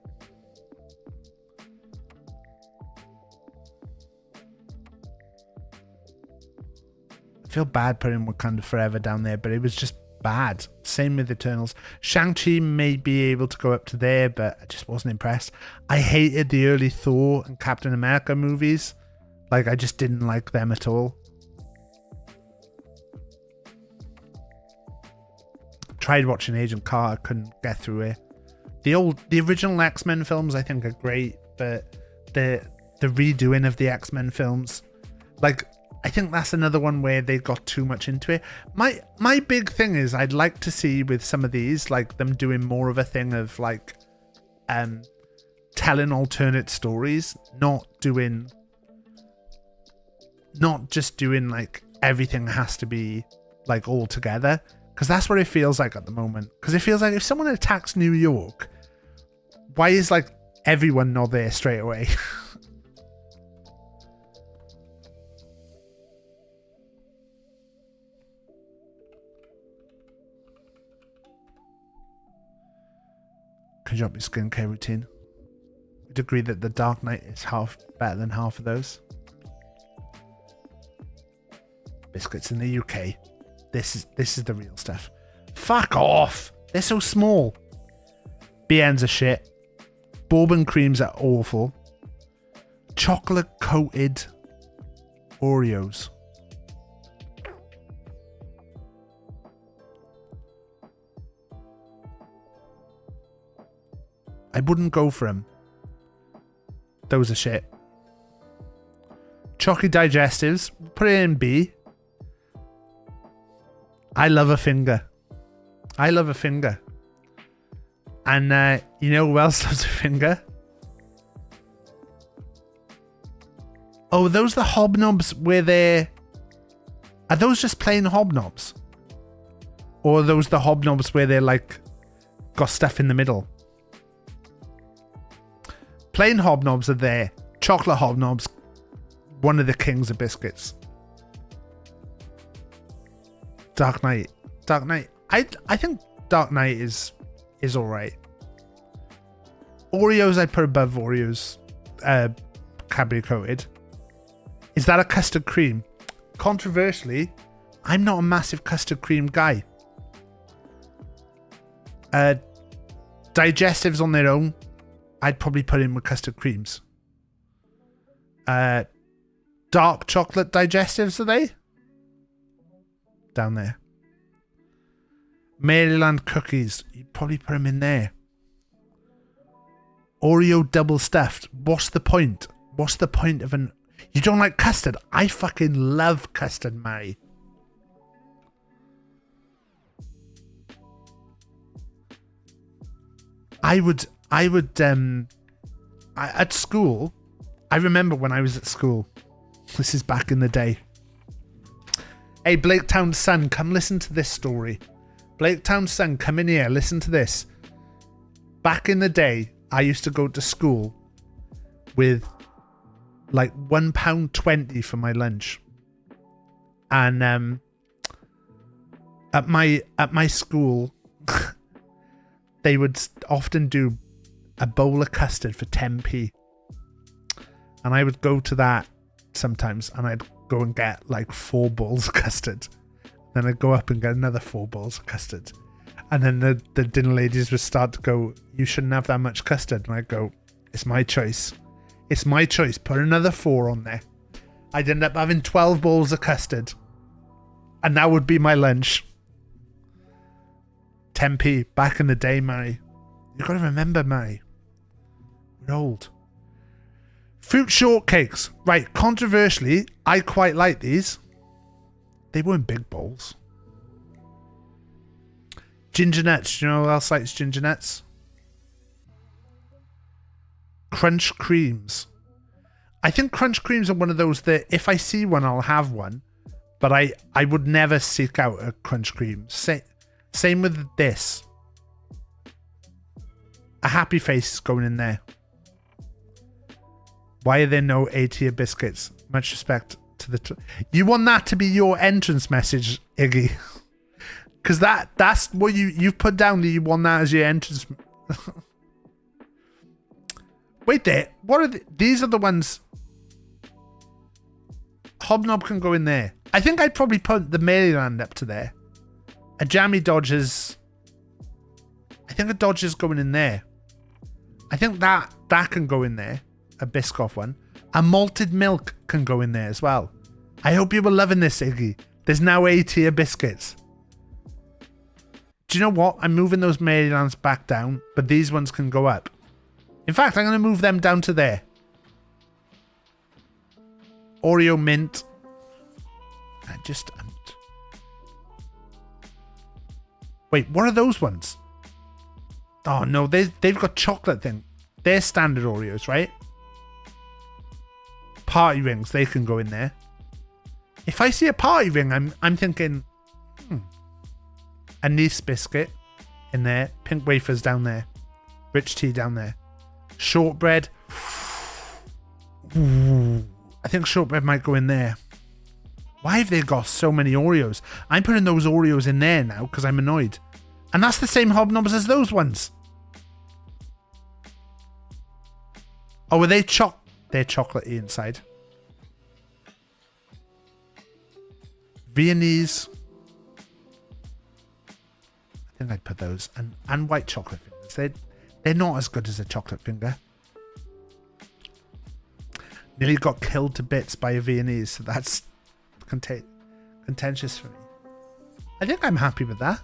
I feel bad putting Wakanda Forever down there, but it was just bad. Same with Eternals. Shang-Chi may be able to go up to there, but I just wasn't impressed. I hated the early Thor and Captain America movies. Like, I just didn't like them at all. Tried watching Agent Carter, couldn't get through it. The original X-Men films I think are great, but the redoing of the X-Men films, like, I think that's another one where they got too much into it. My big thing is I'd like to see with some of these, like, them doing more of a thing of, like, telling alternate stories, not just doing, like, everything has to be, like, all together. Because that's what it feels like at the moment. Because it feels like if someone attacks New York, why is, like, everyone not there straight away? Could you up your skincare routine? Would agree that the Dark Knight is half better than half of those. Biscuits in the UK. This is the real stuff. Fuck off. They're so small. BNs are shit. Bourbon creams are awful. Chocolate coated Oreos. I wouldn't go for them. Those are shit. Chalky digestives. Put it in B. I love a finger. I love a finger. And you know who else loves a finger? Oh, those the hobnobs where they're... Are those just plain hobnobs? Or are those the hobnobs where they're like... got stuff in the middle? Plain hobnobs are there. Chocolate hobnobs. One of the kings of biscuits. Dark Knight. Dark Knight. I think Dark Knight is alright. Oreos I'd put above Oreos. Cadbury coated. Is that a custard cream? Controversially, I'm not a massive custard cream guy. Digestives on their own, I'd probably put in with custard creams. Dark chocolate digestives, are they? Down there. Maryland cookies, you'd probably put them in there. Oreo double stuffed. What's the point? What's the point of an... You don't like custard? I fucking love custard, Mary. At school, I remember when I was at school. This is back in the day. Hey, Blaketown's son, come listen to this story. Blaketown's son, come in here, listen to this. Back in the day, I used to go to school with like £1.20 for my lunch. And at my school, they would often do a bowl of custard for 10p. And I would go to that sometimes and I'd go and get like 4 bowls of custard. Then I'd go up and get another 4 bowls of custard. And then the dinner ladies would start to go, you shouldn't have that much custard. And I'd go, it's my choice. It's my choice. Put another 4 on there. I'd end up having 12 bowls of custard. And that would be my lunch. 10p. Back in the day, Mary. You gotta remember, Mary. We're old. Fruit shortcakes. Right, controversially, I quite like these. They weren't big bowls. Ginger nuts. Do you know who else likes ginger nuts? Crunch creams. I think crunch creams are one of those that if I see one, I'll have one. But I would never seek out a crunch cream. Same with this. A happy face is going in there. Why are there no A-tier biscuits? Much respect to the... You want that to be your entrance message, Iggy. Because that's what you've put down, that you want that as your entrance... Wait there. What are these are the ones... Hobnob can go in there. I think I'd probably put the Maryland up to there. A Jammy Dodgers... I think a Dodger's going in there. I think that can go in there. A Biscoff one. A Malted Milk can go in there as well. I hope you were loving this, Iggy. There's now A-tier biscuits. Do you know what? I'm moving those Marylands back down, but these ones can go up. In fact, I'm going to move them down to there. Oreo Mint. Wait, what are those ones? Oh no, they've got chocolate thing. They're standard Oreos, right? Party rings, they can go in there. If I see a party ring, I'm thinking, a Nice biscuit in there, pink wafers down there, rich tea down there, shortbread. Ooh, I think shortbread might go in there. Why have they got so many Oreos? I'm putting those Oreos in there now because I'm annoyed. And that's the same hobnobs as those ones. Oh, are they they're chocolatey inside. Viennese. I think I'd put those. And white chocolate fingers. They're not as good as a chocolate finger. Nearly got killed to bits by a Viennese, so that's contentious for me. I think I'm happy with that.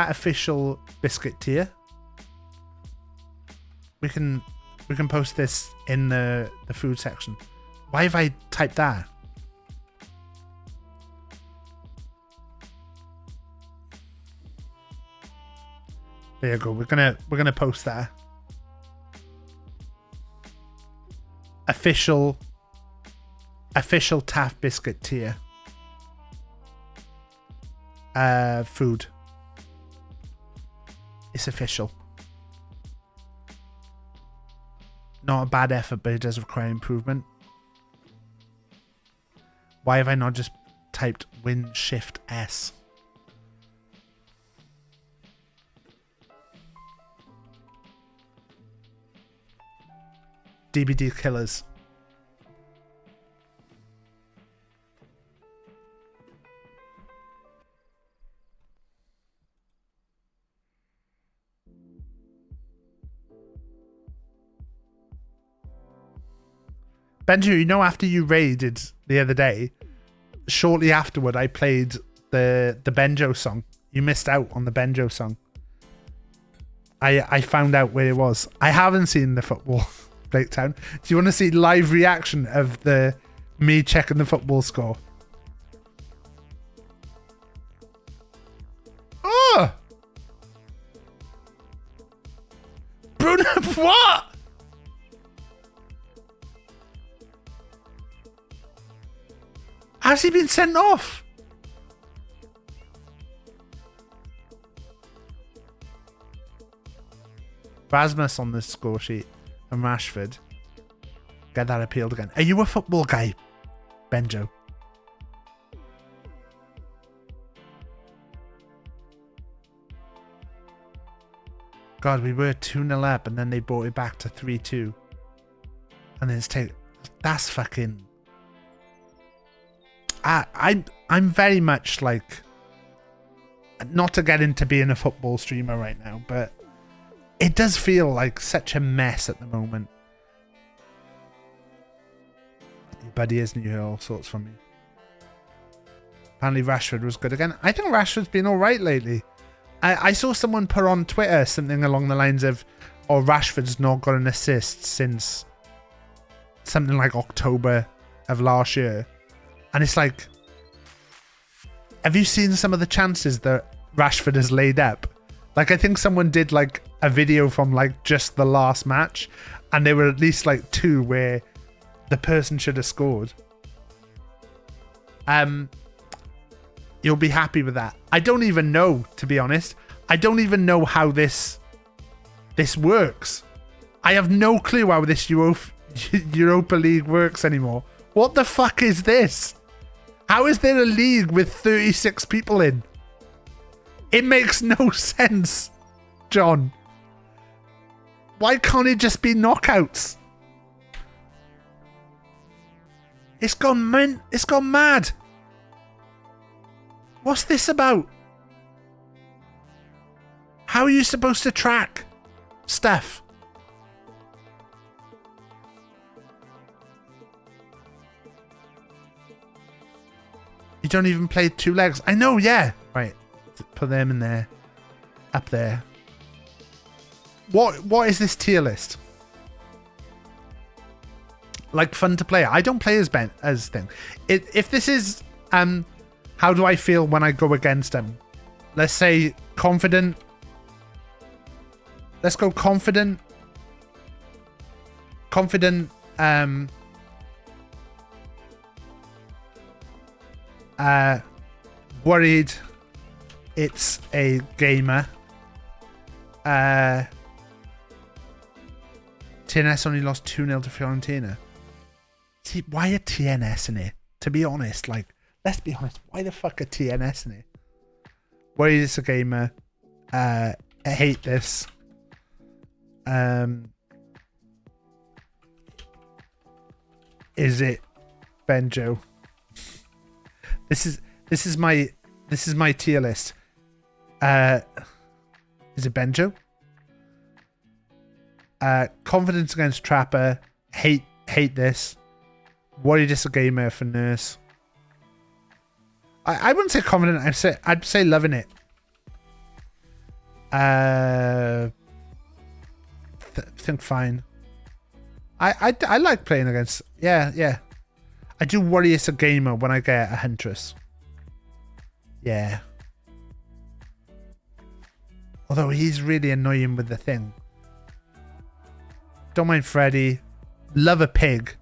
Official biscuit tier. We can post this in the food section. Why have I typed that? There you go. We're gonna post that. Official Taff biscuit tier. Food. It's official. Not a bad effort, but it does require improvement. Why have I not just typed Win Shift S? DBD killers. Benji, you know, after you raided the other day, shortly afterward I played the Benjo song. You missed out on the Benjo song. I found out where it was. I haven't seen the football breakdown. Do you want to see live reaction of me checking the football score? Oh! Bruno, what? Has he been sent off? Rasmus on the score sheet from Rashford. Get that appealed again. Are you a football guy, Benjo? God, we were 2-0 up and then they brought it back to 3-2. And then that's fucking... I'm very much like, not to get into being a football streamer right now, but it does feel like such a mess at the moment. Your buddy isn't, you hear all sorts from me. Apparently Rashford was good again. I think Rashford's been alright lately. I saw someone put on Twitter something along the lines of, oh, Rashford's not got an assist since something like October of last year. And it's like, have you seen some of the chances that Rashford has laid up? Like, I think someone did like a video from like just the last match, and there were at least like two where the person should have scored. You'll be happy with that. I don't even know, to be honest. I don't even know how this works. I have no clue how this Europa League works anymore. What the fuck is this? How is there a league with 36 people in? It makes no sense, John. Why can't it just be knockouts? It's gone mad. What's this about? How are you supposed to track stuff? You don't even play 2 legs. I know, yeah. Right. Put them in there. Up there. What is this tier list? Like, fun to play. I don't play as thing. If this is how do I feel when I go against him? Let's say confident. Let's go confident. Confident. Worried. It's a gamer. TNS only lost 2-0 to Fiorentina. See, why are TNS in it? To be honest, like, let's be honest. Why the fuck are TNS in it? Worried it's a gamer. I hate this. Is it Benjo? This is my tier list. Is it Benjo? Confidence against Trapper. Hate this. Worried it's a gamer for Nurse. I wouldn't say confident. I'd say loving it. Think fine. I like playing against. Yeah. I do worry it's a gamer when I get a Huntress. Yeah. Although he's really annoying with the thing. Don't mind Freddy. Love a pig.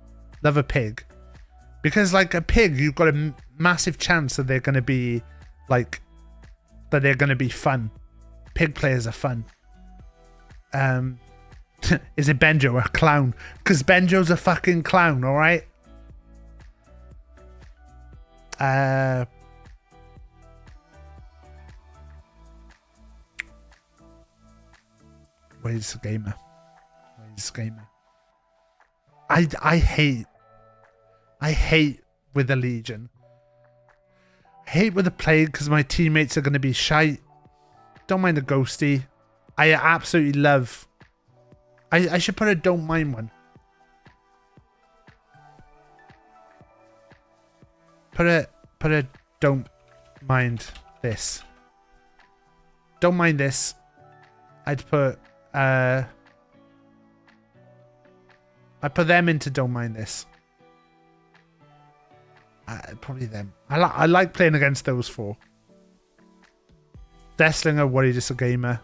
Because like a pig, you've got a massive chance that they're going to be like, that they're going to be fun. Pig players are fun. Is it Benjo, a clown? Because Benjo's a fucking clown, alright? Where's the gamer? I hate with the Legion. I hate with the Plague because my teammates are going to be shite. Don't mind a Ghosty. I absolutely love. I should put a don't mind one. Put a don't mind this. Don't mind this. I'd put I put them into don't mind this. Probably them. I like playing against those 4. Deathslinger, worried it's a gamer.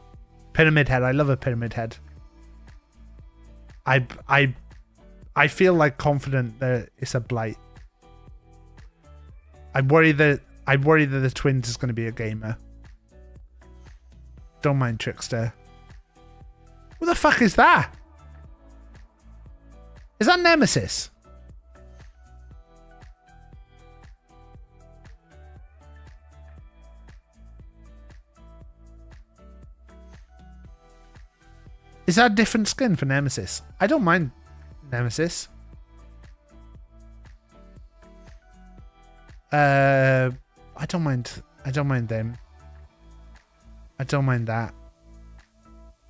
Pyramid Head, I love a Pyramid Head. I feel like confident that it's a blight. I worry that the Twins is going to be a gamer. Don't mind Trickster. Who the fuck is that? Is that Nemesis? Is that a different skin for Nemesis? I don't mind Nemesis. I don't mind them. I don't mind that.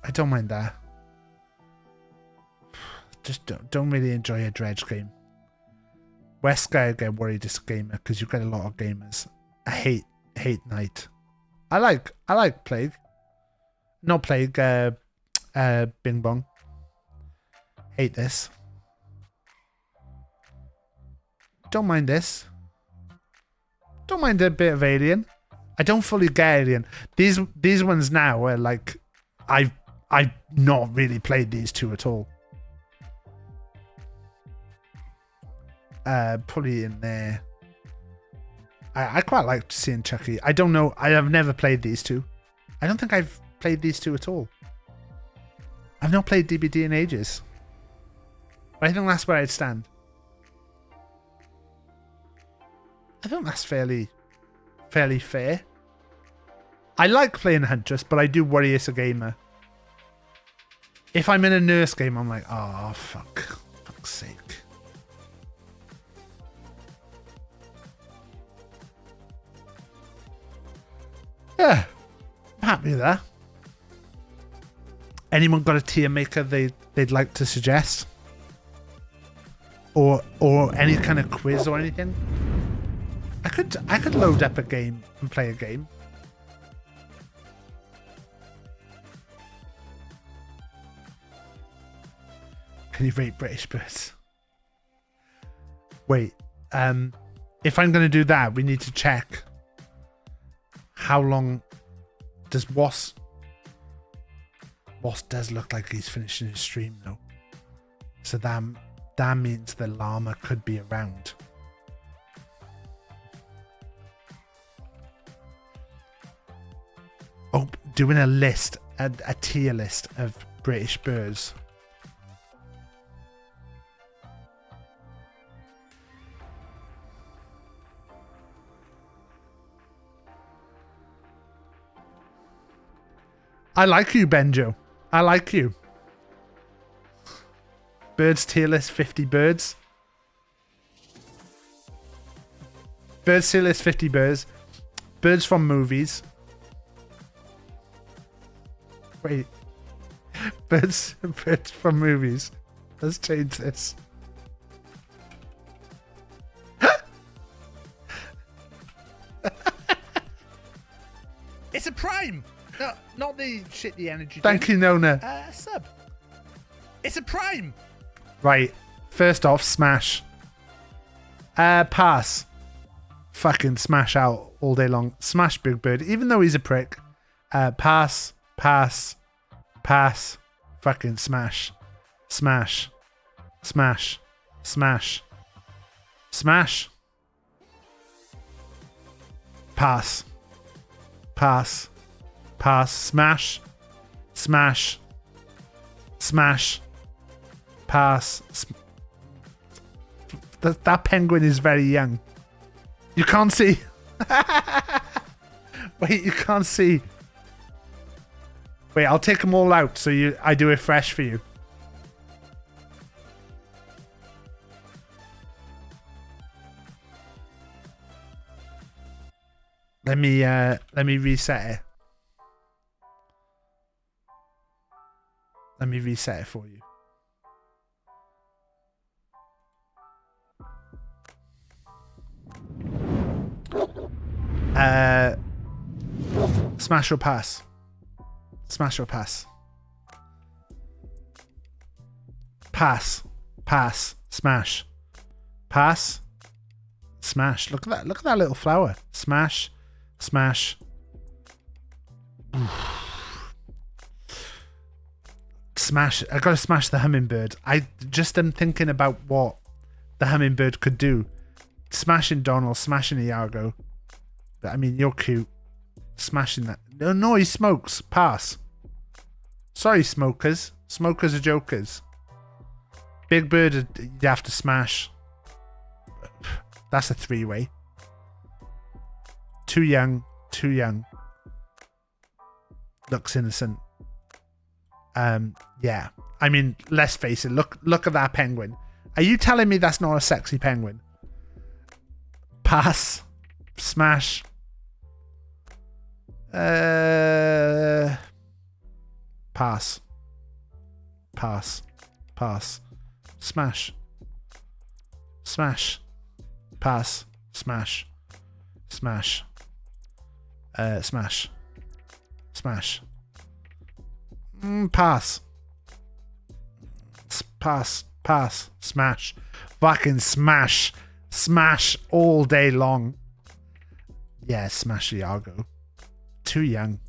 I don't mind that. Just don't really enjoy a dredge game. West guy get worried it's a gamer because you get a lot of gamers. I hate Knight. I like Plague. Not Plague, Bing Bong. Hate this. Don't mind this. Don't mind a bit of Alien. I don't fully get Alien. These ones now are like I've not really played these 2 at all. Pulley in there. I quite liked seeing Chucky. I don't know. I have never played these two. I don't think I've played these two at all. I've not played DBD in ages. But I think that's where I'd stand. I think that's fairly fair. I like playing Huntress, but I do worry it's a gamer. If I'm in a nurse game, I'm like, oh, fuck's sake. Yeah, I'm happy with that. Anyone got a tier maker they'd like to suggest? Or any kind of quiz or anything? I could load up a game and play a game. Can you rate British birds? Wait, if I'm gonna do that, we need to check how long does Was does look like he's finishing his stream though. So that means the llama could be around. Oh, doing a list, a tier list of British birds. I like you, Benjo. I like you. Birds tier list, 50 birds. Birds tier list, 50 birds. Birds from movies. Wait. Birds from movies. Let's change this. It's a prime. No, not the shitty energy. Thank you, Nona. Sub. It's a prime. Right. First off, smash. Pass. Fucking smash out all day long. Smash Big Bird, even though he's a prick. Pass. Pass. Pass. Fucking smash. Smash. Smash. Smash. Smash. Pass. Pass. Pass. Smash. Smash. Smash. Pass. That penguin is very young. You can't see. Wait, you can't see. Wait, I'll take them all out so I do it fresh for you. Let me reset it. Let me reset it for you. Smash or pass? Smash or pass? Pass. Pass. Smash. Pass. Smash. Look at that. Look at that little flower. Smash. Smash. Smash. I gotta smash the hummingbird. I just am thinking about what the hummingbird could do. Smashing Donald, smashing Iago. But I mean, you're cute. Smashing that. No, he smokes. Pass. Sorry, smokers. Smokers are jokers. Big Bird, you'd have to smash. That's a three-way. Too young. Too young. Looks innocent. Yeah. I mean, let's face it. Look at that penguin. Are you telling me that's not a sexy penguin? Pass. Smash. Pass. Pass. Pass. Smash. Smash. Pass. Smash. Smash. Smash. Smash. Pass. Pass. Pass. Smash. Fucking smash. Smash all day long. Yeah, smash Iago. Too young.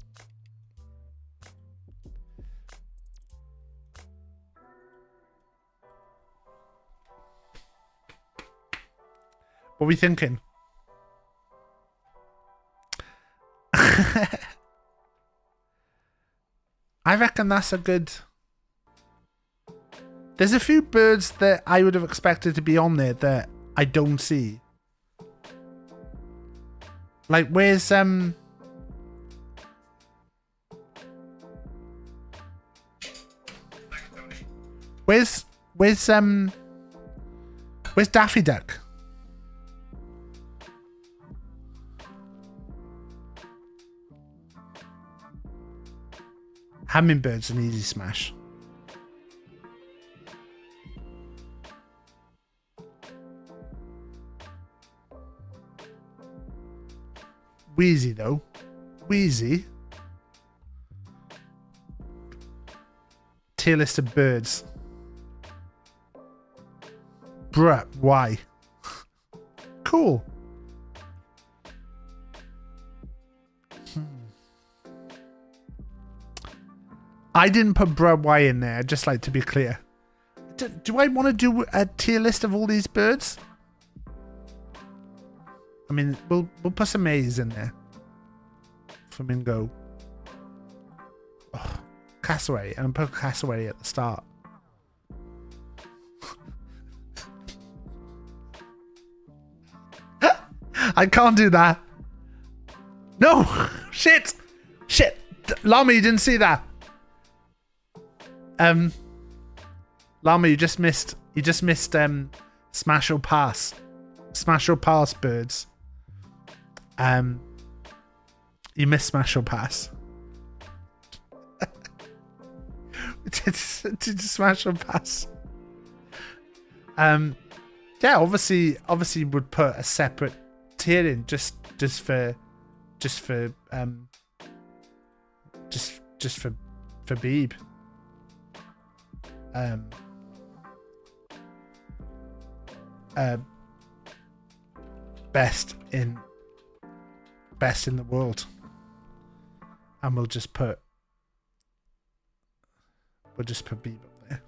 What are we thinking? I reckon that's a good... There's a few birds that I would have expected to be on there that I don't see. Like, where's Daffy Duck? Hummingbird's an easy smash. Wheezy though. Wheezy. Tier list of birds. Bruh, why? Cool. I didn't put bruh, why in there, just like to be clear. Do I want to do a tier list of all these birds? I mean, we'll put some A's in there. Flamingo. Oh, cassowary. And put cassowary at the start. I can't do that. No! Shit! Shit! Llama, you didn't see that. Llama, you just missed Smash or Pass. Smash or Pass birds. You missed Smash or Pass. Did you Smash or Pass? Yeah, obviously would put a separate tier in just for Beeb. Best in the world, and we'll just put Beeb up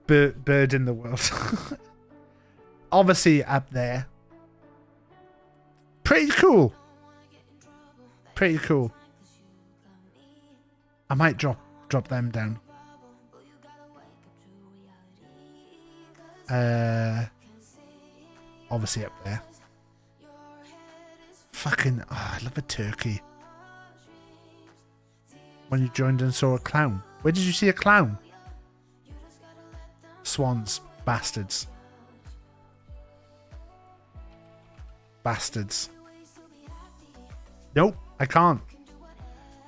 there. Bird in the world. Obviously up there. Pretty cool. Pretty cool. I might drop them down. Obviously up there. Fucking, oh, I love a turkey. When you joined and saw a clown. Where did you see a clown? Swans. Bastards. Bastards. Nope, I can't.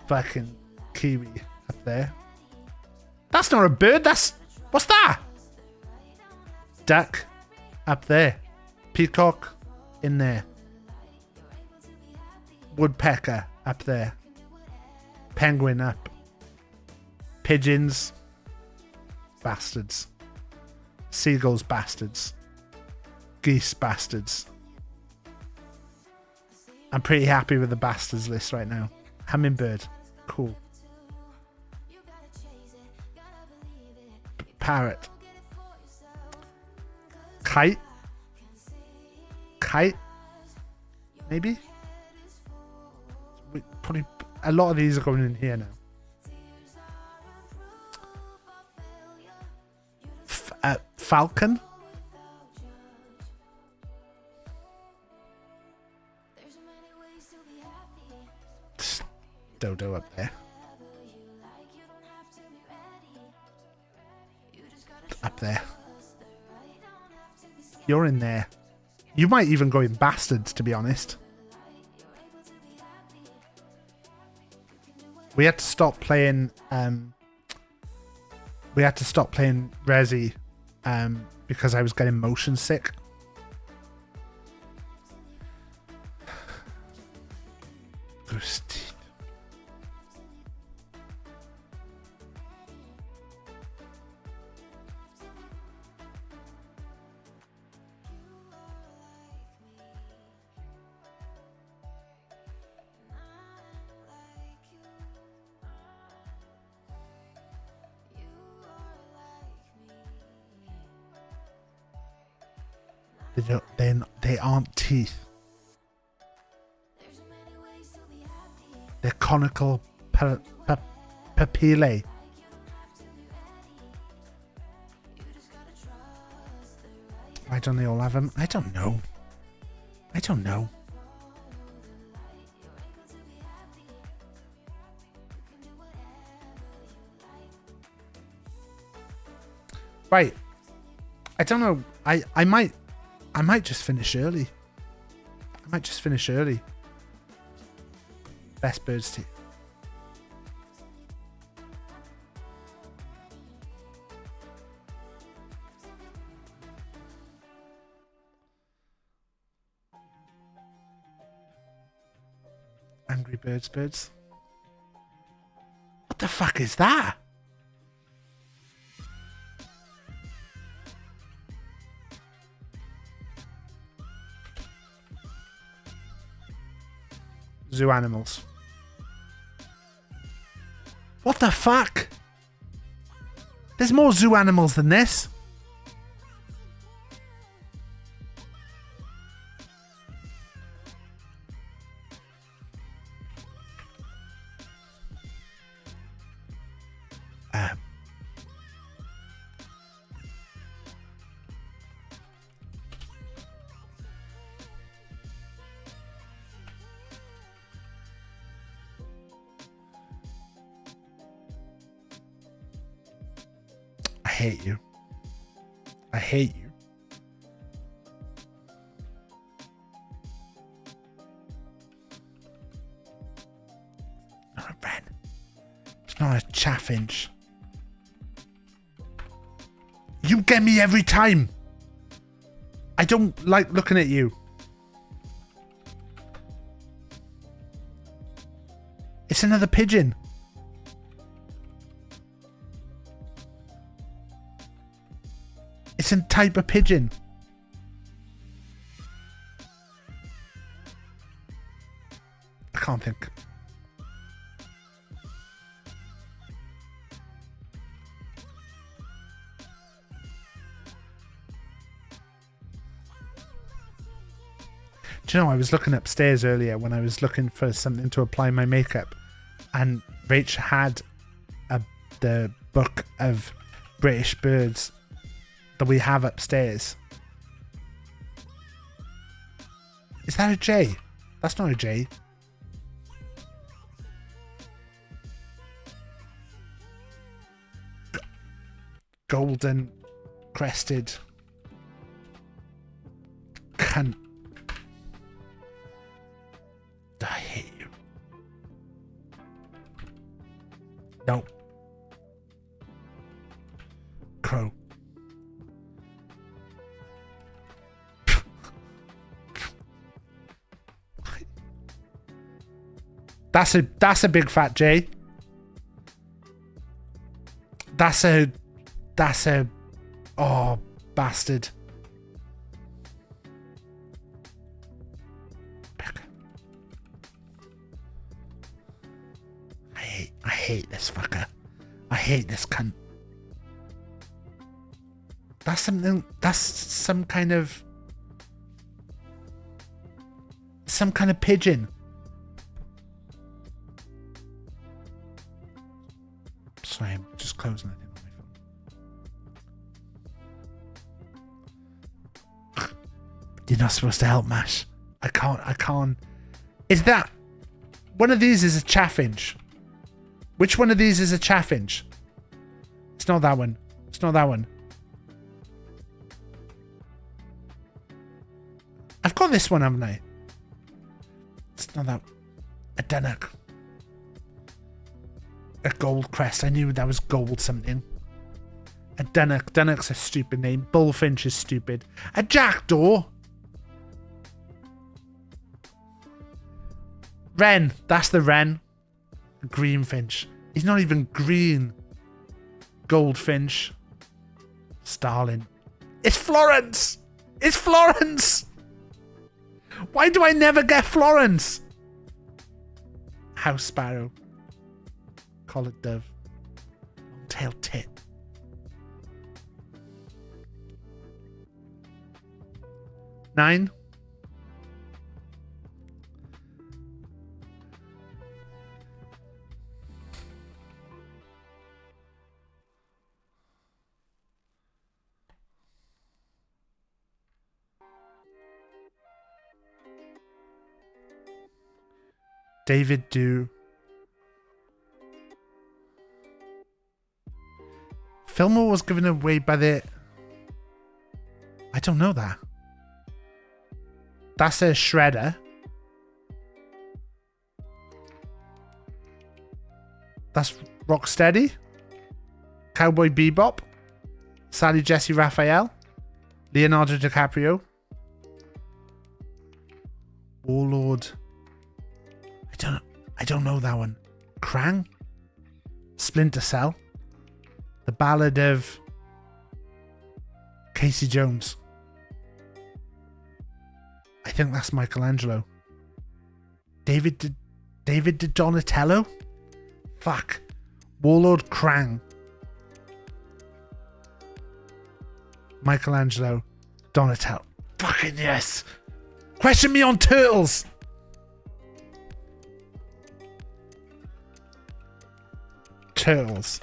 Fucking kiwi up there. That's not a bird, that's... What's that? Duck up there. Peacock in there. Woodpecker up there. Penguin up. Pigeons. Bastards. Seagulls bastards. Geese bastards. I'm pretty happy with the bastards list right now. Hummingbird. Cool. Parrot. Kite. Kite. Maybe? Probably a lot of these are going in here now. Falcon. Dodo up there. Up there. You're in there. You might even go in bastards, to be honest. We had to stop playing Resi because I was getting motion sick. Gross teeth. They aren't teeth. They're conical papillae. Why don't they all have them? I don't know. I don't know. Right. I don't know. I might just finish early. I might just finish early. Best birds teeth. Angry birds. What the fuck is that? Zoo animals. What the fuck? There's more zoo animals than this. I hate you. I hate you. Not a wren. It's not a chaffinch. You get me every time. I don't like looking at you. It's another pigeon. It's a type of pigeon. I can't think. Do you know, I was looking upstairs earlier when I was looking for something to apply my makeup, and Rach had the book of British birds that we have upstairs. Is that a J? That's not a J. Golden crested cunt. I hate you. No. Crow. That's a big fat J. That's a oh bastard. I hate this fucker. I hate this cunt. That's some kind of pigeon. Sorry, I'm just closing that thing on my phone. You're not supposed to help, Mash. I can't. Is that one of these is a chaffinch? Which one of these is a chaffinch? It's not that one. It's not that one. I've got this one, haven't I? It's not that. A dunnock. A gold crest. I knew that was gold something. A dunnock. Dunnock's a stupid name. Bullfinch is stupid. A jackdaw. Wren. That's the wren. A greenfinch. He's not even green. Goldfinch. Starling. It's Florence. It's Florence. Why do I never get Florence? House sparrow. Collared dove. Long-tailed tit. 9. David Do. Fillmore was given away by the... I don't know that. That's a Shredder. That's Rocksteady. Cowboy Bebop. Sally Jesse Raphael. Leonardo DiCaprio. Warlord. I don't know that one. Krang? Splinter Cell? The Ballad of Casey Jones. I think that's Michelangelo. David Donatello? Fuck. Warlord Krang. Michelangelo. Donatello. Fucking yes. Question me on turtles. Turtles.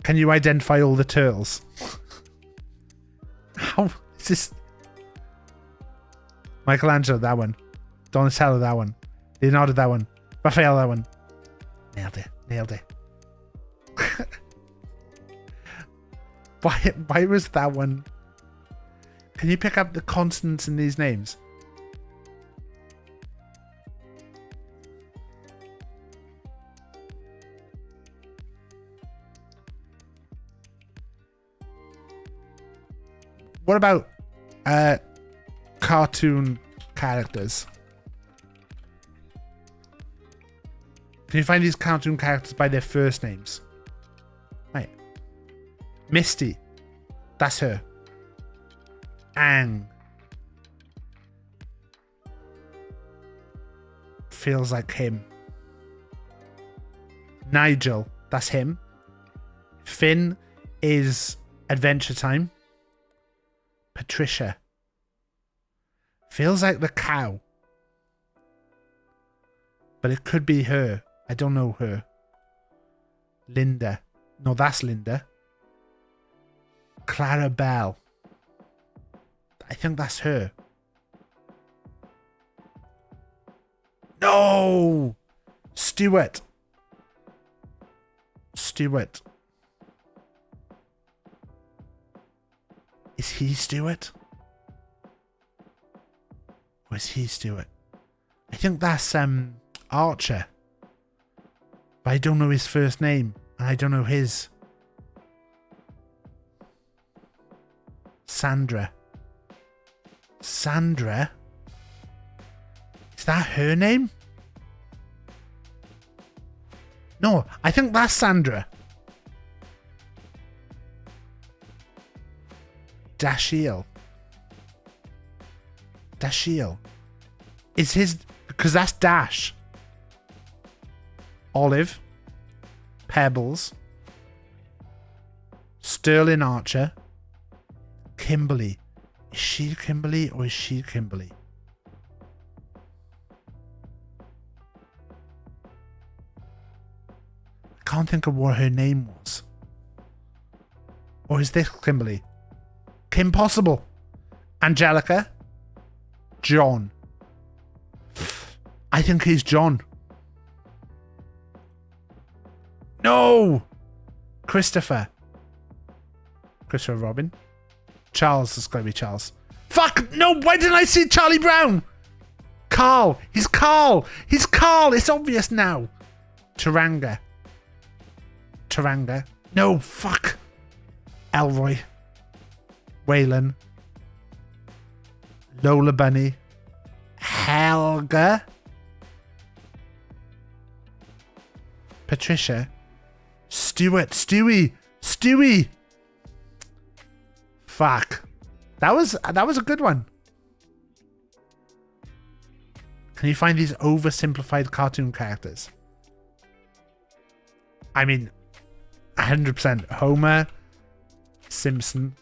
Can you identify all the turtles? How is this? Michelangelo, that one. Donatello, that one. Leonardo, that one. Raphael, that one. Nailed it. Why was that one? Can you pick up the consonants in these names? What about cartoon characters? Can you find these cartoon characters by their first names? Right. Misty. That's her. Aang. Feels like him. Nigel. That's him. Finn is Adventure Time. Patricia. Feels like the cow. But it could be her. I don't know her. Linda. No, that's Linda. Clara Bell. I think that's her. No! Stuart. Is he Stuart? Or is he Stuart? I think that's Archer. But I don't know his first name. And I don't know his. Sandra. Sandra? Is that her name? No, I think that's Sandra. Dashiell. Is his... Because that's Dash. Olive. Pebbles. Sterling Archer. Kimberly. Is she Kimberly or is she Kimberly? I can't think of what her name was. Or is this Kimberly? Kim Possible. Angelica. John. I think he's John. No! Christopher Robin. Charles. It's gotta be Charles. Fuck! No! Why didn't I see Charlie Brown? Carl. He's Carl. It's obvious now. Taranga. No, fuck. Elroy. Waylon. Lola Bunny. Helga. Patricia. Stewie. Fuck. That was a good one. Can you find these oversimplified cartoon characters? I mean, 100% Homer, Simpson,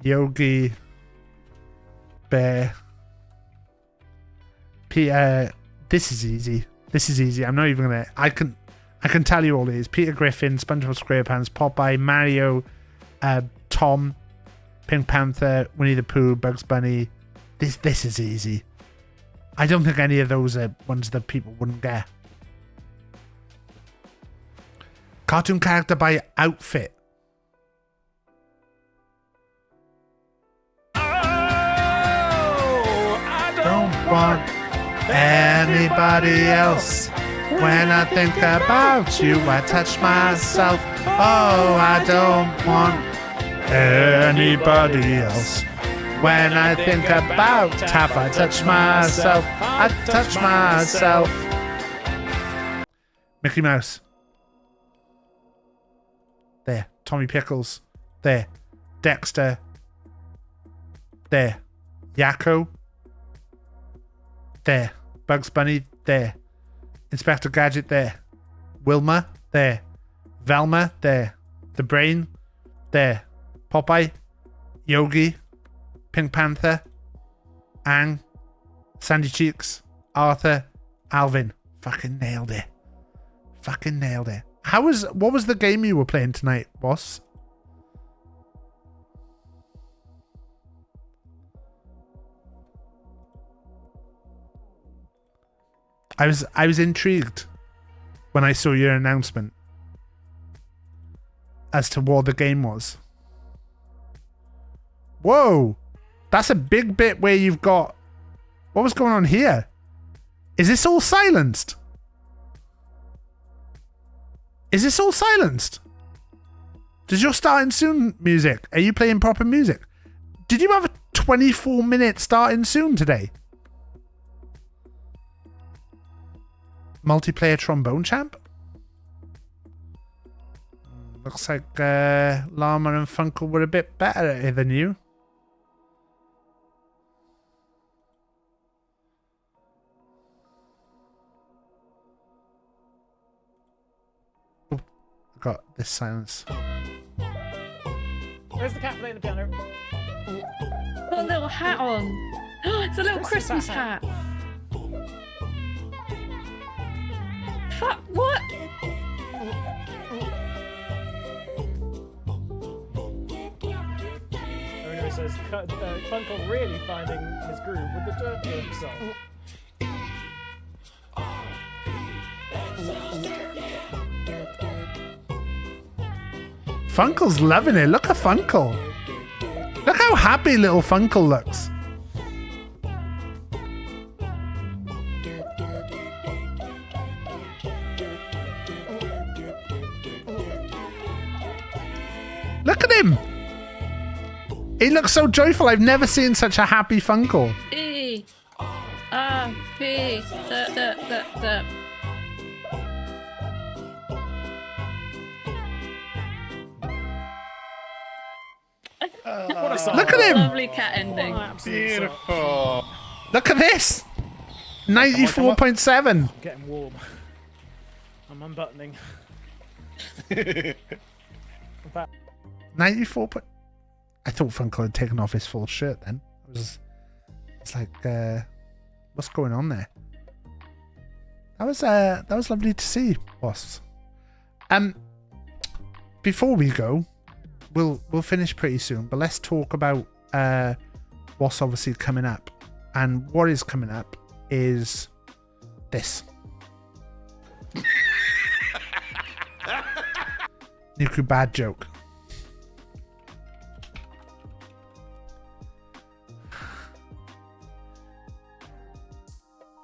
Yogi, Bear. Peter. This is easy. This is easy. I'm not even gonna. I can tell you all these. Peter Griffin, SpongeBob SquarePants, Popeye, Mario, Tom, Pink Panther, Winnie the Pooh, Bugs Bunny. This is easy. I don't think any of those are ones that people wouldn't get. Cartoon character by outfit. Don't want anybody else. When I think about you, I touch myself. Oh, I don't want anybody else. When I think about Taff, I touch myself. I touch myself. Mickey Mouse. There. Tommy Pickles. There. Dexter. There. Yakko. There. Bugs Bunny. There. Inspector Gadget. There. Wilma. There. Velma. There. The Brain. There. Popeye. Yogi. Pink Panther. Aang. Sandy Cheeks. Arthur. Alvin. Fucking nailed it. Fucking nailed it. What was the game you were playing tonight, boss? I was intrigued when I saw your announcement as to what the game was. Whoa! That's a big bit where you've got... What was going on here? Is this all silenced? Is this all silenced? Does your starting soon music? Are you playing proper music? Did you have a 24-minute starting soon today? Multiplayer trombone champ? Looks like Llama and Funkel were a bit better at it than you. Got this silence. Where's the cat playing the piano? Got a little hat on. It's a little Christmas hat. Fuck, what? Owner says, Funkel really finding his groove with the Dirt Jerk song. Funkel's loving it. Look at Funkel. Look how happy little Funkel looks. Look at him. He looks so joyful. I've never seen such a happy Funkel. E R P D. Look at him. Lovely cat ending. Beautiful. Look at this. 94.7. I'm getting warm. I'm unbuttoning. 94. I thought Funkel had taken off his full shirt then. It's like, what's going on there? That was lovely to see, boss. Before we go, we'll finish pretty soon, but let's talk about what's obviously coming up. And what is coming up is this. Nuku bad joke.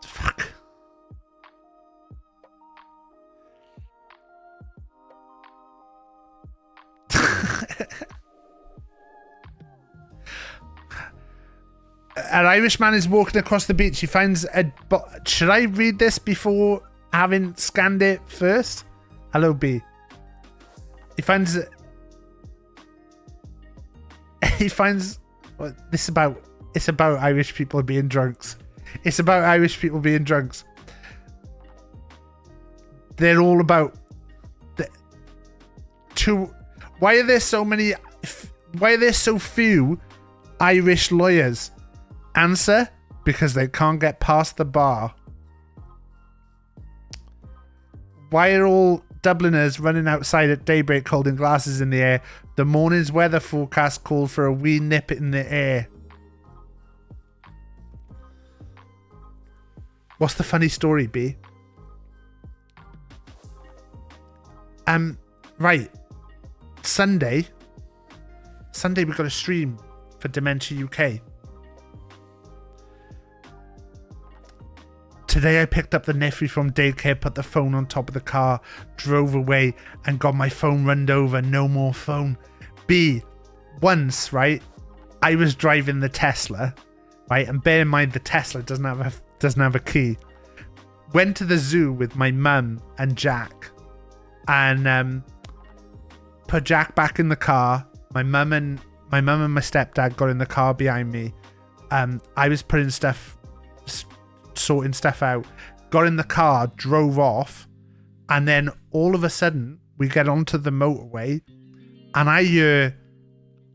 Fuck. An Irishman is walking across the beach. He finds a... Should I read this before having scanned it first? Hello, B. He finds... He finds... It's about Irish people being drunks. It's about Irish people being drunks. They're all about... Why are there so many... Why are there so few Irish lawyers? Answer, because they can't get past the bar. Why are all Dubliners running outside at daybreak holding glasses in the air? The morning's weather forecast called for a wee nip in the air. What's the funny story, B? Right. Sunday we got a stream for Dementia UK. Today I picked up the nephew from daycare, put the phone on top of the car, drove away and got my phone runned over. No more phone. B, once, right, I was driving the Tesla, right, and bear in mind the Tesla doesn't have a key. Went to the zoo with my mum and Jack, and put Jack back in the car. My mum and my stepdad got in the car behind me. I was sorting stuff out, got in the car, drove off, and then all of a sudden we get onto the motorway and I hear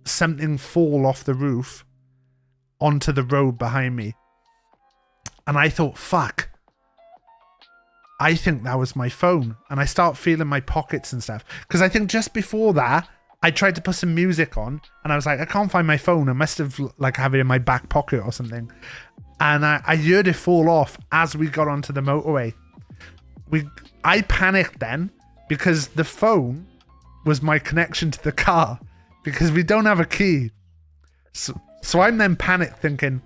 something fall off the roof onto the road behind me, and I thought, fuck, I think that was my phone. And I start feeling my pockets and stuff, because I think just before that I tried to put some music on and I was like, I can't find my phone. I must have like have it in my back pocket or something. And I heard it fall off as we got onto the motorway. I panicked then, because the phone was my connection to the car, because we don't have a key. So I'm then panicked thinking,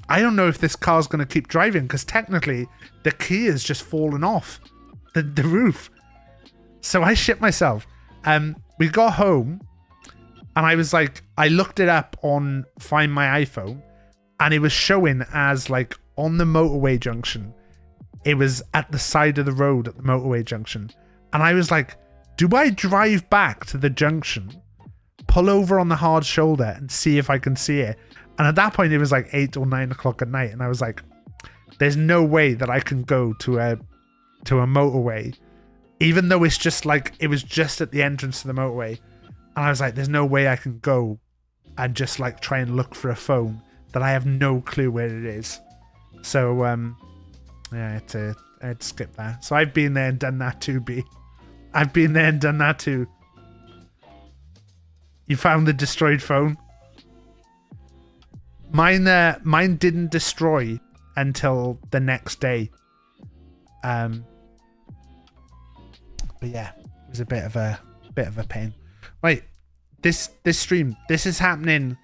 I don't know if this car's going to keep driving, because technically the key has just fallen off the roof. So I shit myself. We got home and I was like, I looked it up on Find My iPhone, and it was showing as like on the motorway junction. It was at the side of the road at the motorway junction. And I was like, do I drive back to the junction, pull over on the hard shoulder and see if I can see it? And at that point it was like 8 or 9 o'clock at night. And I was like, there's no way that I can go to a motorway, even though it's just like, it was just at the entrance to the motorway. And I was like, there's no way I can go and just like try and look for a phone that I have no clue where it is. So yeah, I had to skip that. So I've been there and done that too, B. I've been there and done that too. You found the destroyed phone? Mine didn't destroy until the next day. But yeah, it was a bit of a pain. Right, this stream, this is happening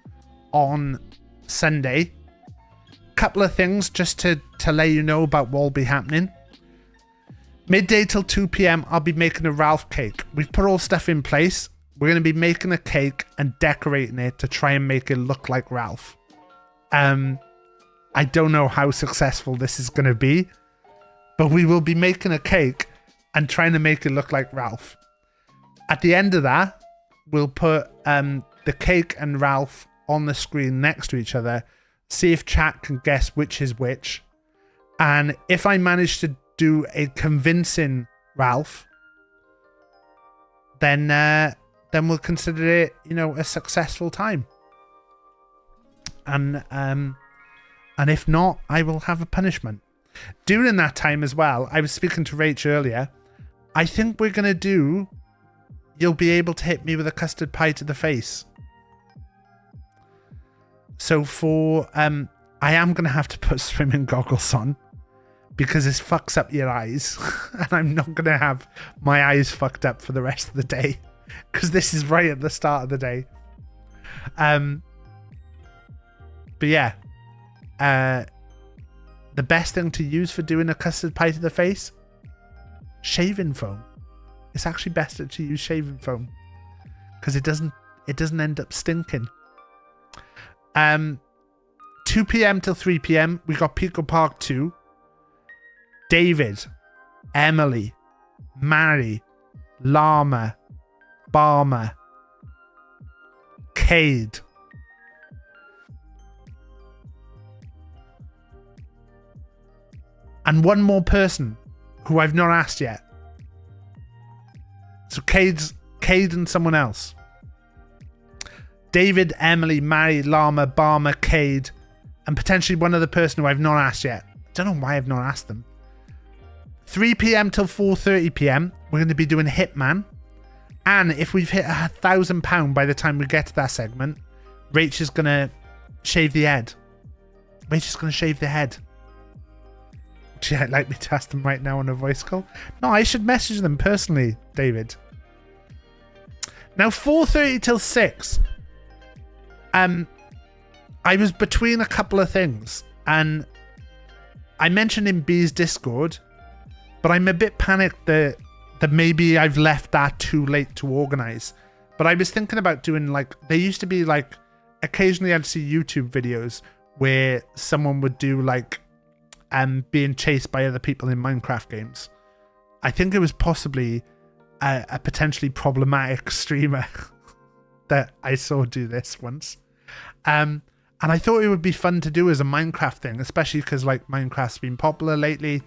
on Sunday. Couple of things just to let you know about what will be happening. Midday till 2 p.m. I'll be making a Ralph cake. We've put all stuff in place. We're going to be making a cake and decorating it to try and make it look like Ralph. I don't know how successful this is going to be, but we will be making a cake and trying to make it look like Ralph. At the end of that, we'll put the cake and Ralph on the screen next to each other, see if chat can guess which is which, and if I manage to do a convincing Ralph, then we'll consider it, a successful time. And if not, I will have a punishment. During that time as well, I was speaking to Rach earlier, I think we're going to do, you'll be able to hit me with a custard pie to the face. So for, I am going to have to put swimming goggles on, because this fucks up your eyes. And I'm not going to have my eyes fucked up for the rest of the day, because this is right at the start of the day. But yeah, the best thing to use for doing a custard pie to the face, shaving foam. It's actually better to use shaving foam, because it doesn't end up stinking. 2 p.m. till 3 p.m. we got Pico Park 2. David, Emily, Mary, Llama, Barmer, Cade, and one more person who I've not asked yet. So Cade and someone else. David, Emily, Mary, Llama, Barmer, Cade, and potentially one other person who I've not asked yet. Don't know why I've not asked them. 3 p.m. till 4:30 p.m. we're going to be doing Hitman. And if we've hit £1,000 by the time we get to that segment, Rach is going to shave the head. Rach is going to shave the head. Would you like me to ask them right now on a voice call? No, I should message them personally, David. Now, 4:30 till 6. I was between a couple of things. And I mentioned in B's Discord, but I'm a bit panicked that maybe I've left that too late to organize. But I was thinking about doing like, there used to be like, occasionally I'd see YouTube videos where someone would do like being chased by other people in Minecraft games. I think it was possibly a potentially problematic streamer that I saw do this once. And I thought it would be fun to do as a Minecraft thing, especially because like Minecraft's been popular lately.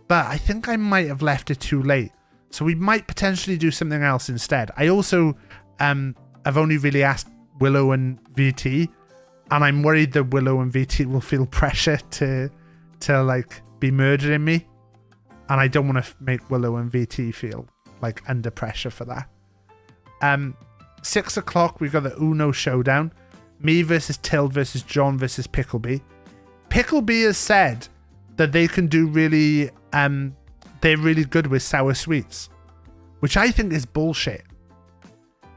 But I think I might have left it too late. So we might potentially do something else instead. I also I've only really asked Willow and VT, and I'm worried that Willow and VT will feel pressure to like be murdering me. And I don't want to make Willow and VT feel like under pressure for that. 6 o'clock, we've got the Uno showdown. Me versus Tild versus John versus Pickleby. Pickleby has said that they can do really, they're really good with sour sweets, which I think is bullshit.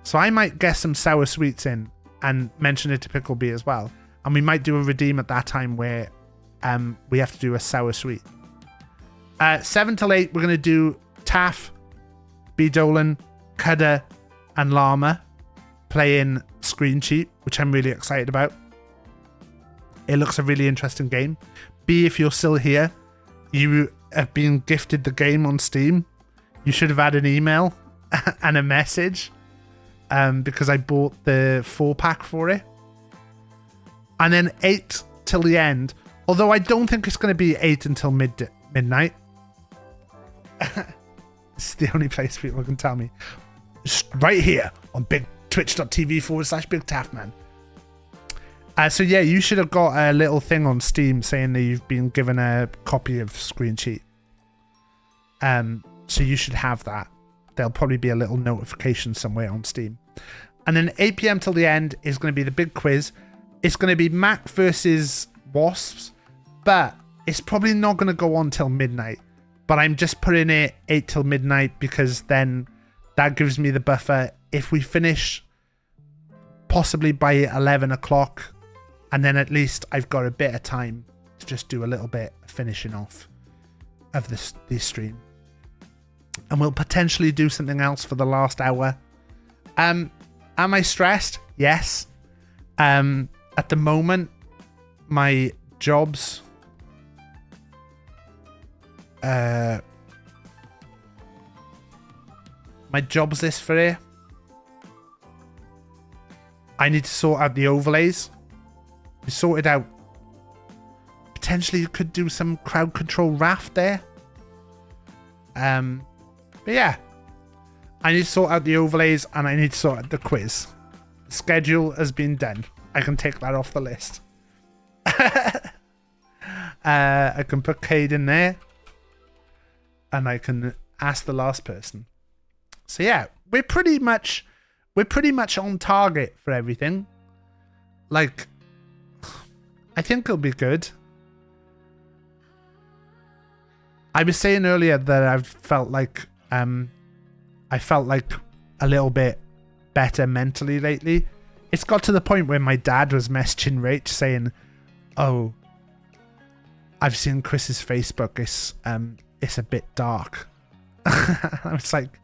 So I might get some sour sweets in and mention it to Pickleby as well. And we might do a redeem at that time where we have to do a sour sweet. 7 till 8, we're going to do Taff, B. Dolan, Cudder, and Llama playing Screen Cheat, which I'm really excited about. It looks a really interesting game. B, if you're still here, you have been gifted the game on Steam. You should have had an email and a message because I bought the 4-pack for it. And then 8 till the end, although I don't think it's going to be 8 until midnight. This is the only place people can tell me. Right here on twitch.tv/BigTaffMan. So yeah, you should have got a little thing on Steam saying that you've been given a copy of Screen Cheat. So you should have that. There'll probably be a little notification somewhere on Steam. And then 8 p.m. till the end is going to be the big quiz. It's going to be Mac versus Wasps, but it's probably not going to go on till midnight. But I'm just putting it 8 till midnight because then that gives me the buffer. If we finish possibly by 11 o'clock, and then at least I've got a bit of time to just do a little bit of finishing off of this stream. And we'll potentially do something else for the last hour. Am I stressed? Yes. At the moment, my jobs... my jobs list for here. I need to sort out the overlays. We sorted out. Potentially you could do some crowd control raft there. But yeah. I need to sort out the overlays and I need to sort out the quiz. The schedule has been done. I can take that off the list. I can put Cade in there. And I can ask the last person. So yeah, we're pretty much on target for everything. Like, I think it'll be good. I was saying earlier that I felt like a little bit better mentally lately. It's got to the point where my dad was messaging Rach saying, "Oh, I've seen Chris's Facebook. It's a bit dark." I was like,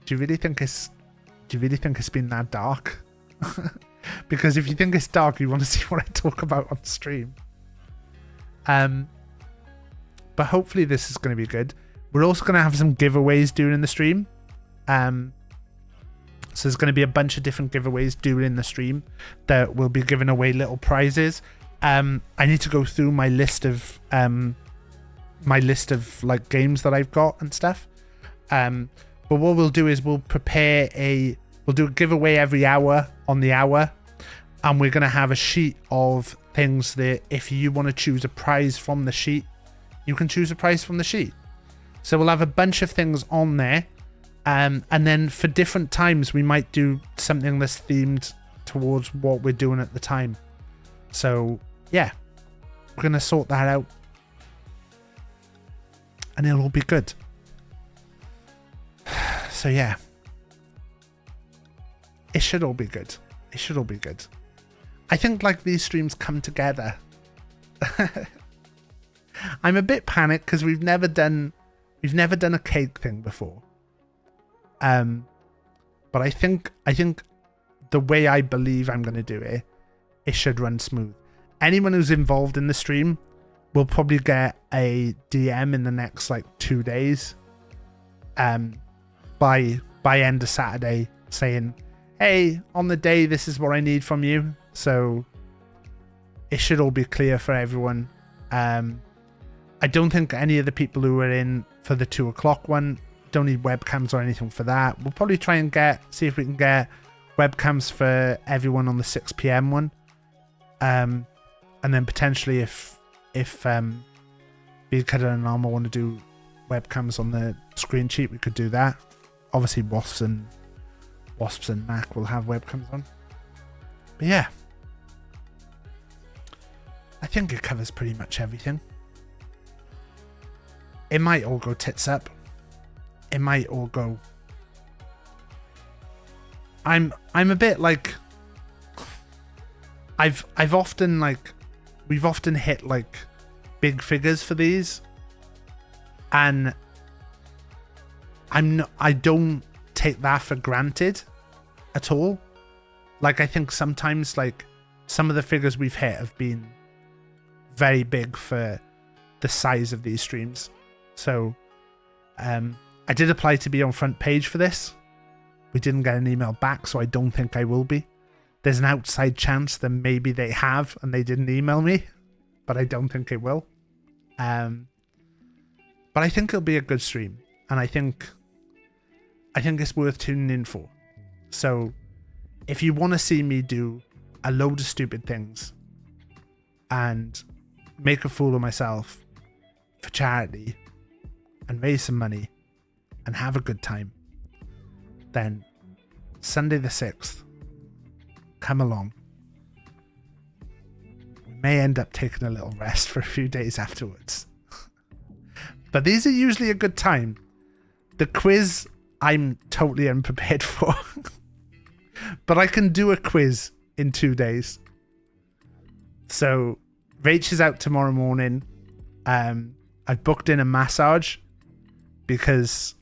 do you really think it's been that dark? Because if you think it's dark, you want to see what I talk about on stream. But hopefully this is going to be good. We're also going to have some giveaways during the stream. So there's going to be a bunch of different giveaways during the stream that will be giving away little prizes. I need to go through my list of like games that I've got and stuff. But what we'll do is we'll do a giveaway every hour on the hour. And we're going to have a sheet of things that if you want to choose a prize from the sheet, you can choose a prize from the sheet. So we'll have a bunch of things on there. And then for different times, we might do something that's themed towards what we're doing at the time. So yeah, we're going to sort that out. And it'll all be good. So yeah. It should all be good. It should all be good. I think like these streams come together. I'm a bit panicked because we've never done a cake thing before. But I think the way I believe I'm going to do it, it should run smooth. Anyone who's involved in the stream will probably get a DM in the next like 2 days. By end of Saturday saying, hey, on the day, this is what I need from you. So it should all be clear for everyone. I don't think any of the people who were in for the 2 o'clock one don't need webcams or anything for that. We'll probably try and see if we can get webcams for everyone on the 6 p.m. one. And then potentially if BigTaffMan and Alma want to do webcams on the screen sheet, we could do that. Obviously Wasps and Mac will have webcams on. But yeah. I think it covers pretty much everything. It might all go tits up. It might all go... I'm a bit like... I've often like... We've often hit like big figures for these. And I don't take that for granted at all. Like I think sometimes like some of the figures we've hit have been very big for the size of these streams. So I did apply to be on front page for this. We didn't get an email back, so I don't think I will be. There's an outside chance that maybe they have and they didn't email me, but I don't think it will. But I think it'll be a good stream, and I think it's worth tuning in for. So if you want to see me do a load of stupid things and make a fool of myself for charity and raise some money and have a good time, then Sunday the 6th, come along. We may end up taking a little rest for a few days afterwards. But these are usually a good time. The quiz, I'm totally unprepared for. But I can do a quiz in 2 days. So, Rach is out tomorrow morning. I've booked in a massage because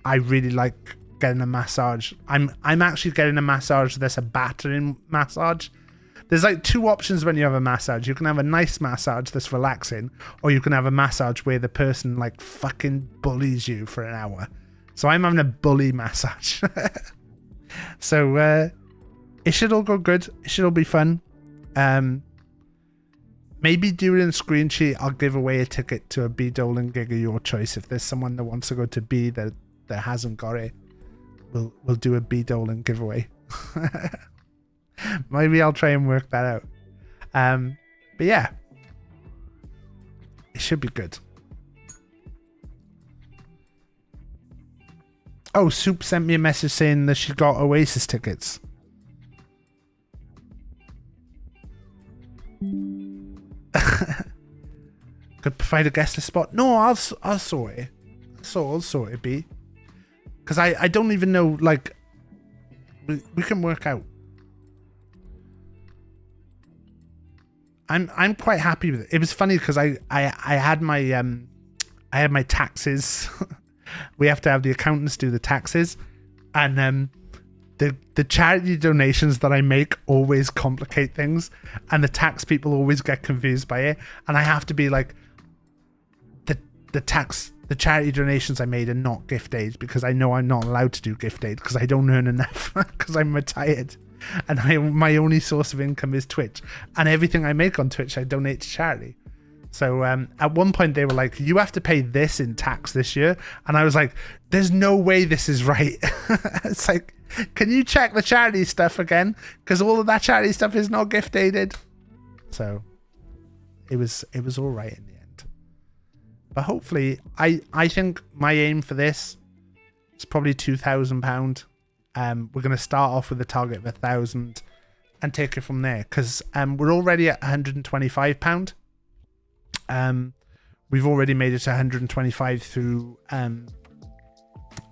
I really like getting a massage. I'm actually getting a massage that's a battering massage. There's like 2 options when you have a massage. You can have a nice massage that's relaxing, or you can have a massage where the person like fucking bullies you for an hour. So I'm having a bully massage. So it should all go good. It should all be fun. Maybe during screen sheet, I'll give away a ticket to a B Dolan gig of your choice. If there's someone that wants to go to B that hasn't got it, we'll do a B Dolan giveaway. Maybe I'll try and work that out. But yeah, it should be good. Oh, Soup sent me a message saying that she got Oasis tickets. Could provide a guest spot. No, I'll sort it. I'll sort it, B. Because I don't even know, like, we can work out. I'm quite happy with it. It was funny because I had my taxes. We have to have the accountants do the taxes, and the charity donations that I make always complicate things, and the tax people always get confused by it, and I have to be like, the charity donations I made are not gift aid, because I know I'm not allowed to do gift aid because I don't earn enough because I'm retired. And my only source of income is Twitch, and everything I make on Twitch I donate to charity. So at one point they were like, you have to pay this in tax this year, and I was like, there's no way this is right. It's like, Can you check the charity stuff again? Because all of that charity stuff is not gift aided. So it was all right in the end. But hopefully, I think my aim for this is probably £2,000. We're going to start off with a target of 1,000 and take it from there, because we're already at £125. We've already made it to 125 through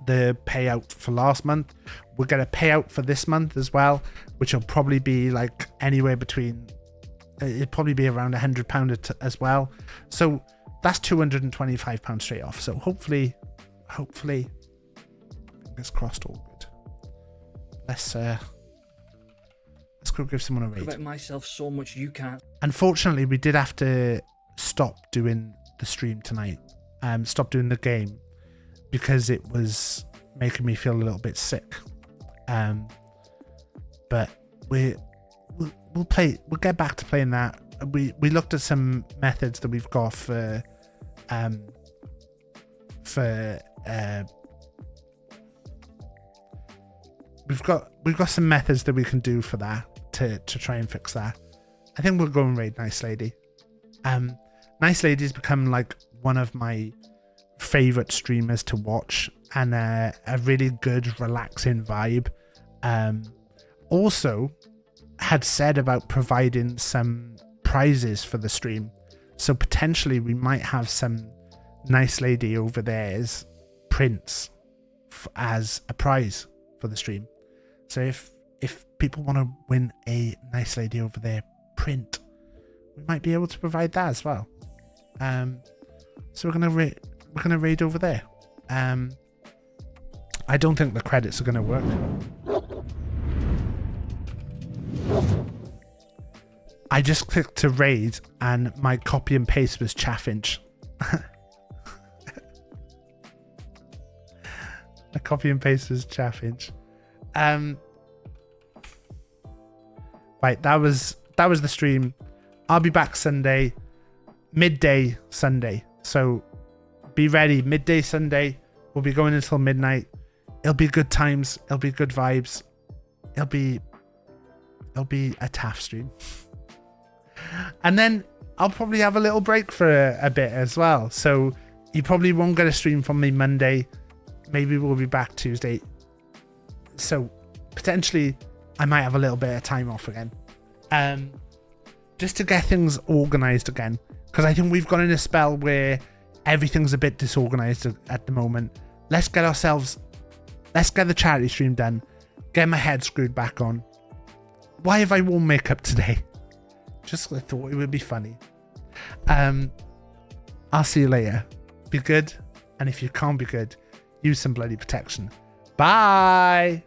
the payout for last month. We'll get a payout for this month as well, which will probably be like anywhere between, it'll probably be around £100 as well. So that's £225 straight off. So hopefully, fingers crossed, all good. Let's go give someone a raid. I bet myself so much you can't. Unfortunately, we did have to stop doing the stream tonight. Stop doing the game because it was making me feel a little bit sick. But we'll get back to playing that. We looked at some methods that we've got for we've got some methods that we can do for that to try and fix that. I think we'll go and raid Nice Lady. Nice Lady's become like one of my favorite streamers to watch, and a really good relaxing vibe. Also had said about providing some prizes for the stream, so potentially we might have some Nice Lady over there's prints as a prize for the stream. So if people want to win a Nice Lady over there print, we might be able to provide that as well. So we're gonna raid over there. I don't think the credits are gonna work. I just clicked to raid and my copy and paste was Chaffinch. The copy and paste was Chaffinch. Right, that was the stream. I'll be back Sunday, midday Sunday. So be ready, midday Sunday. We'll be going until midnight. It'll be good times. It'll be good vibes. It'll be a TAF stream. And then I'll probably have a little break for a bit as well. So you probably won't get a stream from me Monday. Maybe we'll be back Tuesday. So potentially I might have a little bit of time off again. Just to get things organized again. Because I think we've gone in a spell where everything's a bit disorganized at the moment. Let's get the charity stream done. Get my head screwed back on. Why have I worn makeup today? Just I thought it would be funny. I'll see you later. Be good. And if you can't be good, use some bloody protection. Bye.